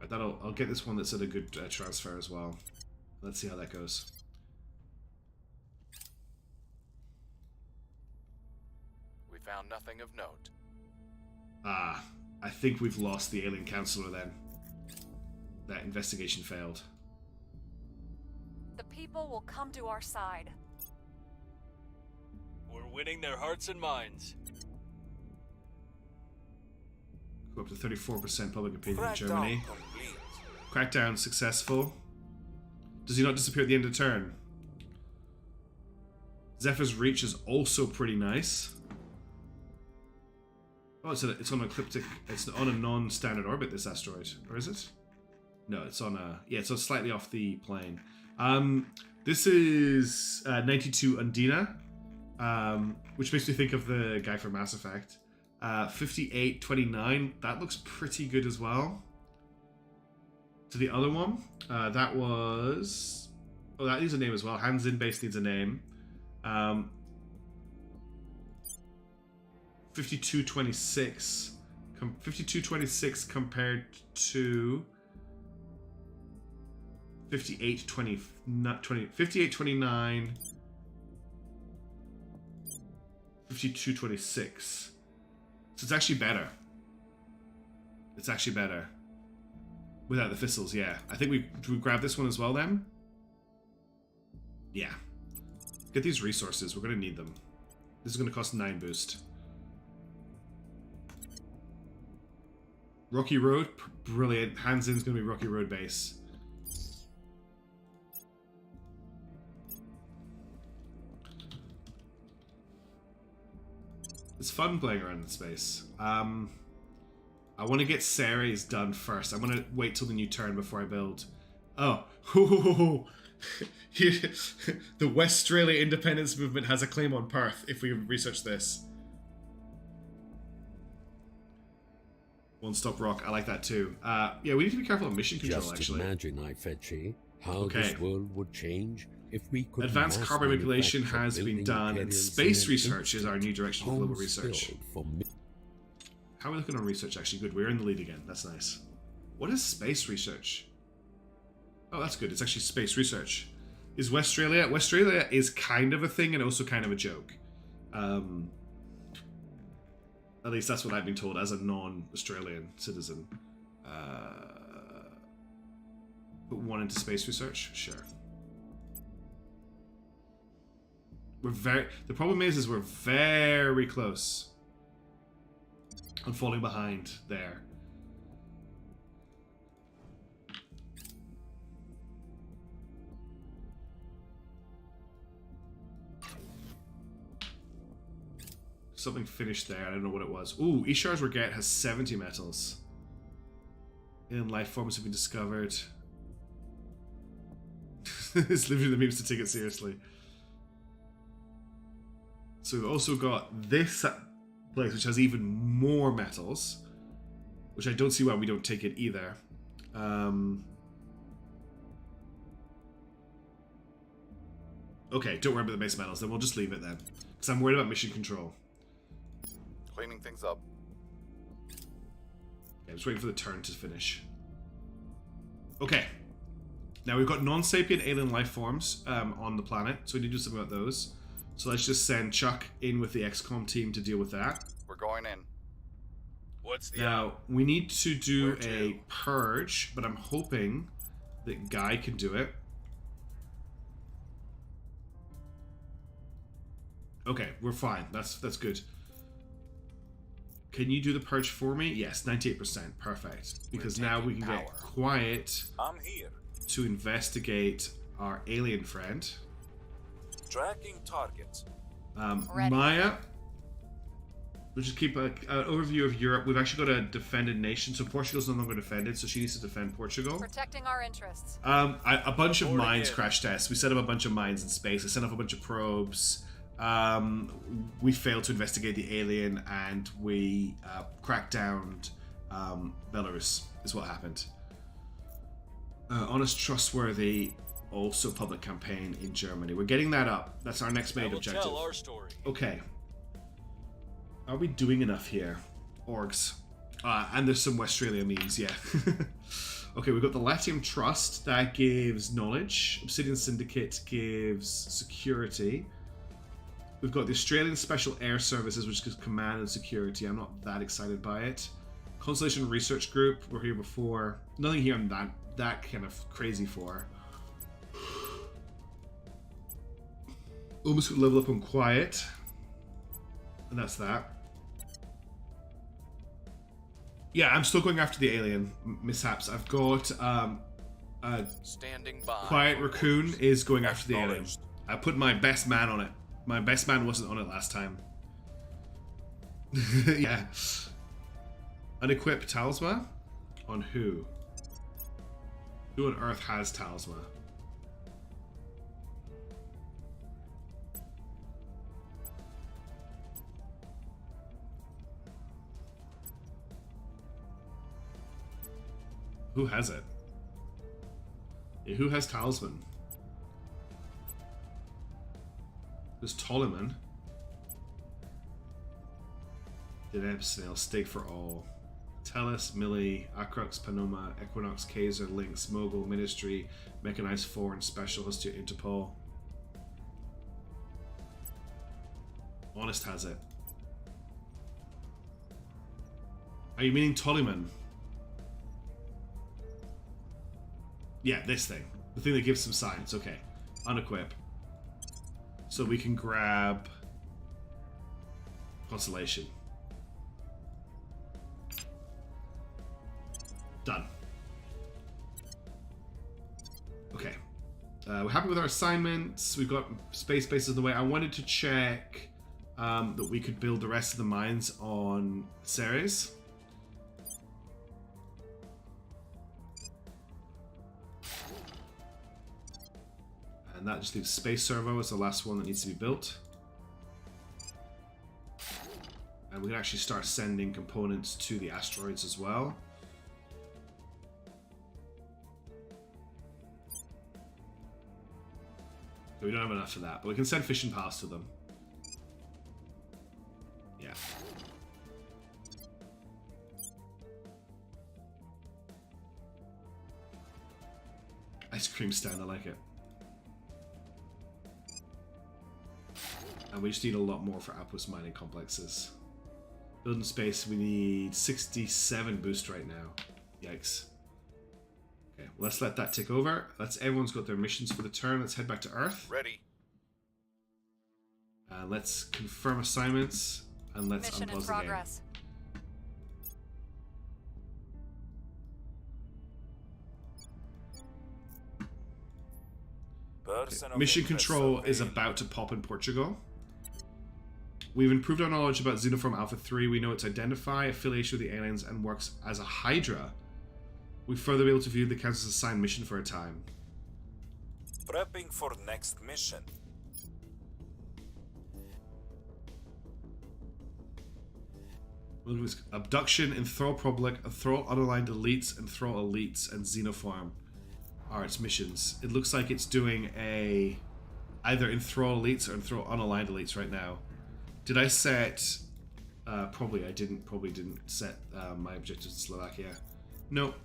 Right, I'll get this one that's at a good transfer as well. Let's see how that goes. We found nothing of note. Ah, I think we've lost the alien counselor then. That investigation failed. The people will come to our side. We're winning their hearts and minds. Go up to 34% public opinion in Germany. Crackdown complete. Crackdown successful. Does he not disappear at the end of turn? Zephyr's Reach is also pretty nice. Oh, it's on an ecliptic. It's on a non-standard orbit, this asteroid, or is it? No, it's on a... yeah, it's slightly off the plane. This is 92 Undina, which makes me think of the guy from Mass Effect. 5829, that looks pretty good as well. To the other one, that was... oh, that needs a name as well. Hands in base needs a name. 5226. 5226 compared to 5829, 5226. So it's actually better. It's actually better. Without the fissils, yeah. I think we grab this one as well then? Yeah. Get these resources, we're gonna need them. This is gonna cost 9 boost. Rocky Road, brilliant. Hands in is gonna be Rocky Road base. It's fun playing around in space. I want to get Ceres done first. I want to wait till the new turn before I build. Oh. The Westralia Independence Movement has a claim on Perth if we research this. One Stop Rock, I like that too. Yeah, we need to be careful of mission control, Just actually. imagine, I fetchy, how Okay. this world would change if we could Advanced mass carbon manipulation manufacture has been building done, and materials space in an research is our new direction for global home research. field for mi- How are we looking on research, actually? Good, we're in the lead again. That's nice. What is space research? Oh, that's good. It's actually space research. Is Westralia? Westralia is kind of a thing and also kind of a joke. At least that's what I've been told as a non-Australian citizen. Put one into space research? Sure. The problem is we're very close on falling behind there. Something finished there. I don't know what it was. Ooh, Ishar's Regret has 70 metals. Alien life forms have been discovered. It's literally the memes to take it seriously. So we've also got this place which has even more metals, which I don't see why we don't take it either. Okay, don't worry about the base metals, then we'll just leave it then. Because I'm worried about mission control. Cleaning things up. Okay, I'm just waiting for the turn to finish. Okay. Now we've got non-sapient alien life forms on the planet, so we need to do something about those. So let's just send Chuck in with the XCOM team to deal with that. We're going in. What's the Now, we need to do Where to? a purge, but I'm hoping that Guy can do it. Okay, we're fine. That's good. Can you do the purge for me? Yes, 98%. Perfect. Because now we can get quiet I'm here. to investigate our alien friend. Tracking targets. Ready. Maya, we'll just keep an overview of Europe. We've actually got a defended nation, so Portugal's no longer defended, so she needs to defend Portugal. Protecting our interests. A bunch of Reporting mines in. crash tests. We set up a bunch of mines in space. I sent off a bunch of probes. We failed to investigate the alien, and we cracked down Belarus, is what happened. Honest, trustworthy, also public campaign in Germany. We're getting that up. That's our next I main will objective. tell our story. Okay. Are we doing enough here? Orgs. And there's some Westralia memes, yeah. Okay, we've got the Latium Trust. That gives knowledge. Obsidian Syndicate gives security. We've got the Australian Special Air Services, which gives command and security. I'm not that excited by it. Constellation Research Group. We're here before. Nothing here I'm that kind of crazy for. Almost got level up on Quiet. And that's that. Yeah, I'm still going after the alien mishaps. I've got Standing by. Quiet Raccoon is going after the alien. Acknowledged. I put my best man on it. My best man wasn't on it last time. Yeah. Unequipped talisman? On who? Who on earth has talisman? Who has it? Yeah, who has talisman? There's Ptolemy. Deneb Snail, Stake for All. Tellus, Millie, Acrox, Panoma, Equinox, Kaiser, Lynx, Mogul, Ministry, Mechanized Foreign, Specialist to Interpol. Honest has it. Are you meaning Ptolemy? Yeah, this thing. The thing that gives some science. Okay. Unequip. So we can grab Constellation. Done. Okay. We're happy with our assignments. We've got space bases in the way. I wanted to check that we could build the rest of the mines on Ceres. And that just leaves Space Servo as the last one that needs to be built. And we can actually start sending components to the asteroids as well. We don't have enough for that, but we can send Fission Pals to them. Yeah. Ice cream stand, I like it. And we just need a lot more for outpost mining complexes. Building space, we need 67 boost right now. Yikes. Okay, let's let that tick over. Everyone's got their missions for the turn. Let's head back to Earth. Ready. Let's confirm assignments, and let's Mission in unpause the game. progress. Person of Mission interest control is surveyed. about to pop in Portugal. We've improved our knowledge about Xenoform Alpha 3. We know its identify, affiliation with the aliens, and works as a Hydra. We've further been able to view the Kansas assigned mission for a time. Prepping for next mission. Look at this. Abduction, Enthrall Public, Enthrall Unaligned Elites, Enthrall Elites, and Xenoform are its missions. It looks like it's doing either Enthrall Elites or Enthrall Unaligned Elites right now. Did I set... probably didn't set my objectives in Slovakia. Nope.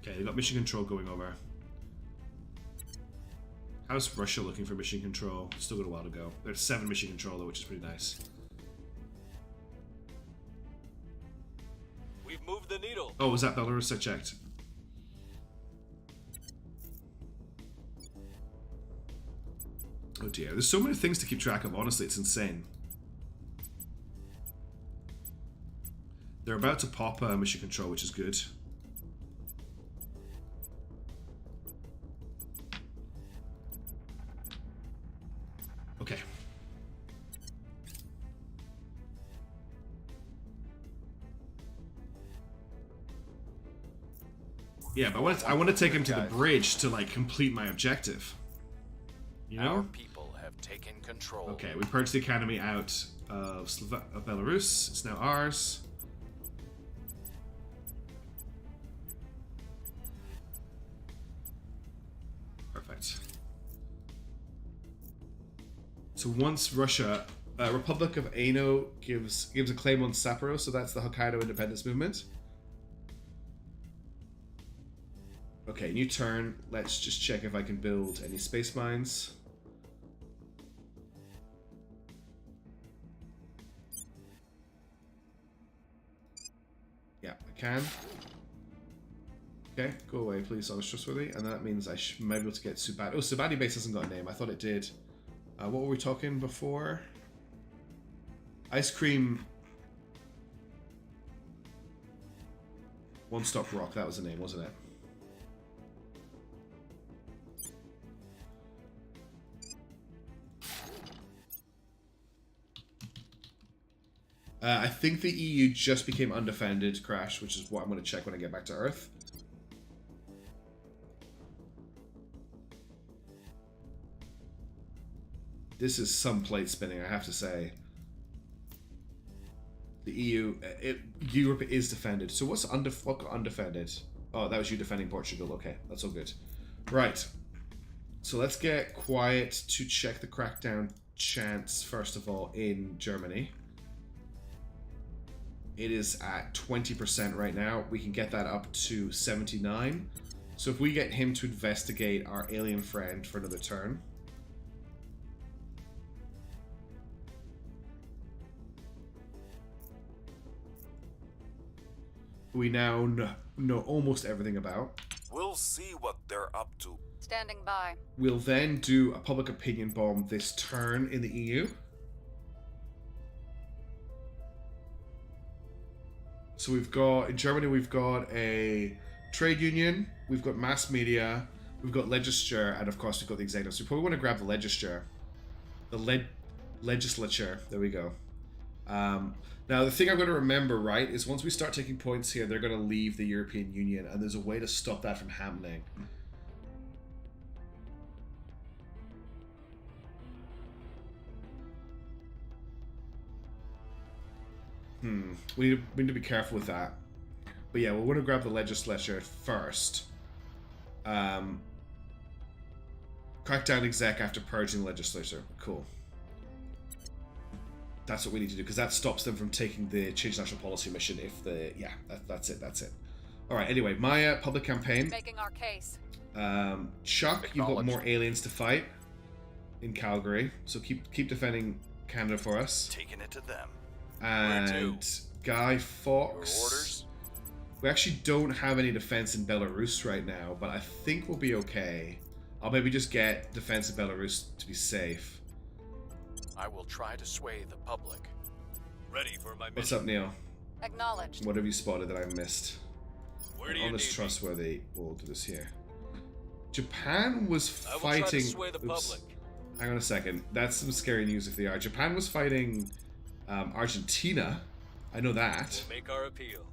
Okay, they got mission control going over. How's Russia looking for mission control? Still got a while to go. There's 7 mission control though, which is pretty nice. We've moved the needle. Oh, was that Belarus? I checked. Oh dear, there's so many things to keep track of, honestly, it's insane. They're about to pop mission control, which is good. Okay. Yeah, but I want to take him to the bridge to like complete my objective. You know? Our people have taken control. Okay, we purged the academy out of Belarus. It's now ours. Perfect. So once Russia, Republic of Ano gives a claim on Sapporo, so that's the Hokkaido independence movement. Okay, new turn. Let's just check if I can build any space mines. Yeah, I can. Okay, go away, please. I was trustworthy, and that means I might be able to get Subadi. Oh, Subadi base hasn't got a name. I thought it did. What were we talking before? Ice cream. One Stop Rock. That was the name, wasn't it? I think the EU just became undefended, Crash, which is what I'm going to check when I get back to Earth. This is some plate spinning, I have to say. The EU, Europe is defended. So what's what got undefended? Oh, that was you defending Portugal. Okay, that's all good. Right. So let's get quiet to check the crackdown chance, first of all, in Germany. It is at 20% right now. We can get that up to 79. So if we get him to investigate our alien friend for another turn. We now know almost everything about. We'll see what they're up to. Standing by. We'll then do a public opinion bomb this turn in the EU. So we've got, in Germany, we've got a trade union, we've got mass media, we've got legislature, and of course we've got the executive. So we probably want to grab the legislature. The legislature, there we go. Now the thing I'm going to remember, right, is once we start taking points here, they're going to leave the European Union, and there's a way to stop that from happening. We need to be careful with that. But yeah, we'll want to grab the legislature first. Crackdown exec after purging the legislature. Cool. That's what we need to do, because that stops them from taking the change national policy mission if the... Yeah, that's it. Alright, anyway, my public campaign. Making our case. Chuck, you've got more aliens to fight in Calgary, so keep defending Canada for us. Taking it to them. And Guy Fawkes. We actually don't have any defense in Belarus right now, but I think we'll be okay. I'll maybe just get defense in Belarus to be safe. I will try to sway the public. Ready for my mission. What's up, Neil? Acknowledged. What have you spotted that I missed? Where do you Honest, need trustworthy. We'll do this here. Japan was I will try fighting... to sway the public. Hang on a second. That's some scary news if they are. Japan was fighting Argentina. I know that. We'll make our appeal.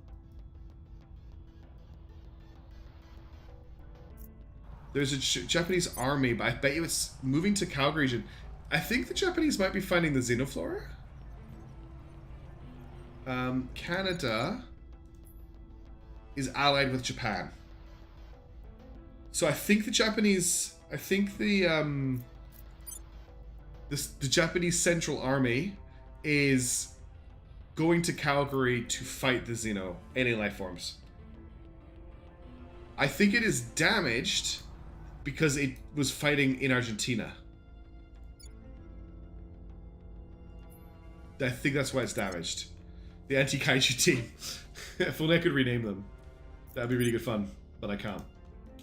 There's a Japanese army, but I bet you it's moving to Calgary region. I think the Japanese might be fighting the Xenoflora. Canada is allied with Japan. So I think the Japanese... I think the Japanese Central Army is going to Calgary to fight the Xeno alien life forms. I think it is damaged because it was fighting in Argentina. I think that's why it's damaged. The anti-kaiju team. If only I could rename them. That'd be really good fun, but I can't.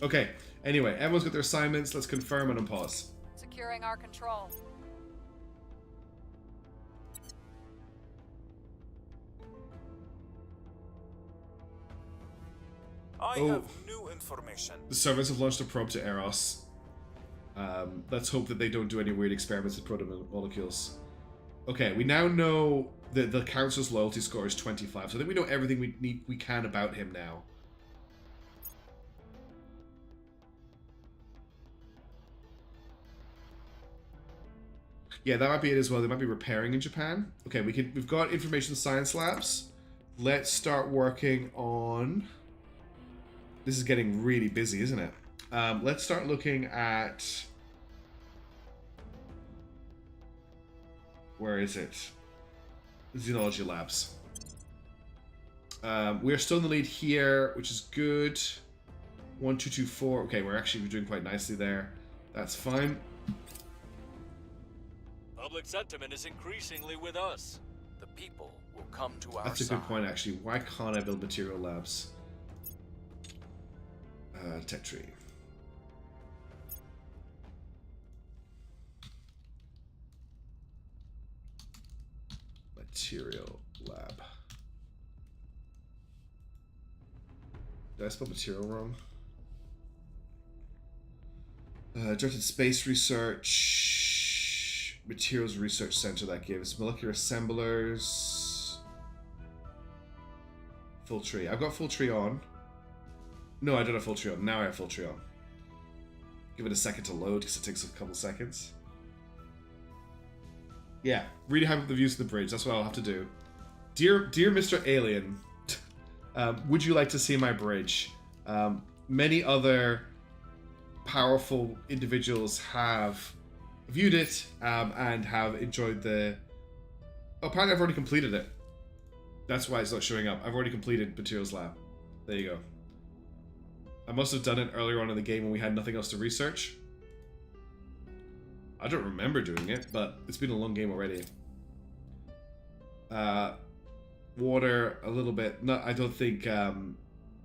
Okay, anyway, everyone's got their assignments. Let's confirm and unpause. Securing our control. I Oh. have new information. The servants have launched a probe to Eros. Let's hope that they don't do any weird experiments with proto-molecules. Okay, we now know that the council's loyalty score is 25, so I think we know everything we can about him now. Yeah, that might be it as well. They might be repairing in Japan. Okay, we've got information science labs. Let's start working on... This is getting really busy, isn't it? Let's start looking at... Where is it? Xenology labs. We're still in the lead here, which is good. 1, 2, 2, 4. Okay, we're actually doing quite nicely there. That's fine. Public sentiment is increasingly with us. The people will come to our That's a side. good point, actually. Why can't I build material labs? Tech tree. Material lab. Did I spell material wrong? Directed Space Research. Materials Research Center, that gives. Molecular Assemblers. Full tree. I've got full tree on. No, I don't have full tree on. Now I have full tree on. Give it a second to load because it takes a couple seconds. Yeah, really happy with the views of the bridge. That's what I'll have to do. Dear Mr. Alien, would you like to see my bridge? Many other powerful individuals have viewed it and have enjoyed the... Oh, apparently I've already completed it. That's why it's not showing up. I've already completed Materials Lab. There you go. I must have done it earlier on in the game when we had nothing else to research. I don't remember doing it, but it's been a long game already. Water, a little bit. No, I don't think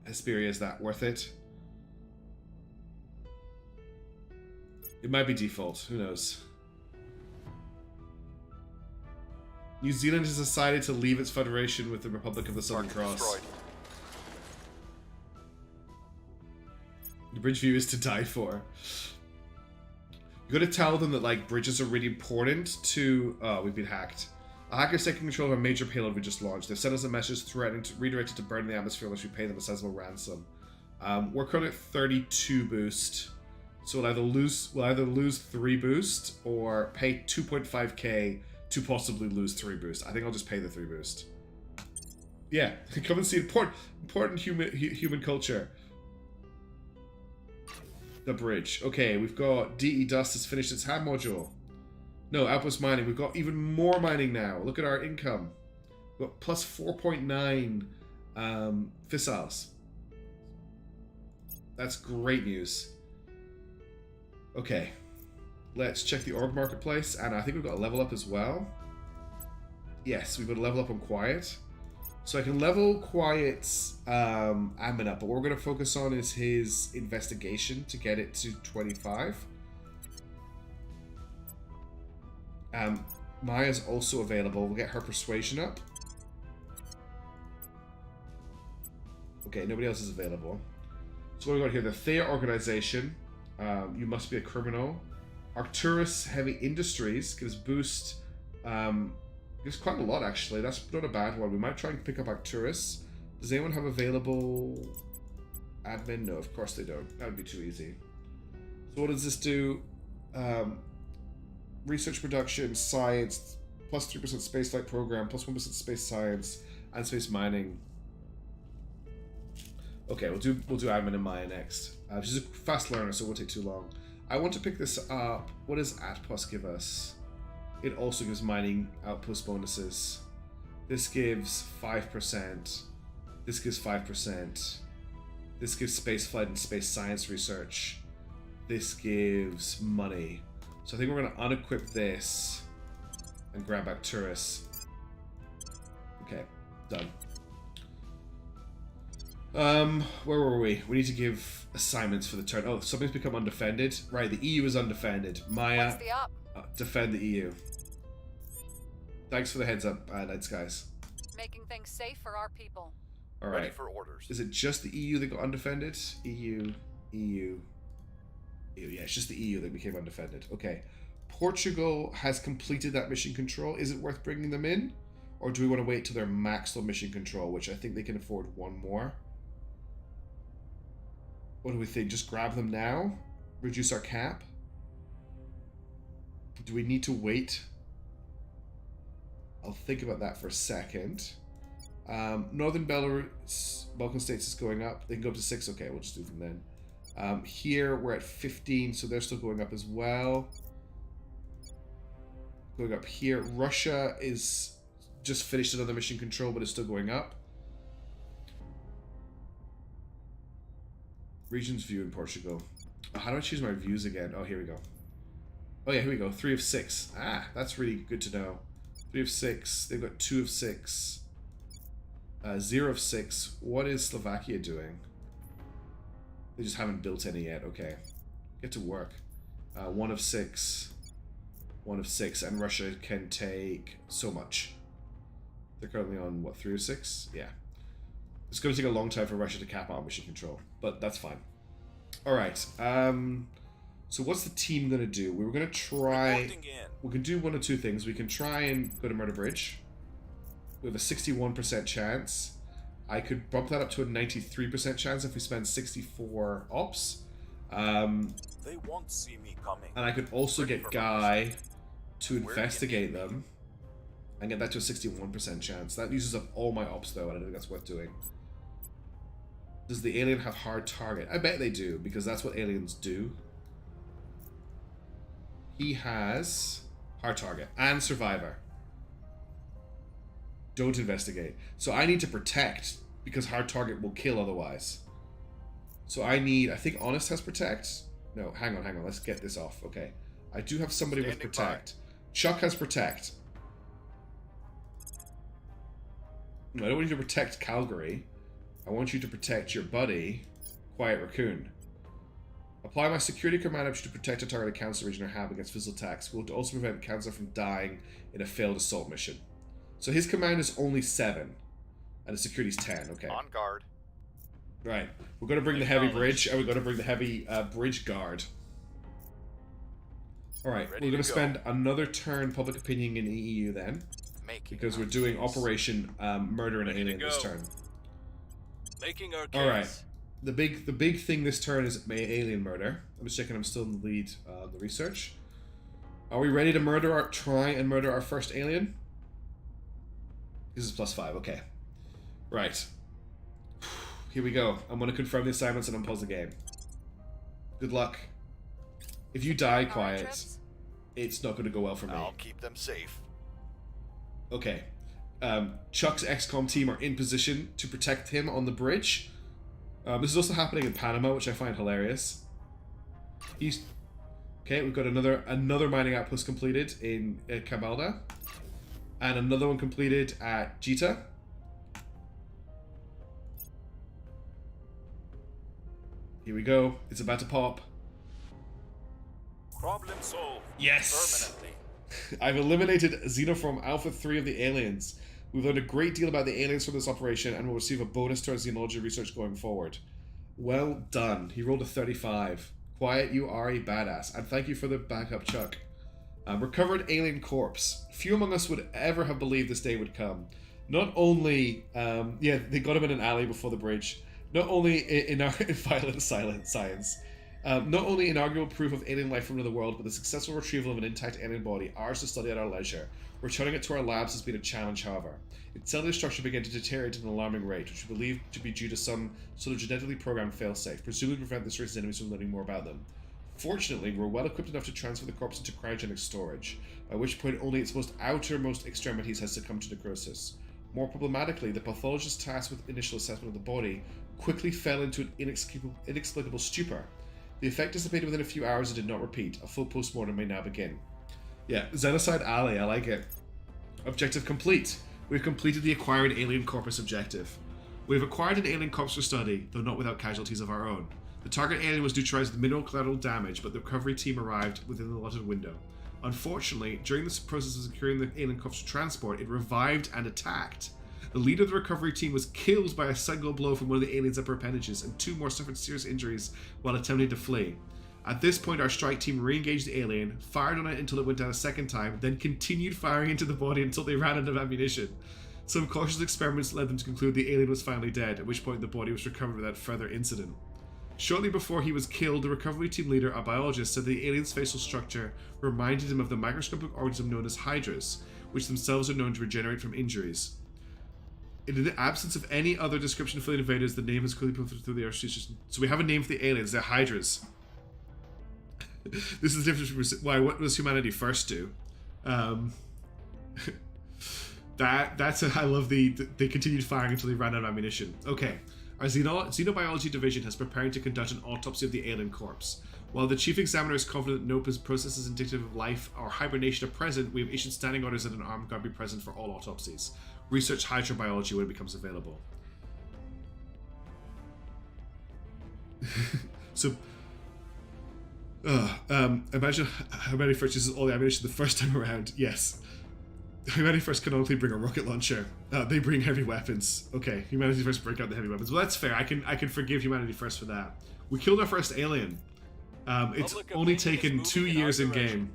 Hesperia is that worth it. It might be default. Who knows? New Zealand has decided to leave its federation with the Republic of the Southern Target Cross. destroyed. The bridge view is to die for. You gotta tell them that, like, bridges are really important to... Oh, we've been hacked. A hacker's taking control of a major payload we just launched. They've sent us a message threatening to redirect it to burn in the atmosphere unless we pay them a sizable ransom. We're currently at 32 boost. So we'll either lose 3 boost or pay 2.5k to possibly lose 3 boost. I think I'll just pay the 3 boost. Yeah, come and see important human culture. The bridge. Okay, we've got DE Dust has finished its ham module. No, outpost mining. We've got even more mining now. Look at our income. We've got plus 4.9 fissiles. That's great news. Okay. Let's check the org marketplace. And I think we've got a level up as well. Yes, we've got a level up on Quiet. So I can level Quiet's admin up, but what we're going to focus on is his investigation to get it to 25. Maya's also available. We'll get her persuasion up. Okay, nobody else is available. So what do we got here? The Thea organization. You must be a criminal. Arcturus Heavy Industries gives boost. Gives quite a lot, actually. That's not a bad one. We might try and pick up Arcturus. Does anyone have available admin? No, of course they don't. That would be too easy. So what does this do? Research production, science, plus 3% spaceflight program, plus 1% space science, and space mining. Okay, we'll do admin and Maya next. She's a fast learner, so it won't take too long. I want to pick this up. What does Atpos give us? It also gives mining outpost bonuses. This gives 5%. This gives 5%. This gives spaceflight and space science research. This gives money. So I think we're going to unequip this and grab Arcturus. Okay, done. Where were we? We need to give assignments for the turn. Oh, something's become undefended. Right, the EU is undefended. Maya, What's the up? defend the EU. Thanks for the heads up, Night Skies. Making things safe for our people. All Ready right. for orders. Is it just the EU that got undefended? EU. Yeah, it's just the EU that became undefended. Okay. Portugal has completed that mission control. Is it worth bringing them in? Or do we want to wait till they're maxed on mission control, which I think they can afford one more? What do we think? Just grab them now? Reduce our cap? Do we need to wait? I'll think about that for a second. Northern Belarus, Balkan states is going up. They can go up to 6. Okay, we'll just do them then. Here we're at 15, so they're still going up as well. Going up here. Russia is just finished another mission control, but it's still going up. Regions view in Portugal. Oh, how do I choose my views again? Oh, here we go. Oh yeah, here we go. 3 of 6. Ah, that's really good to know. 3 of 6. They've got 2 of 6. 0 of 6. What is Slovakia doing? They just haven't built any yet. Okay. Get to work. 1 of 6. 1 of 6. And Russia can take so much. They're currently on, what, 3 of 6? Yeah. It's going to take a long time for Russia to cap out mission control. But that's fine. Alright. So what's the team going to do? We were going to try... We can do one of two things. We can try and go to Murder Bridge. We have a 61% chance. I could bump that up to a 93% chance if we spend 64 ops. They won't see me coming. And I could also get Guy to investigate them. And get that to a 61% chance. That uses up all my ops though, and I don't think that's worth doing. Does the alien have hard target? I bet they do, because that's what aliens do. He has hard target and survivor. Don't investigate. So I need to protect, because hard target will kill otherwise. So I need, I think Honest has protect. No, hang on. Let's get this off. Okay. I do have somebody with protect. Chuck has protect. No, I don't want you to protect Calgary. I want you to protect your buddy, Quiet Raccoon. Apply my security command option to protect a targeted council region or hab against physical attacks. Will also prevent the council from dying in a failed assault mission. So his command is only 7. And the security's 10. Okay. On guard. Right. We're going to bring the heavy bridge, and we're going to bring the heavy bridge guard. Alright, we're going to spend another turn public opinion in the EU then. Because we're doing Operation Murder an Alien this turn. Making our case. Alright. The big thing this turn is alien murder. I'm just checking I'm still in the lead the research. Are we ready to try and murder our first alien? This is +5, okay. Right. Here we go. I'm going to confirm the assignments and unpause the game. Good luck. If you die, Quiet, it's not going to go well for me. I'll keep them safe. Okay. Chuck's XCOM team are in position to protect him on the bridge. This is also happening in Panama, which I find hilarious. Okay, we've got another mining outpost completed in Cabalda. And another one completed at Jita. Here we go. It's about to pop. Problem solved. Yes! Permanently. I've eliminated Xenoform Alpha 3 of the aliens. We've learned a great deal about the aliens from this operation and will receive a bonus to our xenology research going forward. Well done. He rolled a 35. Quiet, you are a badass. And thank you for the backup, Chuck. Recovered alien corpse. Few among us would ever have believed this day would come. Not only, yeah, they got him in an alley before the bridge. Not only in our violent science. Not only inaugural proof of alien life from another world, but the successful retrieval of an intact alien body, ours to study at our leisure. Returning it to our labs has been a challenge, however. Its cellular structure began to deteriorate at an alarming rate, which we believe to be due to some sort of genetically programmed failsafe, presumably to prevent this race's enemies from learning more about them. Fortunately, we're well equipped enough to transfer the corpse into cryogenic storage, by which point only its outermost extremities has succumbed to necrosis. More problematically, the pathologist tasked with initial assessment of the body quickly fell into an inexplicable stupor. The effect dissipated within a few hours and did not repeat. A full postmortem may now begin. Yeah, Xenocide Alley, I like it. Objective complete. We've completed the acquired alien corpus objective. We've acquired an alien corpse for study, though not without casualties of our own. The target alien was neutralized with minimal collateral damage, but the recovery team arrived within the allotted window. Unfortunately, during this process of securing the alien corpse for transport, it revived and attacked. The leader of the recovery team was killed by a single blow from one of the alien's upper appendages, and 2 more suffered serious injuries while attempting to flee. At this point, our strike team re-engaged the alien, fired on it until it went down a second time, then continued firing into the body until they ran out of ammunition. Some cautious experiments led them to conclude the alien was finally dead, at which point the body was recovered without further incident. Shortly before he was killed, the recovery team leader, a biologist, said the alien's facial structure reminded him of the microscopic organism known as hydras, which themselves are known to regenerate from injuries. In the absence of any other description for the invaders, the name is clearly put through the Earth's. So we have a name for the aliens. They're hydras. This is the difference from what does humanity first do? I love they continued firing until they ran out of ammunition. Okay. Our Xenobiology division has preparing to conduct an autopsy of the alien corpse. While the chief examiner is confident that no processes indicative of life or hibernation are present, we have issued standing orders that an armed guard be present for all autopsies. Research hydrobiology when it becomes available. So, imagine Humanity First uses all the ammunition the first time around. Yes. Humanity First can only bring a rocket launcher. They bring heavy weapons. Okay, Humanity First break out the heavy weapons. Well, that's fair. I can forgive Humanity First for that. We killed our first alien. It's only taken 2 years in game.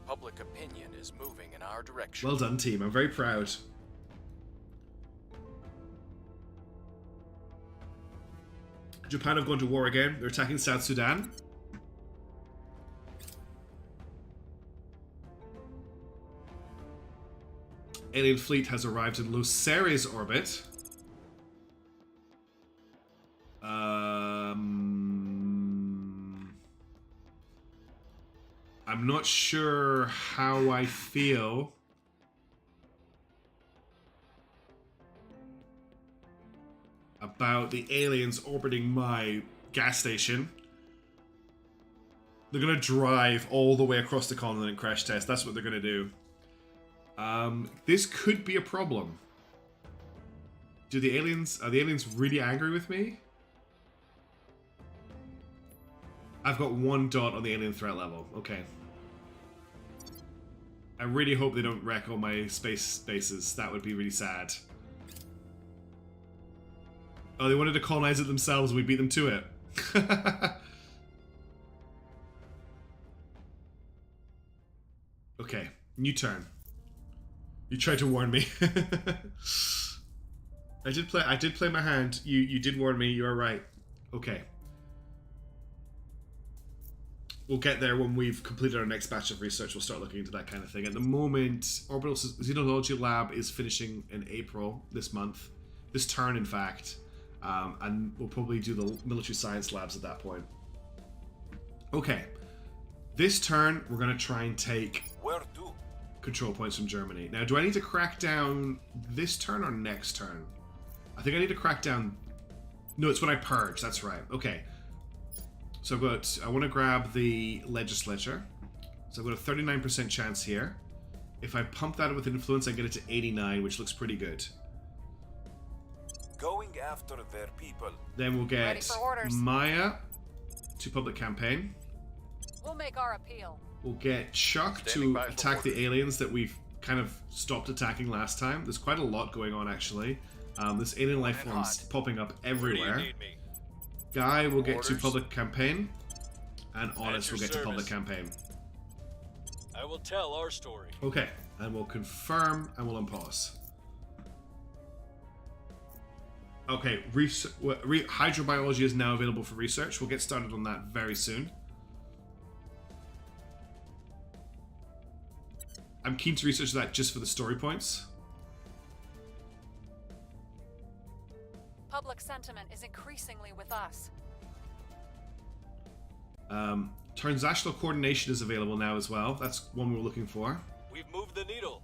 Public opinion is moving in our direction. Well done, team. I'm very proud. Japan have gone to war again. They're attacking South Sudan. Alien fleet has arrived in Los Ceres orbit. I'm not sure how I feel about the aliens orbiting my gas station. They're gonna drive all the way across the continent and crash test. That's what they're gonna do. This could be a problem. Are the aliens really angry with me? I've got 1 dot on the alien threat level. Okay. I really hope they don't wreck all my space bases. That would be really sad. Oh, they wanted to colonize it themselves. We beat them to it. Okay, new turn. You tried to warn me. I did play my hand. You did warn me. You are right. Okay. We'll get there when we've completed our next batch of research. We'll start looking into that kind of thing. At the moment, Orbital Xenology Lab is finishing in April this month. This turn, in fact. And we'll probably do the military science labs at that point. Okay. This turn, we're going to try and take control points from Germany. Now, do I need to crack down this turn or next turn? I think I need to crack down... No, it's when I purge. That's right. Okay. So I want to grab the legislature. So I've got a 39% chance here. If I pump that with influence, I get it to 89, which looks pretty good. Going after their people. Then we'll get Maya to public campaign. We'll make our appeal. We'll get Chuck to attack the aliens that we've kind of stopped attacking last time. There's quite a lot going on, actually. This alien life form's popping up everywhere. Guy will get to public campaign, and Honest will get to public campaign. I will tell our story. Okay, and we'll confirm, and we'll unpause. Okay, hydrobiology is now available for research. We'll get started on that very soon. I'm keen to research that just for the story points. Public sentiment is increasingly with us. Transnational coordination is available now as well. That's one we're looking for. We've moved the needle.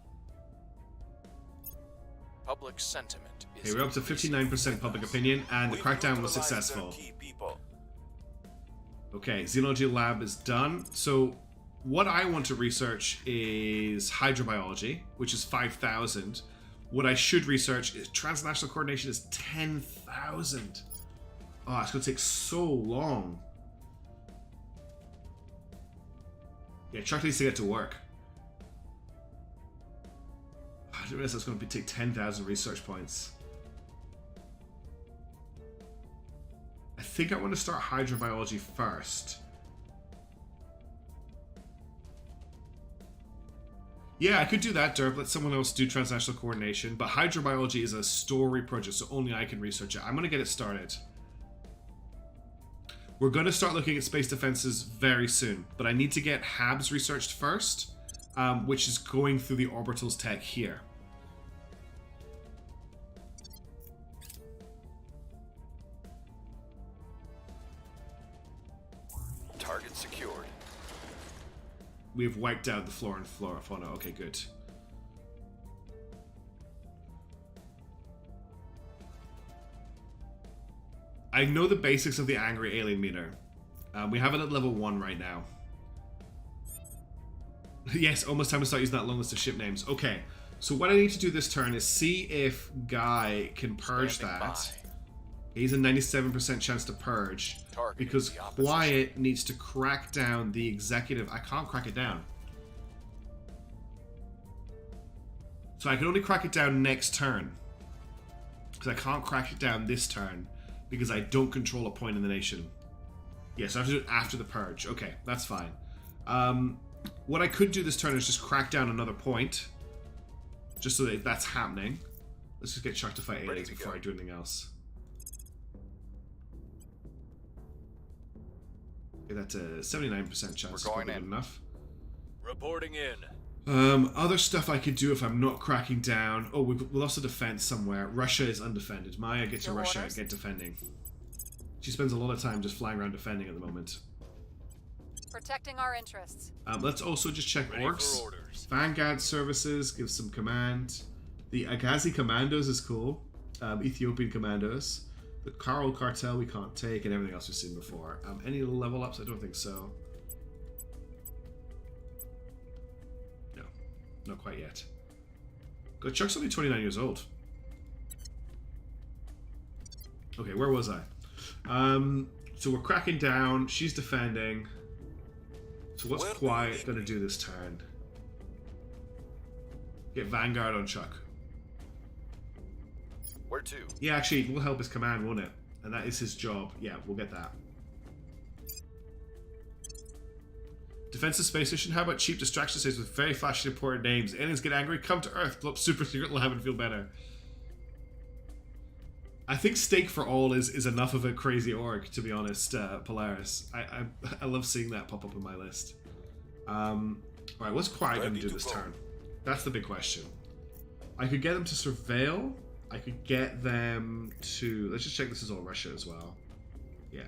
Public sentiment is... Okay, we're up to 59% public opinion, and the crackdown was successful. Okay, Xenology Lab is done. So, what I want to research is hydrobiology, which is 5,000. What I should research is transnational coordination is 10,000. Oh, it's going to take so long. Yeah, Chuck needs to get to work. I didn't realize that's going to take 10,000 research points. I think I want to start hydrobiology first. Yeah, I could do that, Derp. Let someone else do transnational coordination. But hydrobiology is a story project, so only I can research it. I'm going to get it started. We're going to start looking at space defenses very soon. But I need to get HABs researched first, which is going through the orbitals tech here. Target secured. We've wiped out the flora and fauna. Okay, good. I know the basics of the Angry Alien Meter. We have it at level 1 right now. Yes, almost time to start using that long list of ship names. Okay, so what I need to do this turn is see if Guy can purge Standing that. by. He's a 97% chance to purge. Targeting Because the opposition. Quiet needs to crack down the executive. I can't crack it down. So I can only crack it down next turn. Because I can't crack it down this turn. Because I don't control a point in the nation. Yes, I have to do it after the purge. Okay, that's fine. What I could do this turn is just crack down another point. Just so that that's happening. Let's just get Chuck to fight Ready aliens to before go. I do anything else. Okay, that's a 79% chance. We're going Probably good in. enough. Reporting in. Other stuff I could do if I'm not cracking down. Oh, we lost a defense somewhere. Russia is undefended. Maya, get to Your Russia, orders? get defending. She spends a lot of time just flying around defending at the moment. Protecting our interests. Let's also just check Ready orcs. for orders. Vanguard services, give some command. The Agazi Commandos is cool. Ethiopian Commandos. The Coral Cartel we can't take, and everything else we've seen before. Any level ups? I don't think so. No, not quite yet. God, Chuck's only 29 years old. Okay, where was I? So we're cracking down. She's defending. So what's Where do Quiet we going to do this turn? Get Vanguard on Chuck. Where to? Yeah, actually, it will help his command, won't it? And that is his job. Yeah, we'll get that. Defensive space station. How about cheap distraction stations with very flashy important names? Aliens get angry, come to Earth, blow up super secret lab and feel better. I think Stake for All is enough of a crazy org, to be honest, Polaris. I love seeing that pop up in my list. Alright, what's Quiet going to Ready do to this go. turn? That's the big question. I could get them to surveil. I could get them to... Let's just check this is all Russia as well. Yeah,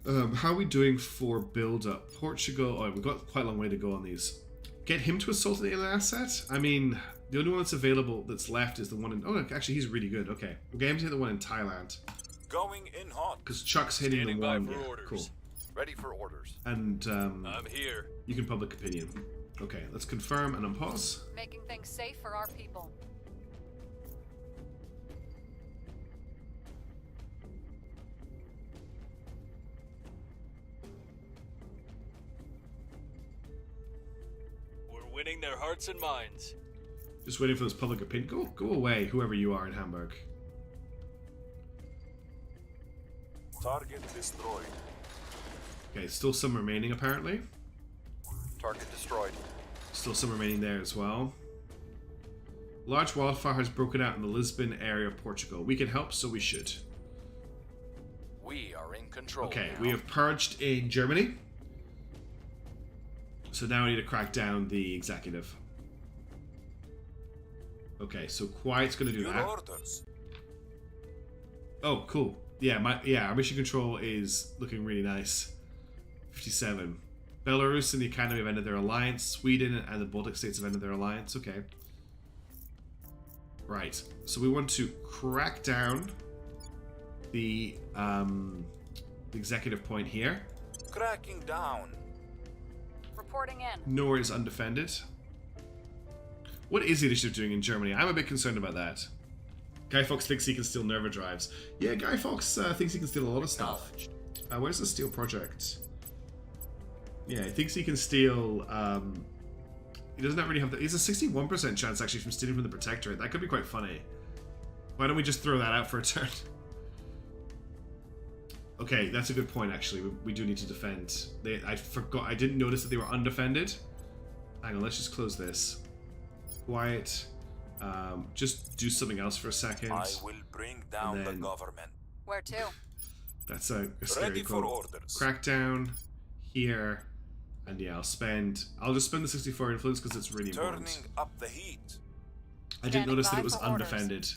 okay. How are we doing for build-up? Portugal... Oh, we've got quite a long way to go on these. Get him to assault an alien asset? I mean, the only one that's available that's left is the one in... Oh, actually, he's really good. Okay. We'll get him to hit the one in Thailand. Going in hot. Because Chuck's hitting Standing the by one. for Yeah, orders. cool. Ready for orders. And I'm here. you can public opinion. Okay, let's confirm and unpause. Making things safe for our people. We're winning their hearts and minds. Just waiting for this public opinion. Go away, whoever you are in Hamburg. Target destroyed. Okay, still some remaining apparently. Target destroyed. Still some remaining there as well. Large wildfire has broken out in the Lisbon area of Portugal. We can help, so we should. We are in control. Okay, now. we have purged in Germany. So now we need to crack down the executive. Okay, so Quiet's gonna do Your that. orders. Oh, cool. Yeah, our mission control is looking really nice. 57. Belarus and the Academy have ended their alliance. Sweden and the Baltic states have ended their alliance. Okay. Right. So we want to crack down the executive point here. Cracking down. Reporting in. Nor is undefended. What is the initiative doing in Germany? I'm a bit concerned about that. Guy Fawkes thinks he can steal Nerva drives. Yeah, Guy Fawkes thinks he can steal a lot of stuff. Acknowledged. Where's the Steel Project? Yeah, he thinks he can steal. He doesn't really have the. He's a 61% chance actually from stealing from the Protectorate. That could be quite funny. Why don't we just throw that out for a turn? Okay, that's a good point actually. We do need to defend. I forgot. I didn't notice that they were undefended. Hang on, let's just close this. Quiet. Just do something else for a second. I will bring down the government. Where to? That's a scary Ready for quote. orders. Crackdown here, and yeah, I'll just spend the 64 influence because it's really Turning important. up the heat. I didn't Standing notice that by it was for orders. undefended.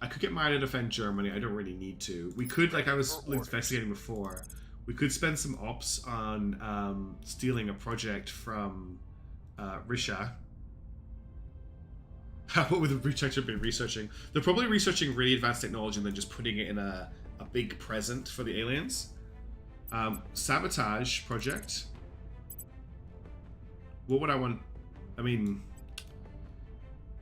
I could get mine to defend Germany. I don't really need to. We could, like I was investigating before, we could spend some ops on stealing a project from Risha. What would the Protector be researching? They're probably researching really advanced technology and then just putting it in a big present for the aliens. Sabotage project. What would I want? I mean,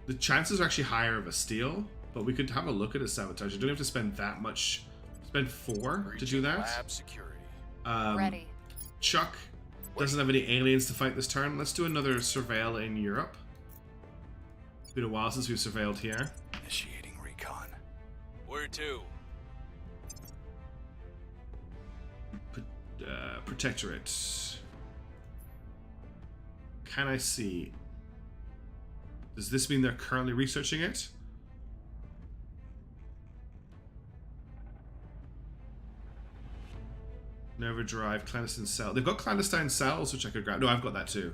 the chances are actually higher of a steal, but we could have a look at a sabotage. I don't have to spend that much. Spend 4 to do that. Lab security. Ready. Chuck doesn't have any aliens to fight this turn. Let's do another surveil in Europe. It's been a while since we've surveilled here. Initiating recon. Where to? Protectorate. Can I see? Does this mean they're currently researching it? Never drive, clandestine cell. They've got clandestine cells, which I could grab. No, I've got that too.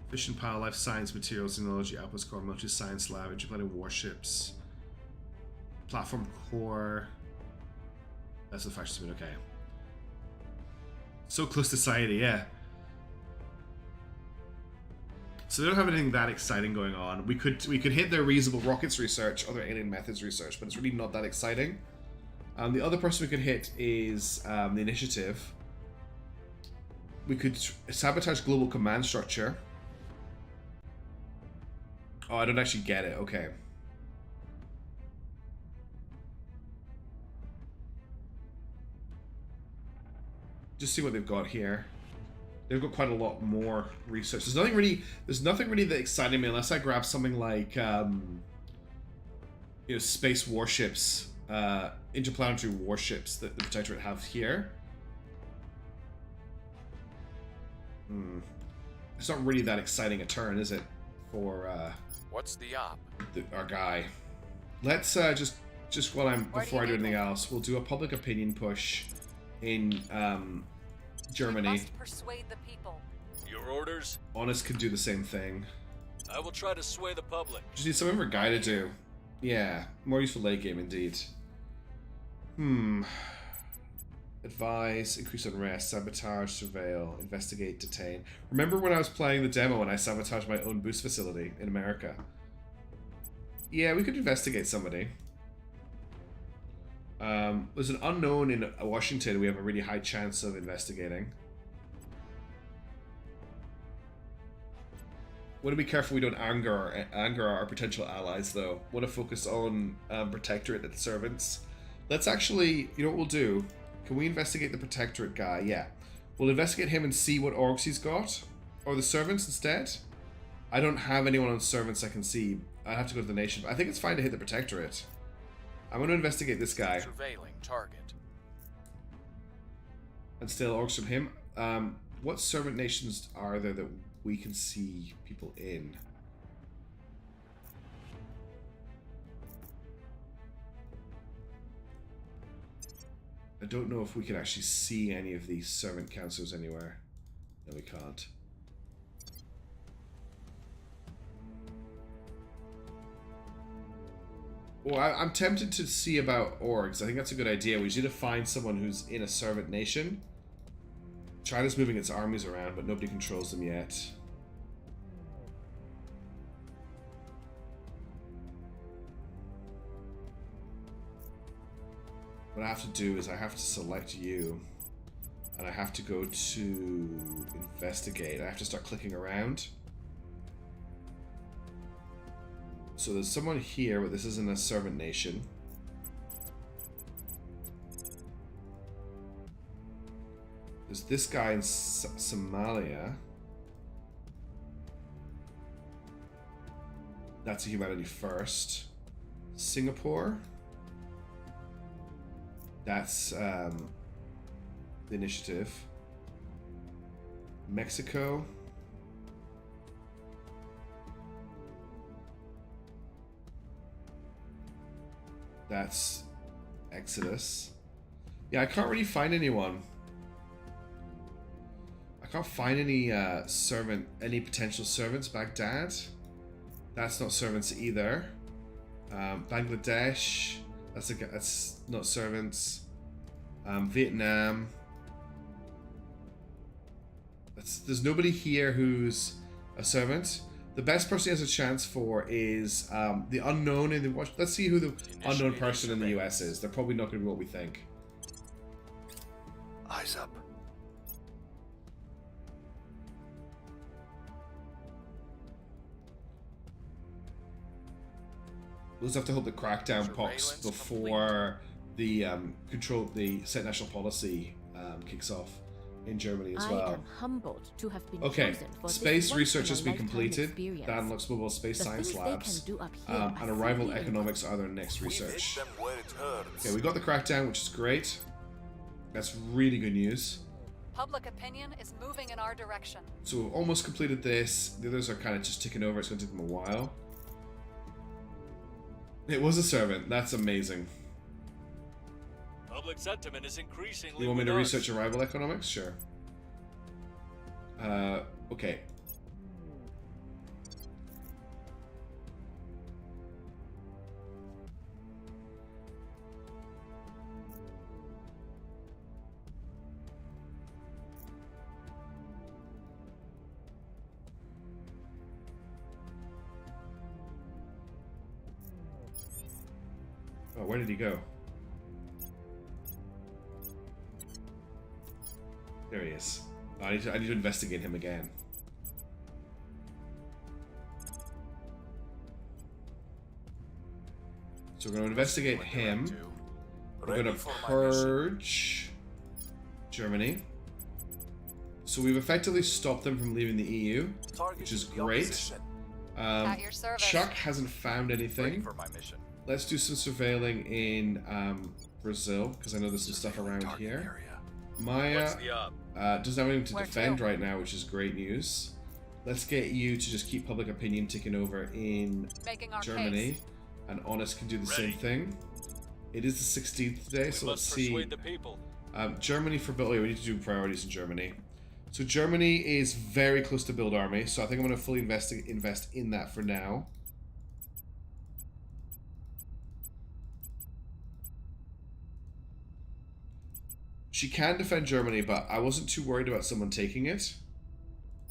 Fission power, life science, materials, technology, outpost core, multi science lab, interplanetary warships, platform core. That's the fascist moon. Okay. So close to society, yeah. So they don't have anything that exciting going on. We could hit their reasonable rockets research, other alien methods research, but it's really not that exciting. The other person we could hit is the initiative. We could sabotage global command structure. Oh, I don't actually get it. Okay. Just see what they've got here. They've got quite a lot more research. There's nothing really that excited me unless I grab something like space warships, interplanetary warships that the Protectorate have here. It's not really that exciting a turn, is it? For What's the op? our guy. Let's just before I do anything else, we'll do a public opinion push in Germany. We must persuade the people. Your orders? Honest can do the same thing. I will try to sway the public. Just need something for Guy to do. Yeah, more useful late game indeed. Advise, increase unrest, sabotage, surveil, investigate, detain. Remember when I was playing the demo and I sabotaged my own boost facility in America? Yeah, we could investigate somebody. There's an unknown in Washington we have a really high chance of investigating. Want to be careful we don't anger our potential allies, though. Want to focus on Protectorate and servants. Let's actually, you know what we'll do? Can we investigate the Protectorate guy? Yeah. We'll investigate him and see what orgs he's got. Or the servants instead. I don't have anyone on servants I can see. I have to go to the nation. I think it's fine to hit the Protectorate. I'm going to investigate this guy. Surveilling target. And still orgs from him. What servant nations are there that we can see people in? I don't know if we can actually see any of these servant councils anywhere. No, we can't. Well, I'm tempted to see about orgs. I think that's a good idea. We just need to find someone who's in a servant nation. China's moving its armies around, but nobody controls them yet. What I have to do is I have to select you. And I have to go to investigate. I have to start clicking around. So there's someone here, but this isn't a servant nation. There's this guy in Somalia. That's a humanity first. Singapore. That's the initiative. Mexico. That's Exodus. Yeah, I can't really find anyone. I can't find any any potential servants. Baghdad. That's not servants either. Bangladesh. That's not servants. Vietnam. There's nobody here who's a servant. The best person he has a chance for is the unknown in the. Let's see who the unknown person in the US is. They're probably not going to be what we think. Eyes up. We'll just have to hope the crackdown pops before the set national policy kicks off in Germany as well. I am humbled to have been Okay, chosen for space this research has been once-in-a-lifetime completed. experience. That unlocks mobile space The science things they labs. can do up here And are arrival simply economics are their next We've hit research. them where it hurts. Okay, we got the crackdown, which is great. That's really good news. Public opinion is moving in our direction. So we've almost completed this. The others are kind of just ticking over. It's going to take them a while. It was a servant. That's amazing. Public sentiment is increasingly. You want me to with us. research arrival economics? Sure. Okay. Oh, where did he go? There he is. I need to investigate him again. So we're going to investigate him. We're going to purge Germany. So we've effectively stopped them from leaving the EU, which is great. At your service. Chuck hasn't found Ready anything. for my mission. Let's do some surveilling in Brazil, because I know there's some stuff around Target here. area. Maya What's the up? doesn't have anything to Where defend to? right now, which is great news. Let's get you to just keep public opinion ticking over in Making our Germany. case. And Honest can do the Ready. same thing. It is the 16th today, We so let's must see. persuade the people. Germany for build. Oh, yeah, we need to do priorities in Germany. So Germany is very close to build army, so I think I'm going to fully invest in that for now. She can defend Germany, but I wasn't too worried about someone taking it.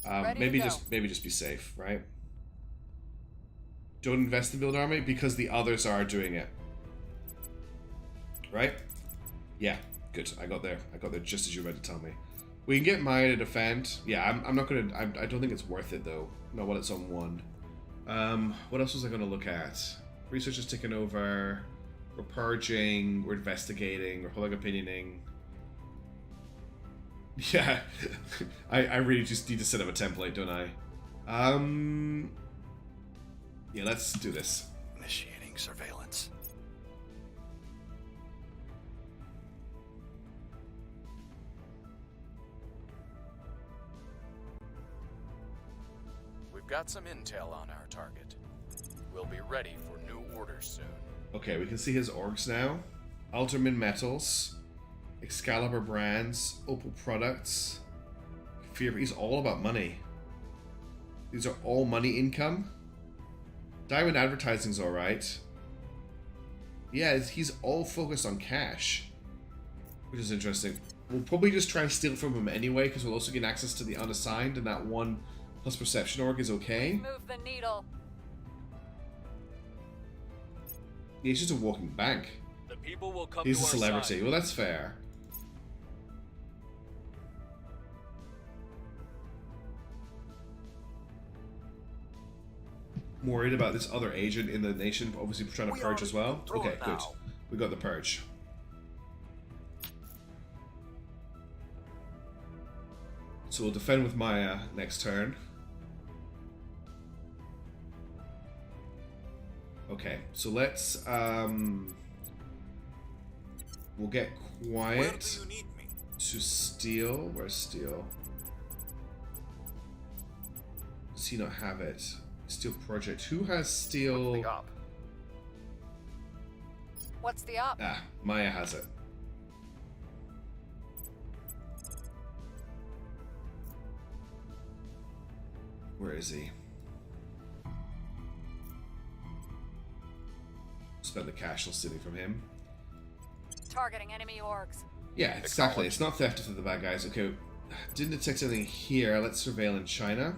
Ready to maybe go. just be safe, right? Don't invest in build army because the others are doing it. Right? Yeah, good. I got there just as you were about to tell me. We can get Maya to defend. Yeah, I'm not gonna. I don't think it's worth it though. Not while it's on one. What else was I gonna look at? Research is ticking over. We're purging. We're investigating. We're public opinioning. Yeah, I really just need to set up a template, don't I? Yeah, let's do this. Initiating surveillance. We've got some intel on our target. We'll be ready for new orders soon. Okay, we can see his orgs now. Alterman Metals, Excalibur Brands, Opal Products, Fear. He's all about money. These are all money income. Diamond Advertising's alright. Yeah, he's all focused on cash, which is interesting. We'll probably just try and steal from him anyway, because we'll also get access to the unassigned, and that 1+ perception org is okay. Move the needle. Yeah, he's just a walking bank. The people will come He's to a our celebrity. side. Well, that's fair. I'm worried about this other agent in the nation, obviously trying to We purge are as well. in control Okay, good. now. We got the purge. So we'll defend with Maya next turn. Okay, so let's we'll get Where quiet do you need me? to steal. Where's steal? Does he not have it? Steel project. Who has steel? The op. What's the op? Ah, Maya has it. Where is he? Spend the cash I'm stealing from him. Targeting enemy orgs. Yeah, exactly. It's not theft of the bad guys. Okay, didn't detect anything here. Let's surveil in China.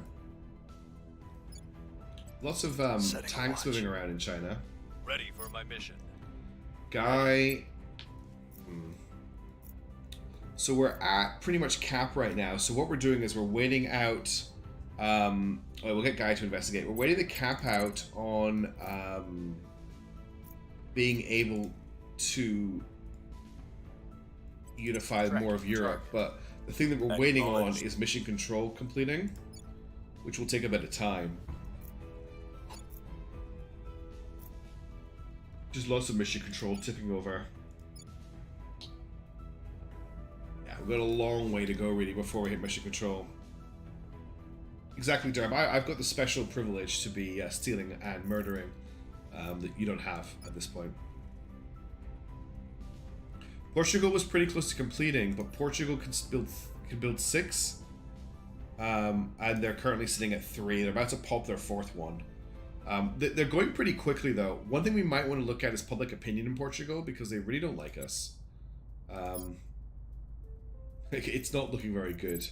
Lots of tanks moving around in China. Ready for my mission. Guy. So we're at pretty much cap right now. So what we're doing is we're waiting out. We'll get Guy to investigate. We're waiting the cap out on being able to unify more of Europe. But the thing that we're waiting on is mission control completing, which will take a bit of time. Just lots of mission control tipping over. Yeah, we've got a long way to go really before we hit mission control. Exactly, Derb. I've got the special privilege to be stealing and murdering that you don't have at this point. Portugal was pretty close to completing, but Portugal can build 6, and they're currently sitting at 3. They're about to pop their 4th one. They're going pretty quickly, though. One thing we might want to look at is public opinion in Portugal, because they really don't like us. It's not looking very good.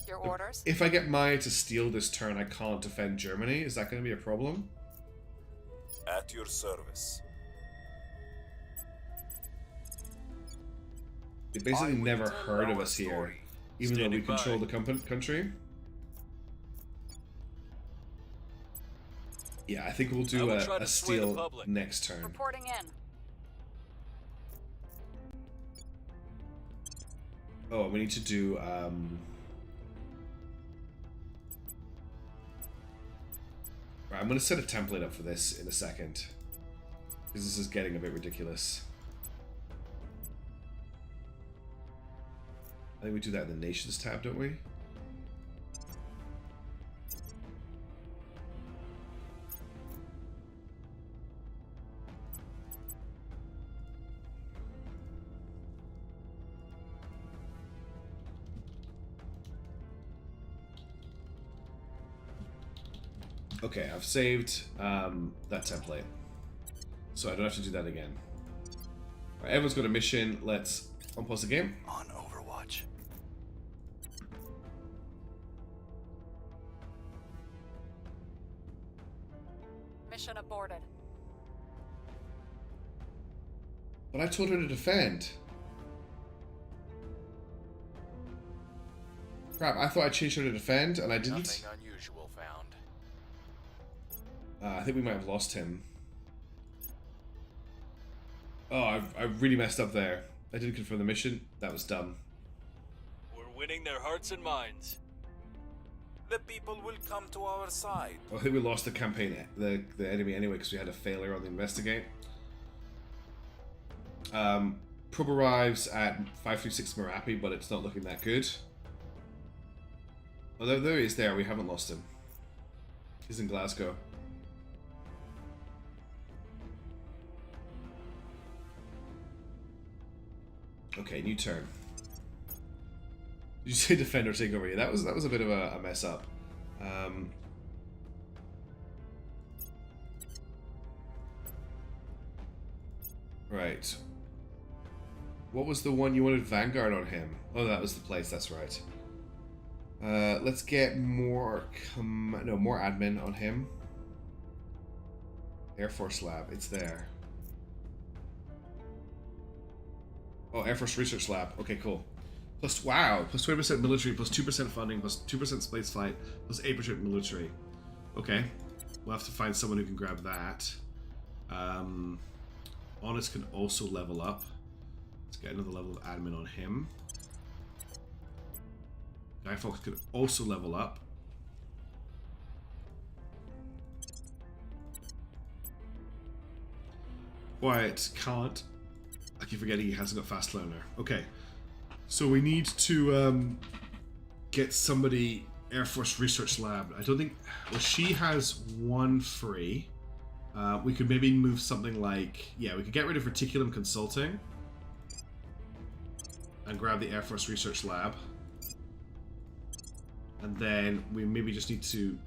Your orders? If I get Maya to steal this turn, I can't defend Germany. Is that going to be a problem? At your service. They basically never heard of us here, even though we control the country. Yeah, I think we'll do a steal next turn. Reporting in. Oh, we need to do Right, I'm going to set a template up for this in a second, because this is getting a bit ridiculous. I think we do that in the Nations tab, don't we? Okay, I've saved that template, so I don't have to do that again. All right, everyone's got a mission. Let's unpause the game. On Overwatch. Mission aborted. But I told her to defend. Crap, I thought I changed her to defend, and I didn't. Nothing unusual found. I think we might have lost him. Oh, I really messed up there. I didn't confirm the mission. That was dumb. We're winning their hearts and minds. The people will come to our side. I think we lost the campaign, the enemy anyway, because we had a failure on the investigate. Probe arrives at 536 Merapi, but it's not looking that good. Although there he is there, we haven't lost him. He's in Glasgow. Okay, new turn. Did you say defend or take over? Yeah, that was a bit of a mess up. Right. What was the one you wanted Vanguard on him? Oh, that was the place. That's right. Let's get more more admin on him. Air Force Lab. It's there. Oh, Air Force Research Lab. Okay, cool. Plus, wow, plus 20% military, plus 2% funding, plus 2% space flight, plus 8% military. Okay, we'll have to find someone who can grab that. Honest can also level up. Let's get another level of admin on him. Guy Fawkes could also level up. Wyatt can't. I keep forgetting he hasn't got fast learner. Okay. So we need to get somebody Air Force Research Lab. I don't think... Well, she has one free. We could maybe move something like... Yeah, we could get rid of Reticulum Consulting. And grab the Air Force Research Lab. And then we maybe just need to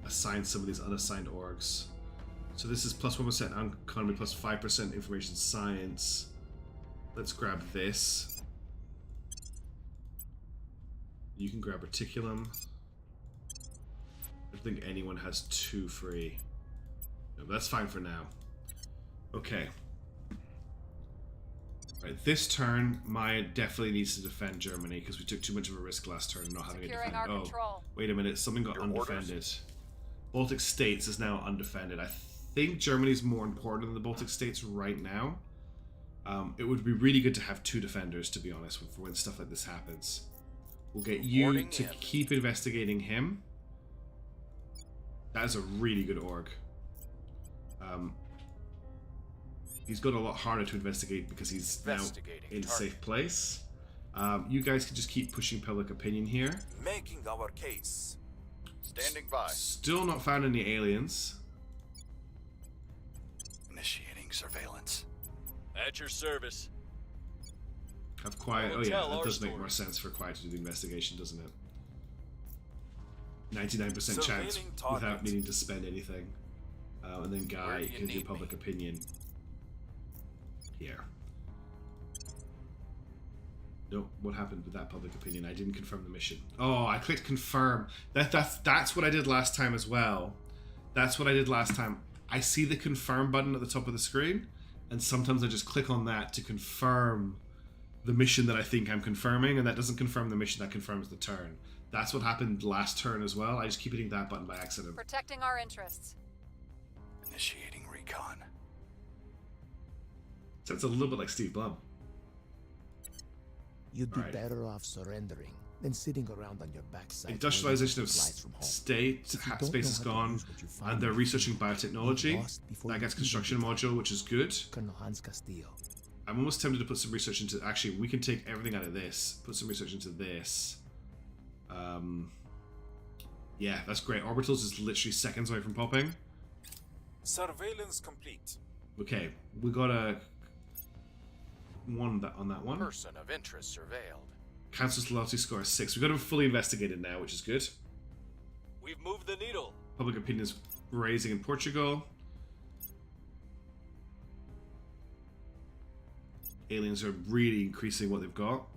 assign some of these unassigned orgs. So this is plus 1% economy, plus 5% information science. Let's grab this. You can grab Reticulum. I don't think anyone has 2 free. No, but that's fine for now. Okay. Right, this turn, Maya definitely needs to defend Germany because we took too much of a risk last turn not having a Securing defend. our Oh, control. wait a minute, something got Your undefended. orders. Baltic States is now undefended. I think Germany's more important than the Baltic States right now. It would be really good to have 2 defenders, to be honest, for when stuff like this happens. We'll get you Reporting to in. keep investigating him. That is a really good org. He's got a lot harder to investigate because he's now Investigating in a target. safe place. You guys can just keep pushing public opinion here. Making our case. Standing by. Still not found any aliens. Initiating surveillance. At your service. Have Quiet. I Oh will yeah, tell that our does make story. more sense for Quiet to do the investigation, doesn't it? 99% chance Surveilling target. without needing to spend anything. And then Where Guy do you can do need public me? opinion. Here. No, what happened with that public opinion? I didn't confirm the mission. Oh, I clicked confirm. That's what I did last time as well. That's what I did last time. I see the confirm button at the top of the screen, and sometimes I just click on that to confirm the mission that I think I'm confirming, and that doesn't confirm the mission, that confirms the turn. That's what happened last turn as well. I just keep hitting that button by accident. Protecting our interests. Initiating recon. Sounds a little bit like Steve Blum. You'd be Right. better off surrendering than sitting around on your backside. Industrialization of waiting for supplies from home. state, If you don't space know is how to gone, use what you find and they're in the researching field, biotechnology. you're lost before That you gets even construction begin. module, which is good. Colonel Hans Castillo. I'm almost tempted to put some research into... Actually, we can take everything out of this. Put some research into this. Yeah, that's great. Orbitals is literally seconds away from popping. Surveillance complete. Okay, we got a... on that one. Person of interest surveilled. Council's loyalty score is 6. We've got him fully investigated now, which is good. We've moved the needle. Public opinion is raising in Portugal. Aliens are really increasing what they've got.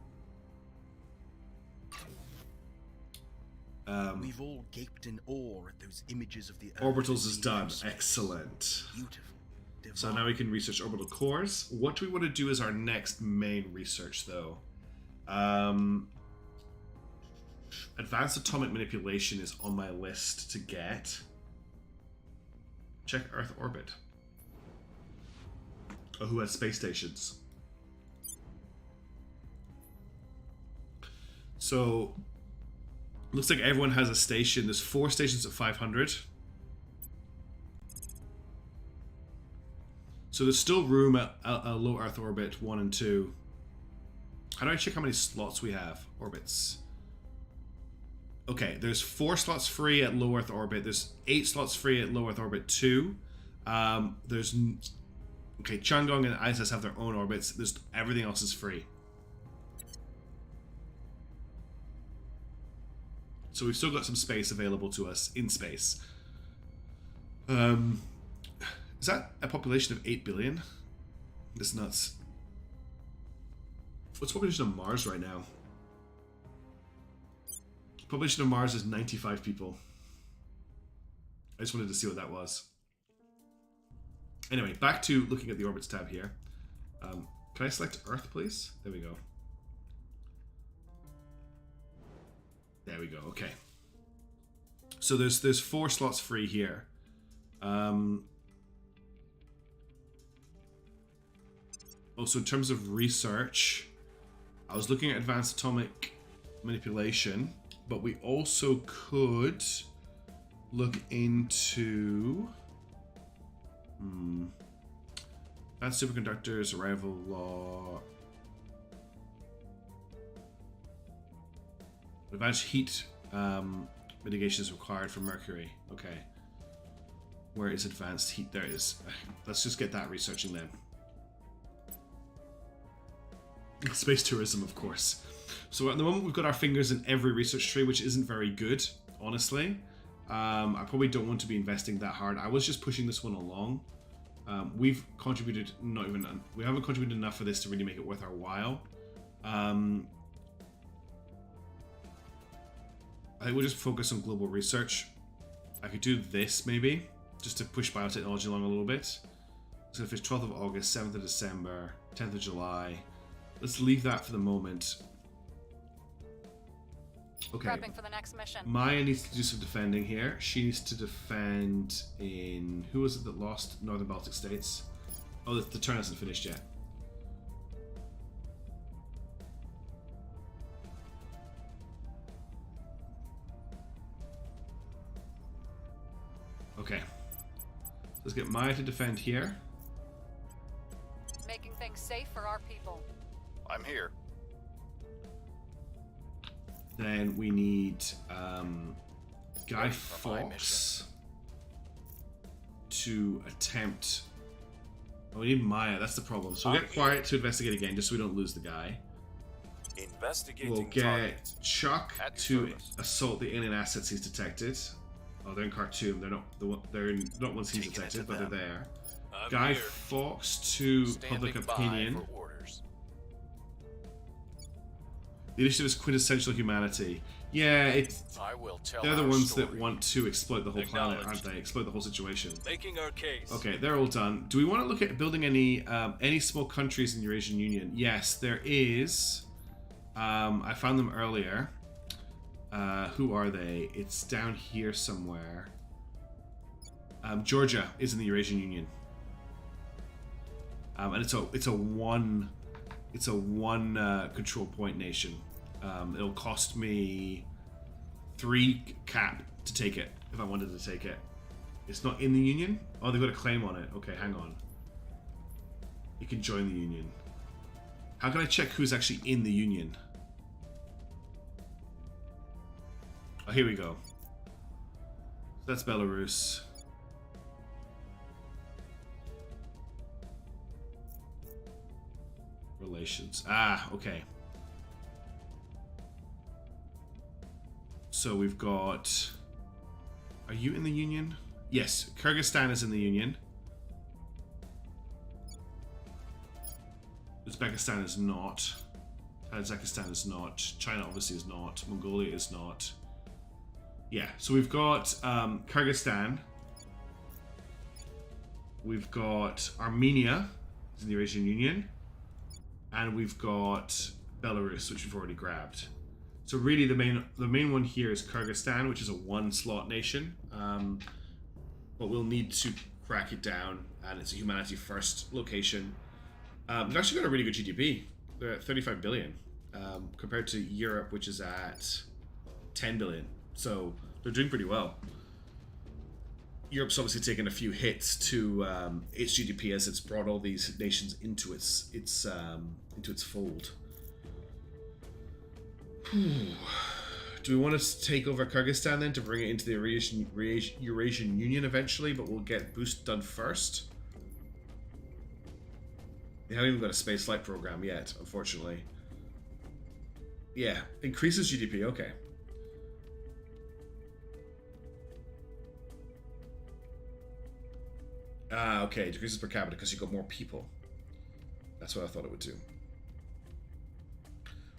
We've all gaped in awe at those images of the Earth Orbitals as is seen done. from space. Excellent. Beautiful. So now we can research orbital cores. What do we want to do as our next main research, though? Advanced atomic manipulation is on my list to get. Check Earth orbit. Oh, who has space stations? So, looks like everyone has a station. There's 4 stations at 500. So there's still room at a low Earth orbit 1 and 2. How do I check how many slots we have? Orbits. Okay, there's 4 slots free at low Earth orbit. There's 8 slots free at low Earth orbit 2. Okay, Chang'e and ISS have their own orbits. Everything else is free. So we've still got some space available to us in space. Is that a population of 8 billion? That's nuts. What's the population of Mars right now? Population of Mars is 95 people. I just wanted to see what that was. Anyway, back to looking at the orbits tab here. Can I select Earth, please? There we go. There we go, okay. So there's 4 slots free here. Also, in terms of research, I was looking at advanced atomic manipulation, but we also could look into advanced superconductors, arrival law, advanced heat mitigation is required for Mercury. Okay, where is advanced heat? There it is. Let's just get that researching then. Space tourism, of course. So at the moment we've got our fingers in every research tree, which isn't very good, honestly. I probably don't want to be investing that hard. I was just pushing this one along. We've contributed, we haven't contributed enough for this to really make it worth our while. I think we'll just focus on global research. I could do this maybe, just to push biotechnology along a little bit. So if it's 12th of August, 7th of December, 10th of July, let's leave that for the moment. Okay. Prepping for the next mission. Maya needs to do some defending here. She needs to defend in... Who was it that lost Northern Baltic States? Oh, the turn hasn't finished yet. Okay. Let's get Maya to defend here. Making things safe for our people. I'm here. Then we need Guy Fawkes to attempt... Oh, we need Maya, that's the problem. So we'll get Quiet to investigate again, just so we don't lose the guy. Investigating We'll get target. Chuck to assault the alien assets he's detected. Oh, they're in Khartoum. They're not ones he's detected, but they're there. Guy Fawkes to public opinion. For orders. The initiative is quintessential humanity. Yeah, I will tell they're the our ones story. that want to exploit the whole planet, aren't they? Exploit the whole situation. Making our case. Okay, they're all done. Do we want to look at building any small countries in the Eurasian Union? Yes, there is. I found them earlier. Who are they? It's down here somewhere. Georgia is in the Eurasian Union, and it's a one control point nation. It'll cost me 3 cap to take it if I wanted to take it. It's not in the Union? Oh, they've got a claim on it. Okay, hang on. You can join the Union. How can I check who's actually in the Union? Oh, here we go. That's Belarus. Relations. Ah, okay. So we've got... Are you in the Union? Yes, Kyrgyzstan is in the Union. Uzbekistan is not. Tajikistan is not. China obviously is not. Mongolia is not. Yeah, so we've got Kyrgyzstan. We've got Armenia, is in the Eurasian Union. And we've got Belarus, which we've already grabbed. So really the main one here is Kyrgyzstan, which is a 1-slot nation. But we'll need to crack it down, and it's a humanity first location. They've actually got a really good GDP. They're at 35 billion, compared to Europe, which is at 10 billion. So they're doing pretty well. Europe's obviously taken a few hits to its GDP as it's brought all these nations into its fold. Do we want to take over Kyrgyzstan then to bring it into the Eurasian Union eventually, but we'll get Boost done first? They haven't even got a space flight program yet, unfortunately. Yeah, increases GDP, okay. Ah, okay, decreases per capita because you got more people. That's what I thought it would do.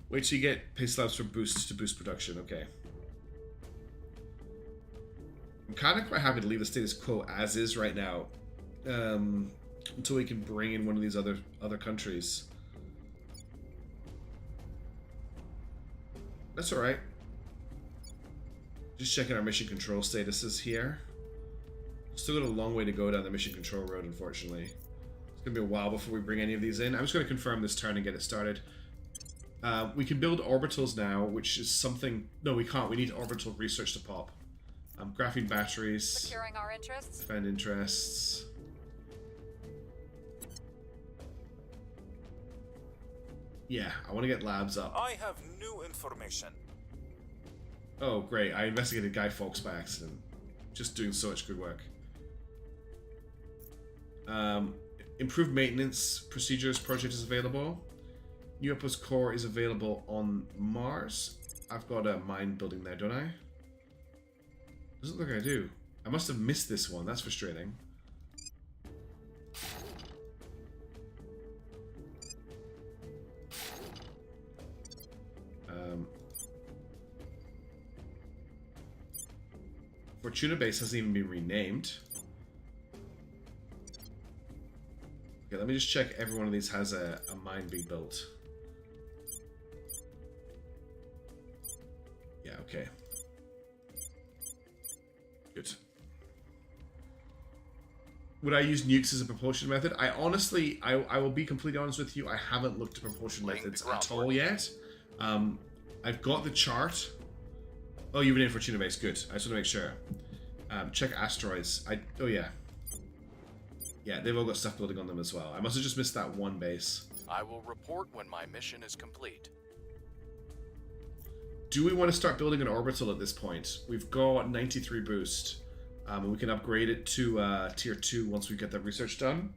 Wait till you get pay slabs for boosts to boost production, okay. I'm kind of quite happy to leave the status quo as is right now. Until we can bring in one of these other countries. That's alright. Just checking our mission control statuses here. Still got a long way to go down the mission control road, unfortunately. It's going to be a while before we bring any of these in. I'm just going to confirm this turn and get it started. We can build orbitals now, which is something... No, we can't. We need orbital research to pop. Graphene batteries. Securing our interests. Defend interests. Yeah, I want to get labs up. I have new information. Oh, great. I investigated Guy Fawkes by accident. Just doing so much good work. Improved maintenance procedures project is available. New Outpost Core is available on Mars. I've got a mine building there, don't I? Doesn't look like I do. I must have missed this one. That's frustrating. Fortuna Base hasn't even been renamed. Okay, let me just check every one of these has a mine being built. Yeah, okay. Good. Would I use nukes as a propulsion method? I honestly, I will be completely honest with you, I haven't looked at propulsion methods at all yet. I've got the chart. Oh, you've been in Fortuna Base, good. I just want to make sure. Check asteroids. Oh yeah. Yeah, they've all got stuff building on them as well. I must have just missed that one base. I will report when my mission is complete. Do we want to start building an orbital at this point? We've got 93 boost. And we can upgrade it to tier 2 once we get that research done.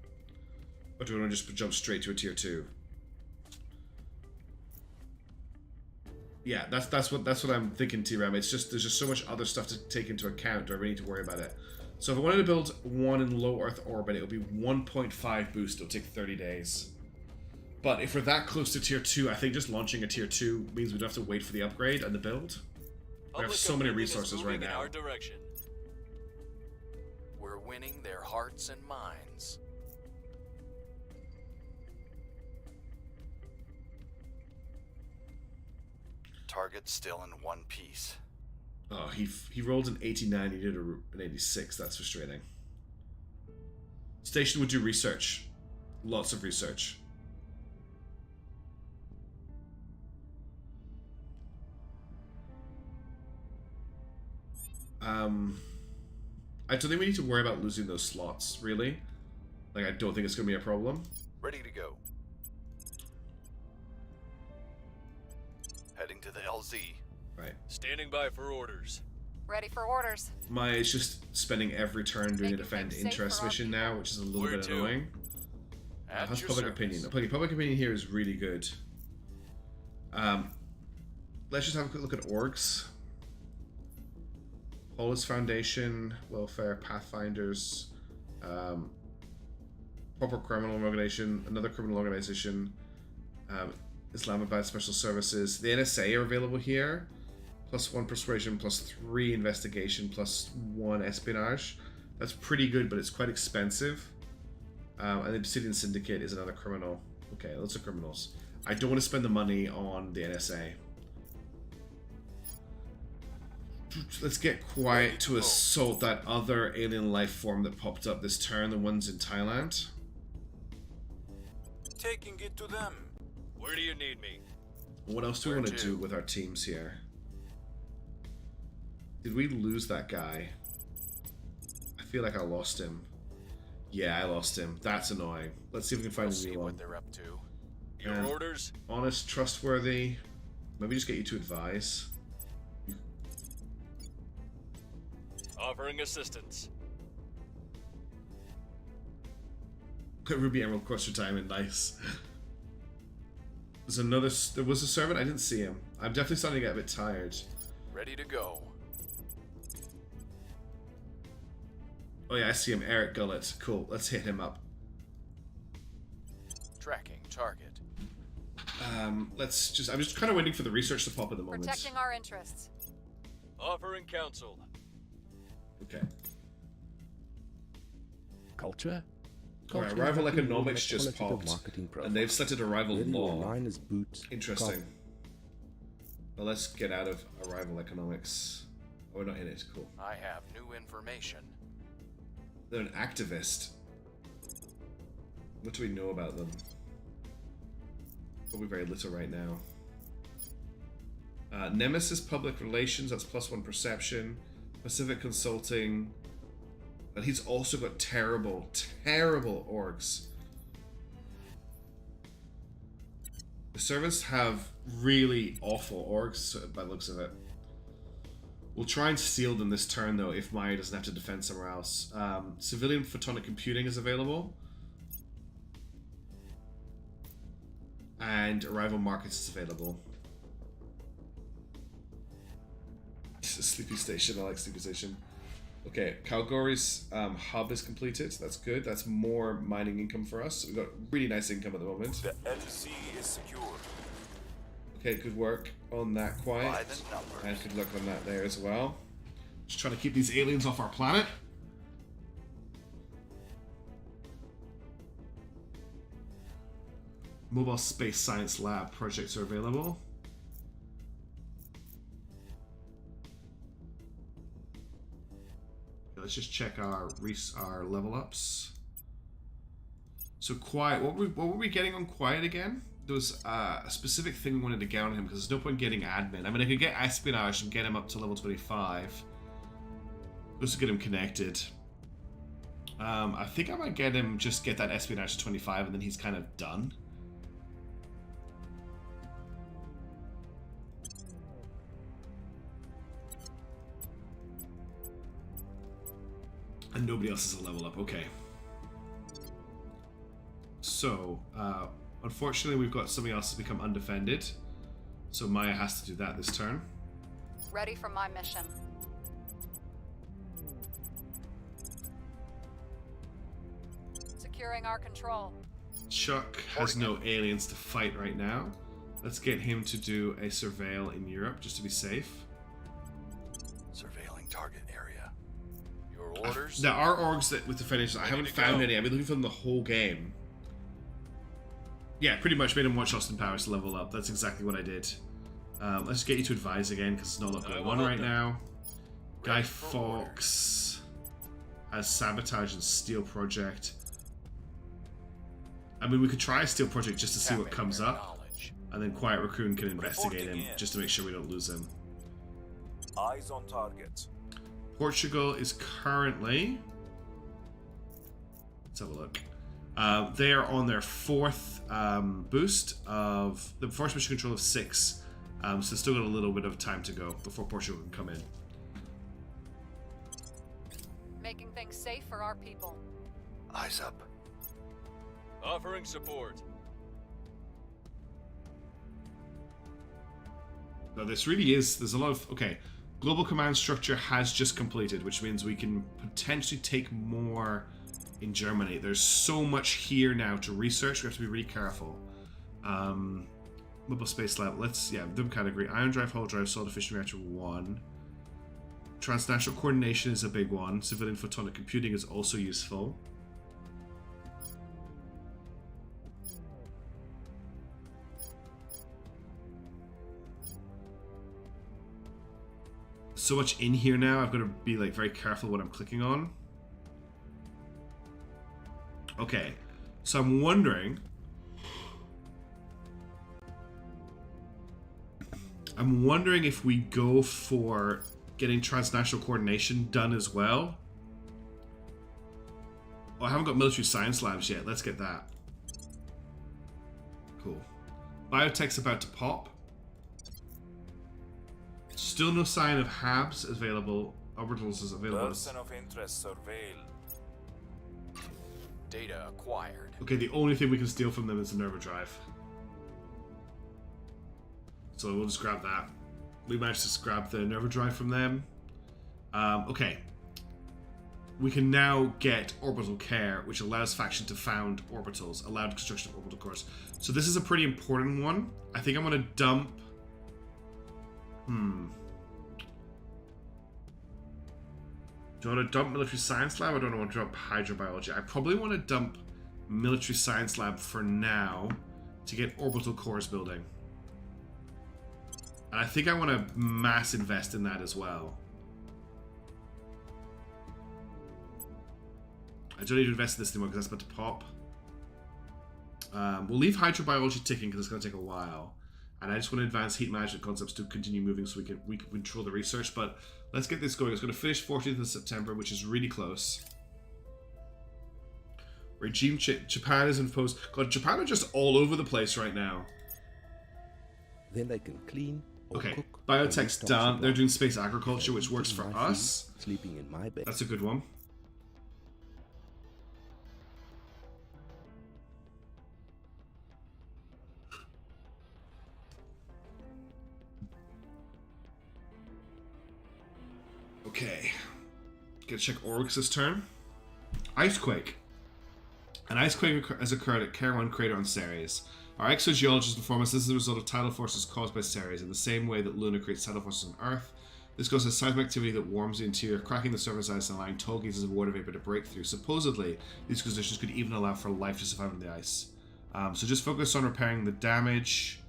Or do we want to just jump straight to a tier 2? Yeah, that's what I'm thinking, T-Ram. It's just there's just so much other stuff to take into account. Do I really need to worry about it? So if I wanted to build one in low Earth orbit, it would be 1.5 boost. It'll take 30 days. But if we're that close to tier 2, I think just launching a tier 2 means we don't have to wait for the upgrade and the build. We have so many resources right now. We're winning their hearts and minds. Target still in one piece. Oh, he rolled an 89, he did an 86. That's frustrating. Station would do research. Lots of research. I don't think we need to worry about losing those slots, really. Like, I don't think it's going to be a problem. Ready to go. Heading to the LZ. Right. Standing by for orders. Ready for orders. It's just spending every turn doing a defend interest mission now, which is a little bit annoying. How's public opinion? Okay, public opinion here is really good. Let's just have a quick look at orgs. Polis Foundation, Welfare, Pathfinders, Proper Criminal Organization, another criminal organization, Islamabad Special Services. The NSA are available here. +1 persuasion, +3 investigation, +1 espionage. That's pretty good, but it's quite expensive. And the Obsidian Syndicate is another criminal. Okay, lots of criminals. I don't want to spend the money on the NSA. Let's get quiet to assault that other alien life form that popped up this turn, the ones in Thailand. Taking it to them. Where do you need me? What else do we want to do with our teams here? Did we lose that guy? I feel like I lost him. Yeah, I lost him. That's annoying. Let's see if we can find a new one. What they're up to. Your orders? Honest, trustworthy. Maybe just get you to advise. Offering assistance. Got Ruby Emerald Course retirement, nice. There was a servant, I didn't see him. I'm definitely starting to get a bit tired. Ready to go. Oh yeah, I see him, Eric Gullett. Cool, let's hit him up. Tracking target. I'm just kind of waiting for the research to pop at the moment. Protecting our interests. Offering counsel. Okay. Culture? Alright, rival economics just popped, and they've selected a rival law. Interesting. Well, let's get out of a rival economics. Oh, we're not in it, cool. I have new information. They're an activist. What do we know about them? Probably very little right now. Nemesis Public Relations, that's +1 perception. Pacific Consulting. But he's also got terrible, terrible orgs. The servants have really awful orgs by the looks of it. We'll try and steal them this turn though if Maya doesn't have to defend somewhere else. Civilian Photonic Computing is available. And Arrival Markets is available. Sleepy Station, I like Sleepy Station. Okay, Calgary's hub is completed. That's good. That's more mining income for us. We've got really nice income at the moment. The LZ is secure. Okay, good work on that, Quiet. And good luck on that there as well. Just trying to keep these aliens off our planet. Mobile Space Science Lab projects are available. Let's just check our level ups. So Quiet, what were we getting on Quiet again? There was a specific thing we wanted to get on him because there's no point getting admin. I mean, I could get espionage and get him up to level 25. Just to get him connected. I think I might get him, just get that espionage to 25 and then he's kind of done. And nobody else is a level up. Okay. So, unfortunately, we've got something else that's become undefended. So Maya has to do that this turn. Ready for my mission. Securing our control. Chuck has no aliens to fight right now. Let's get him to do a surveil in Europe, just to be safe. Surveilling target area. Your orders? There are orgs that with the finish. I haven't found any. I've been looking for them the whole game. Yeah, pretty much made him watch Austin Powers to level up. That's exactly what I did. Let's get you to advise again because there's not a lot going on right now. Guy Fawkes has Sabotage and Steel Project. I mean, we could try a Steel Project just to see what comes up. And then Quiet Raccoon can investigate him just to make sure we don't lose him. Eyes on target. Portugal is currently... Let's have a look. They are on their 4th boost of the force mission control of 6. So they've still got a little bit of time to go before Portugal can come in. Making things safe for our people. Eyes up. Offering support. Now this really is, there's a lot of, okay, global command structure has just completed, which means we can potentially take more in Germany. There's so much here now to research, we have to be really careful. Mobile Space Lab, let's, yeah, them category. Ion Drive, Hull Drive, Solid Fission Reactor 1. Transnational coordination is a big one. Civilian Photonic Computing is also useful. So much in here now, I've got to be like very careful what I'm clicking on. Okay, so I'm wondering if we go for getting transnational coordination done as well. Oh, I haven't got military science labs yet. Let's get that. Cool. Biotech's about to pop. Still no sign of HABs available. Orbitals is available. Person of interest surveil. Data acquired. Okay, the only thing we can steal from them is the Nerva Drive. So we'll just grab that. We managed to grab the Nerva Drive from them. Okay. We can now get Orbital Care, which allows faction to found orbitals, allowed construction of orbital cores. So this is a pretty important one. I think I'm going to dump... Do I want to dump Military Science Lab or do I want to dump Hydrobiology? I probably want to dump Military Science Lab for now to get orbital cores building. And I think I want to mass invest in that as well. I don't need to invest in this anymore because that's about to pop. We'll leave Hydrobiology ticking because it's going to take a while. And I just want to advance heat management concepts to continue moving so we can control the research. But let's get this going. It's going to finish 14th of September, which is really close. Regime Japan is imposed. God, Japan are just all over the place right now. Then I can clean or Okay, cook. biotech's done. They're doing space agriculture, which works for us. Sleeping in my bed. That's a good one. Okay. Gotta check Oryx's turn. Icequake. An icequake has occurred at Care 1 crater on Ceres. Our exogeologists inform us this is the result of tidal forces caused by Ceres, in the same way that Luna creates tidal forces on Earth. This causes seismic activity that warms the interior, cracking the surface ice and allowing tall gazes of water vapor to break through. Supposedly, these conditions could even allow for life to survive on the ice. So just focus on repairing the damage,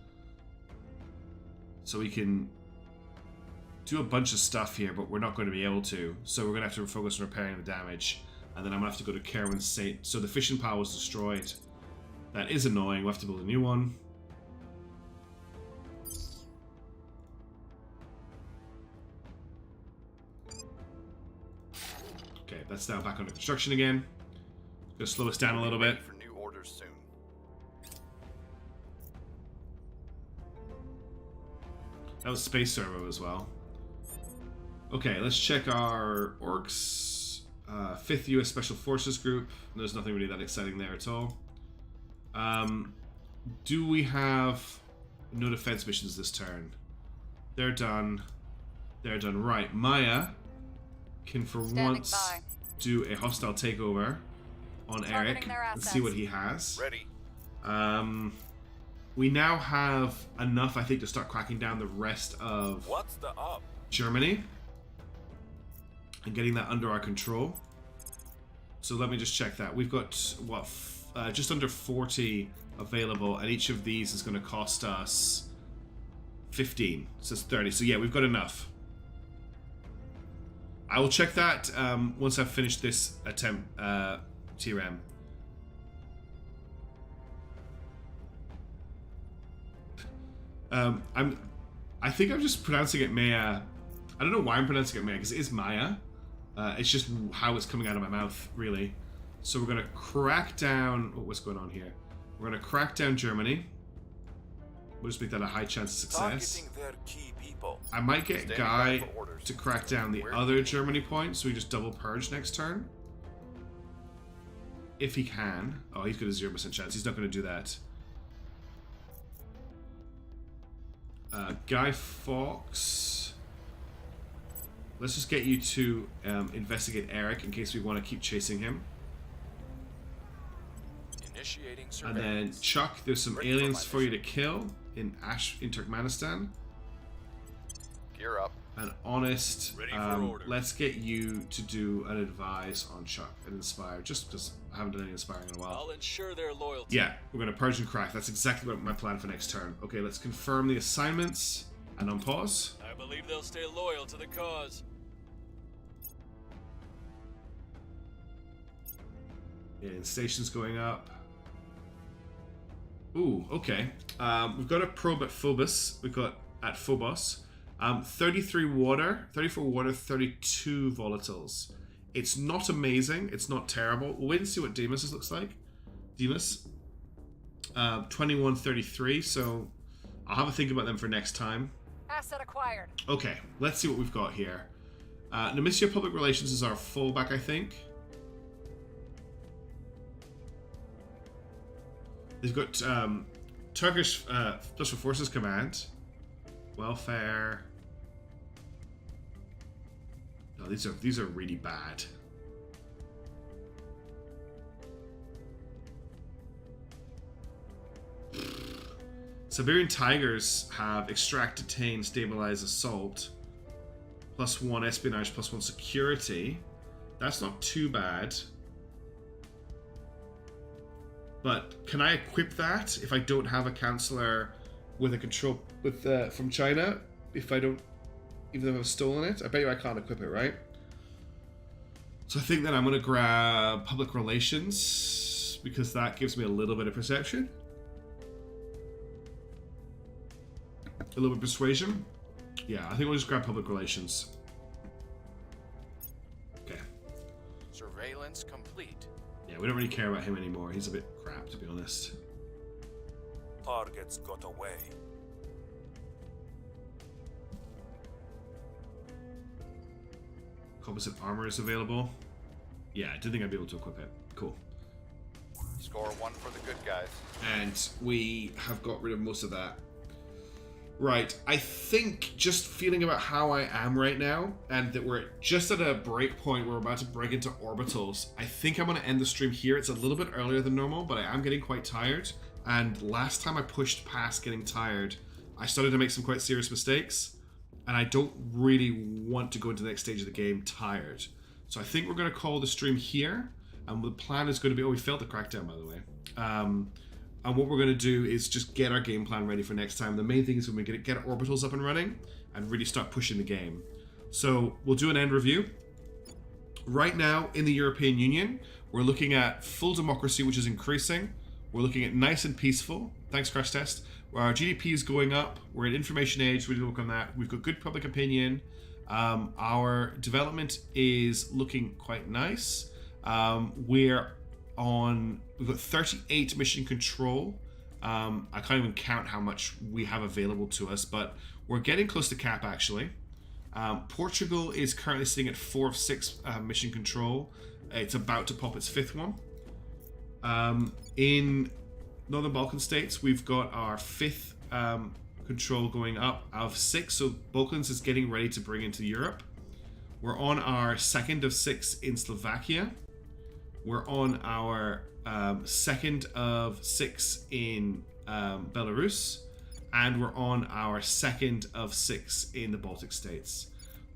so we can do a bunch of stuff here, but we're not going to be able to. So we're going to have to focus on repairing the damage. And then I'm going to have to go to Kerwin State. So the fission pile was destroyed. That is annoying. We'll have to build a new one. Okay, that's now back under construction again. Gonna slow us down a little bit. For new orders soon. That was Space Servo as well. Okay, let's check our orcs. 5th US Special Forces Group. There's nothing really that exciting there at all. Do we have no defense missions this turn? They're done. They're done. Right, Maya can for once do a hostile takeover on Eric and see what he has. Ready. We now have enough, I think, to start cracking down the rest of What's the up? Germany and getting that under our control. So let me just check that. We've got, what, just under 40 available, and each of these is going to cost us 15. So it's 30. So yeah, we've got enough. I will check that once I've finished this attempt, TRM. I think I'm just pronouncing it Maya. I don't know why I'm pronouncing it Maya, because it is Maya. It's just how it's coming out of my mouth, really. So we're going to crack down... Oh, what's going on here? We're going to crack down Germany. We'll just make that a high chance of success. Targeting their key people. I might get Standing Guy by for orders. to crack down the Where other do you Germany point, so we just double purge next turn. If he can. Oh, he's got a 0% chance. He's not going to do that. Guy Fawkes. Let's just get you to investigate Eric in case we want to keep chasing him. Initiating And surveillance. then Chuck, there's some Ready for aliens my for you to kill in Turkmenistan. Gear up. And Honest, Ready for orders. let's get you to do an advise on Chuck and Inspire, just because I haven't done any Inspiring in a while. I'll ensure their loyalty. Yeah, we're going to purge and crack. That's exactly what my plan for next turn. Okay, let's confirm the assignments and unpause. I believe they'll stay loyal to the cause. And stations going up. Ooh, okay. We've got a probe at Phobos. We've got at Phobos. 34 water, 32 volatiles. It's not amazing. It's not terrible. We'll wait and see what Demas looks like. Demas. 2133, so I'll have a think about them for next time. Asset acquired. Okay, let's see what we've got here. Nemesia Public Relations is our fallback, I think. They've got Turkish Special Forces Command. Welfare. No, these are really bad. Siberian Tigers have Extract, Detain, Stabilize, Assault. +1 Espionage, +1 Security. That's not too bad. But can I equip that if I don't have a Counselor with a control with from China? If I don't, even though I've stolen it, I bet you I can't equip it, right? So I think that I'm gonna grab Public Relations because that gives me a little bit of perception. A little bit of persuasion. Yeah, I think we'll just grab public relations. Okay. Surveillance complete. Yeah, we don't really care about him anymore. He's a bit crap, to be honest. Targets got away. Composite armor is available. Yeah, I didn't think I'd be able to equip it. Cool. Score 1 for the good guys. And we have got rid of most of that. Right, I think just feeling about how I am right now, and that we're just at a break point where we're about to break into orbitals, I think I'm going to end the stream here. It's a little bit earlier than normal, but I am getting quite tired. And last time I pushed past getting tired, I started to make some quite serious mistakes. And I don't really want to go into the next stage of the game tired. So I think we're going to call the stream here. And the plan is going to be... Oh, we failed the crackdown, by the way. And what we're going to do is just get our game plan ready for next time. The main thing is when we get our orbitals up and running and really start pushing the game. So we'll do an end review. Right now, in the European Union, we're looking at full democracy, which is increasing. We're looking at nice and peaceful. Thanks, Crash Test. Our GDP is going up. We're in information age. We need to work on that. We've got good public opinion. Our development is looking quite nice. We've got 38 mission control. I can't even count how much we have available to us, but we're getting close to cap, actually. Portugal is currently sitting at 4 of 6 mission control. It's about to pop its 5th one. In Northern Balkan states, we've got our 5th control going up out of 6, so Balkans is getting ready to bring into Europe. We're on our 2nd of 6 in Slovakia. We're on our 2nd of 6 in Belarus, and we're on our 2nd of 6 in the Baltic states.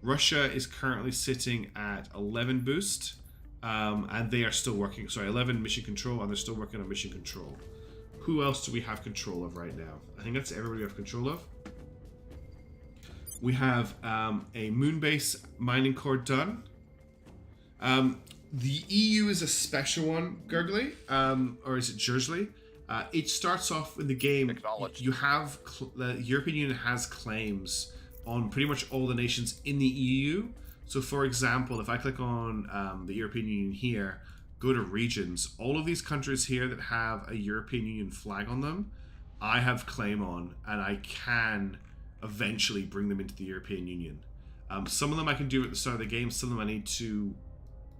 Russia is currently sitting at 11 boost, and they are still working, 11 mission control, and they're still working on mission control. Who else do we have control of right now? I think that's everybody we have control of. We have a moon base mining core done. The EU is a special one, Gurgly, or is it Jersley? It starts off in the game. You have the European Union has claims on pretty much all the nations in the EU. So, for example, if I click on the European Union here, go to regions, all of these countries here that have a European Union flag on them, I have claim on, and I can eventually bring them into the European Union. Some of them I can do at the start of the game. Some of them I need to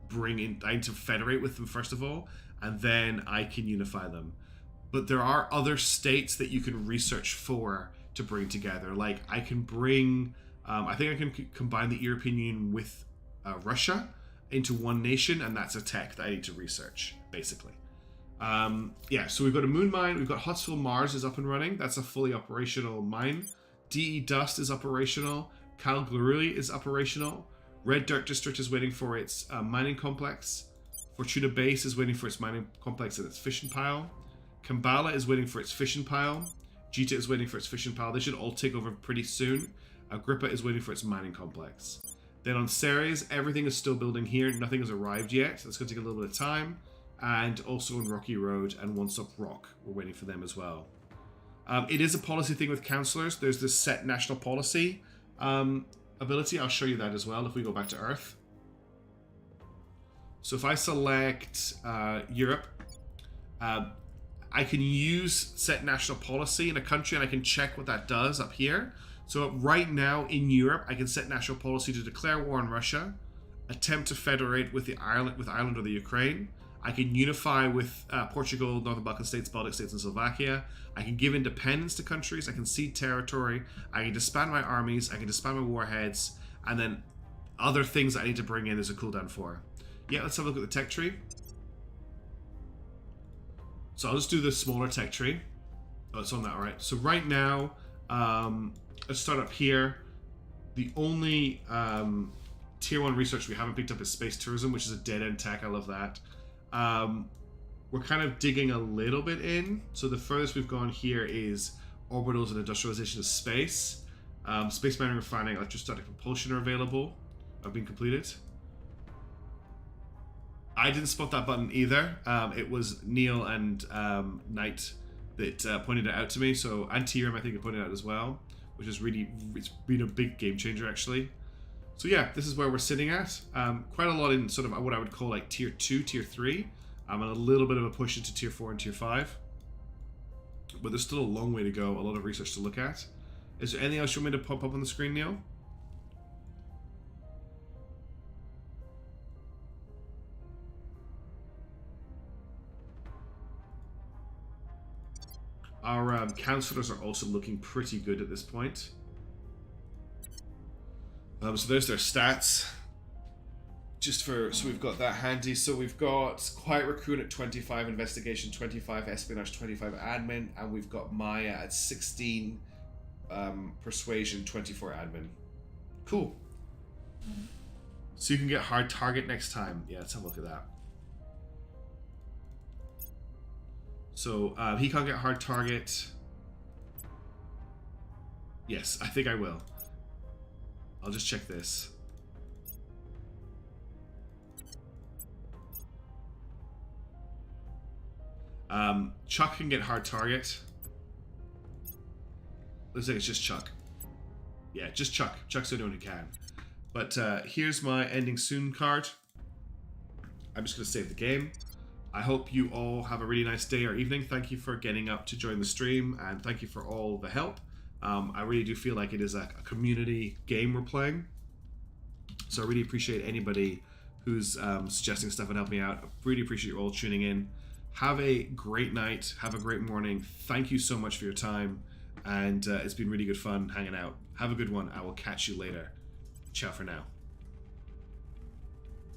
I need to federate with them first of all, and then I can unify them. But there are other states that you can research for to bring together. Like I can bring, I think I can combine the European Union with Russia into one nation, and that's a tech that I need to research, basically. Yeah, so we've got a moon mine. We've got Hutsville Mars is up and running. That's a fully operational mine. DE Dust is operational. Cal Gloruli is operational. Red Dirt District is waiting for its mining complex. Fortuna Base is waiting for its mining complex and its fishing pile. Kambala is waiting for its fishing pile. Jita is waiting for its fishing pile. They should all take over pretty soon. Agrippa is waiting for its mining complex. Then on Ceres, everything is still building here. Nothing has arrived yet. That's going to take a little bit of time. And also on Rocky Road and One Stop Rock, we're waiting for them as well. It is a policy thing with councillors. There's this set national policy ability. I'll show you that as well if we go back to Earth. So if I select Europe, I can use set national policy in a country, and I can check what that does up here. So right now in Europe, I can set national policy to declare war on Russia, attempt to federate with Ireland or the Ukraine. I can unify with Portugal, Northern Balkan states, Baltic states, and Slovakia. I can give independence to countries. I can cede territory. I can disband my armies. I can disband my warheads. And then other things that I need to bring in, there's a cooldown for. Yeah, let's have a look at the tech tree. So I'll just do the smaller tech tree. Oh, it's on that, all right. So right now, let's start up here. The only tier 1 research we haven't picked up is space tourism, which is a dead-end tech. I love that. We're kind of digging a little bit in. So the furthest we've gone here is orbitals and industrialization of space. Space mining, refining, electrostatic propulsion are available. Have been completed. I didn't spot that button either. It was Neil and Knight that pointed it out to me. So, and Tyrion, I think, had pointed it out as well, which is really, it's been a big game changer, actually. So yeah, this is where we're sitting at. Quite a lot in sort of what I would call like tier 2, tier 3, and a little bit of a push into tier 4 and tier 5. But there's still a long way to go, a lot of research to look at. Is there anything else you want me to pop up on the screen, Neil? Our councillors are also looking pretty good at this point. So there's their stats. So we've got that handy. So we've got Quiet Raccoon at 25 Investigation, 25 Espionage, 25 Admin, and we've got Maya at 16 Persuasion, 24 Admin. Cool. So you can get hard target next time. Yeah, let's have a look at that. So he can't get hard target. Yes, I think I will. I'll just check this. Chuck can get hard target. Looks like it's just Chuck. Yeah, just Chuck. Chuck's the only one who can. But here's my ending soon card. I'm just going to save the game. I hope you all have a really nice day or evening. Thank you for getting up to join the stream, and thank you for all the help. I really do feel like it is a community game we're playing. So I really appreciate anybody who's suggesting stuff and helping me out. I really appreciate you all tuning in. Have a great night. Have a great morning. Thank you so much for your time. And it's been really good fun hanging out. Have a good one. I will catch you later. Ciao for now.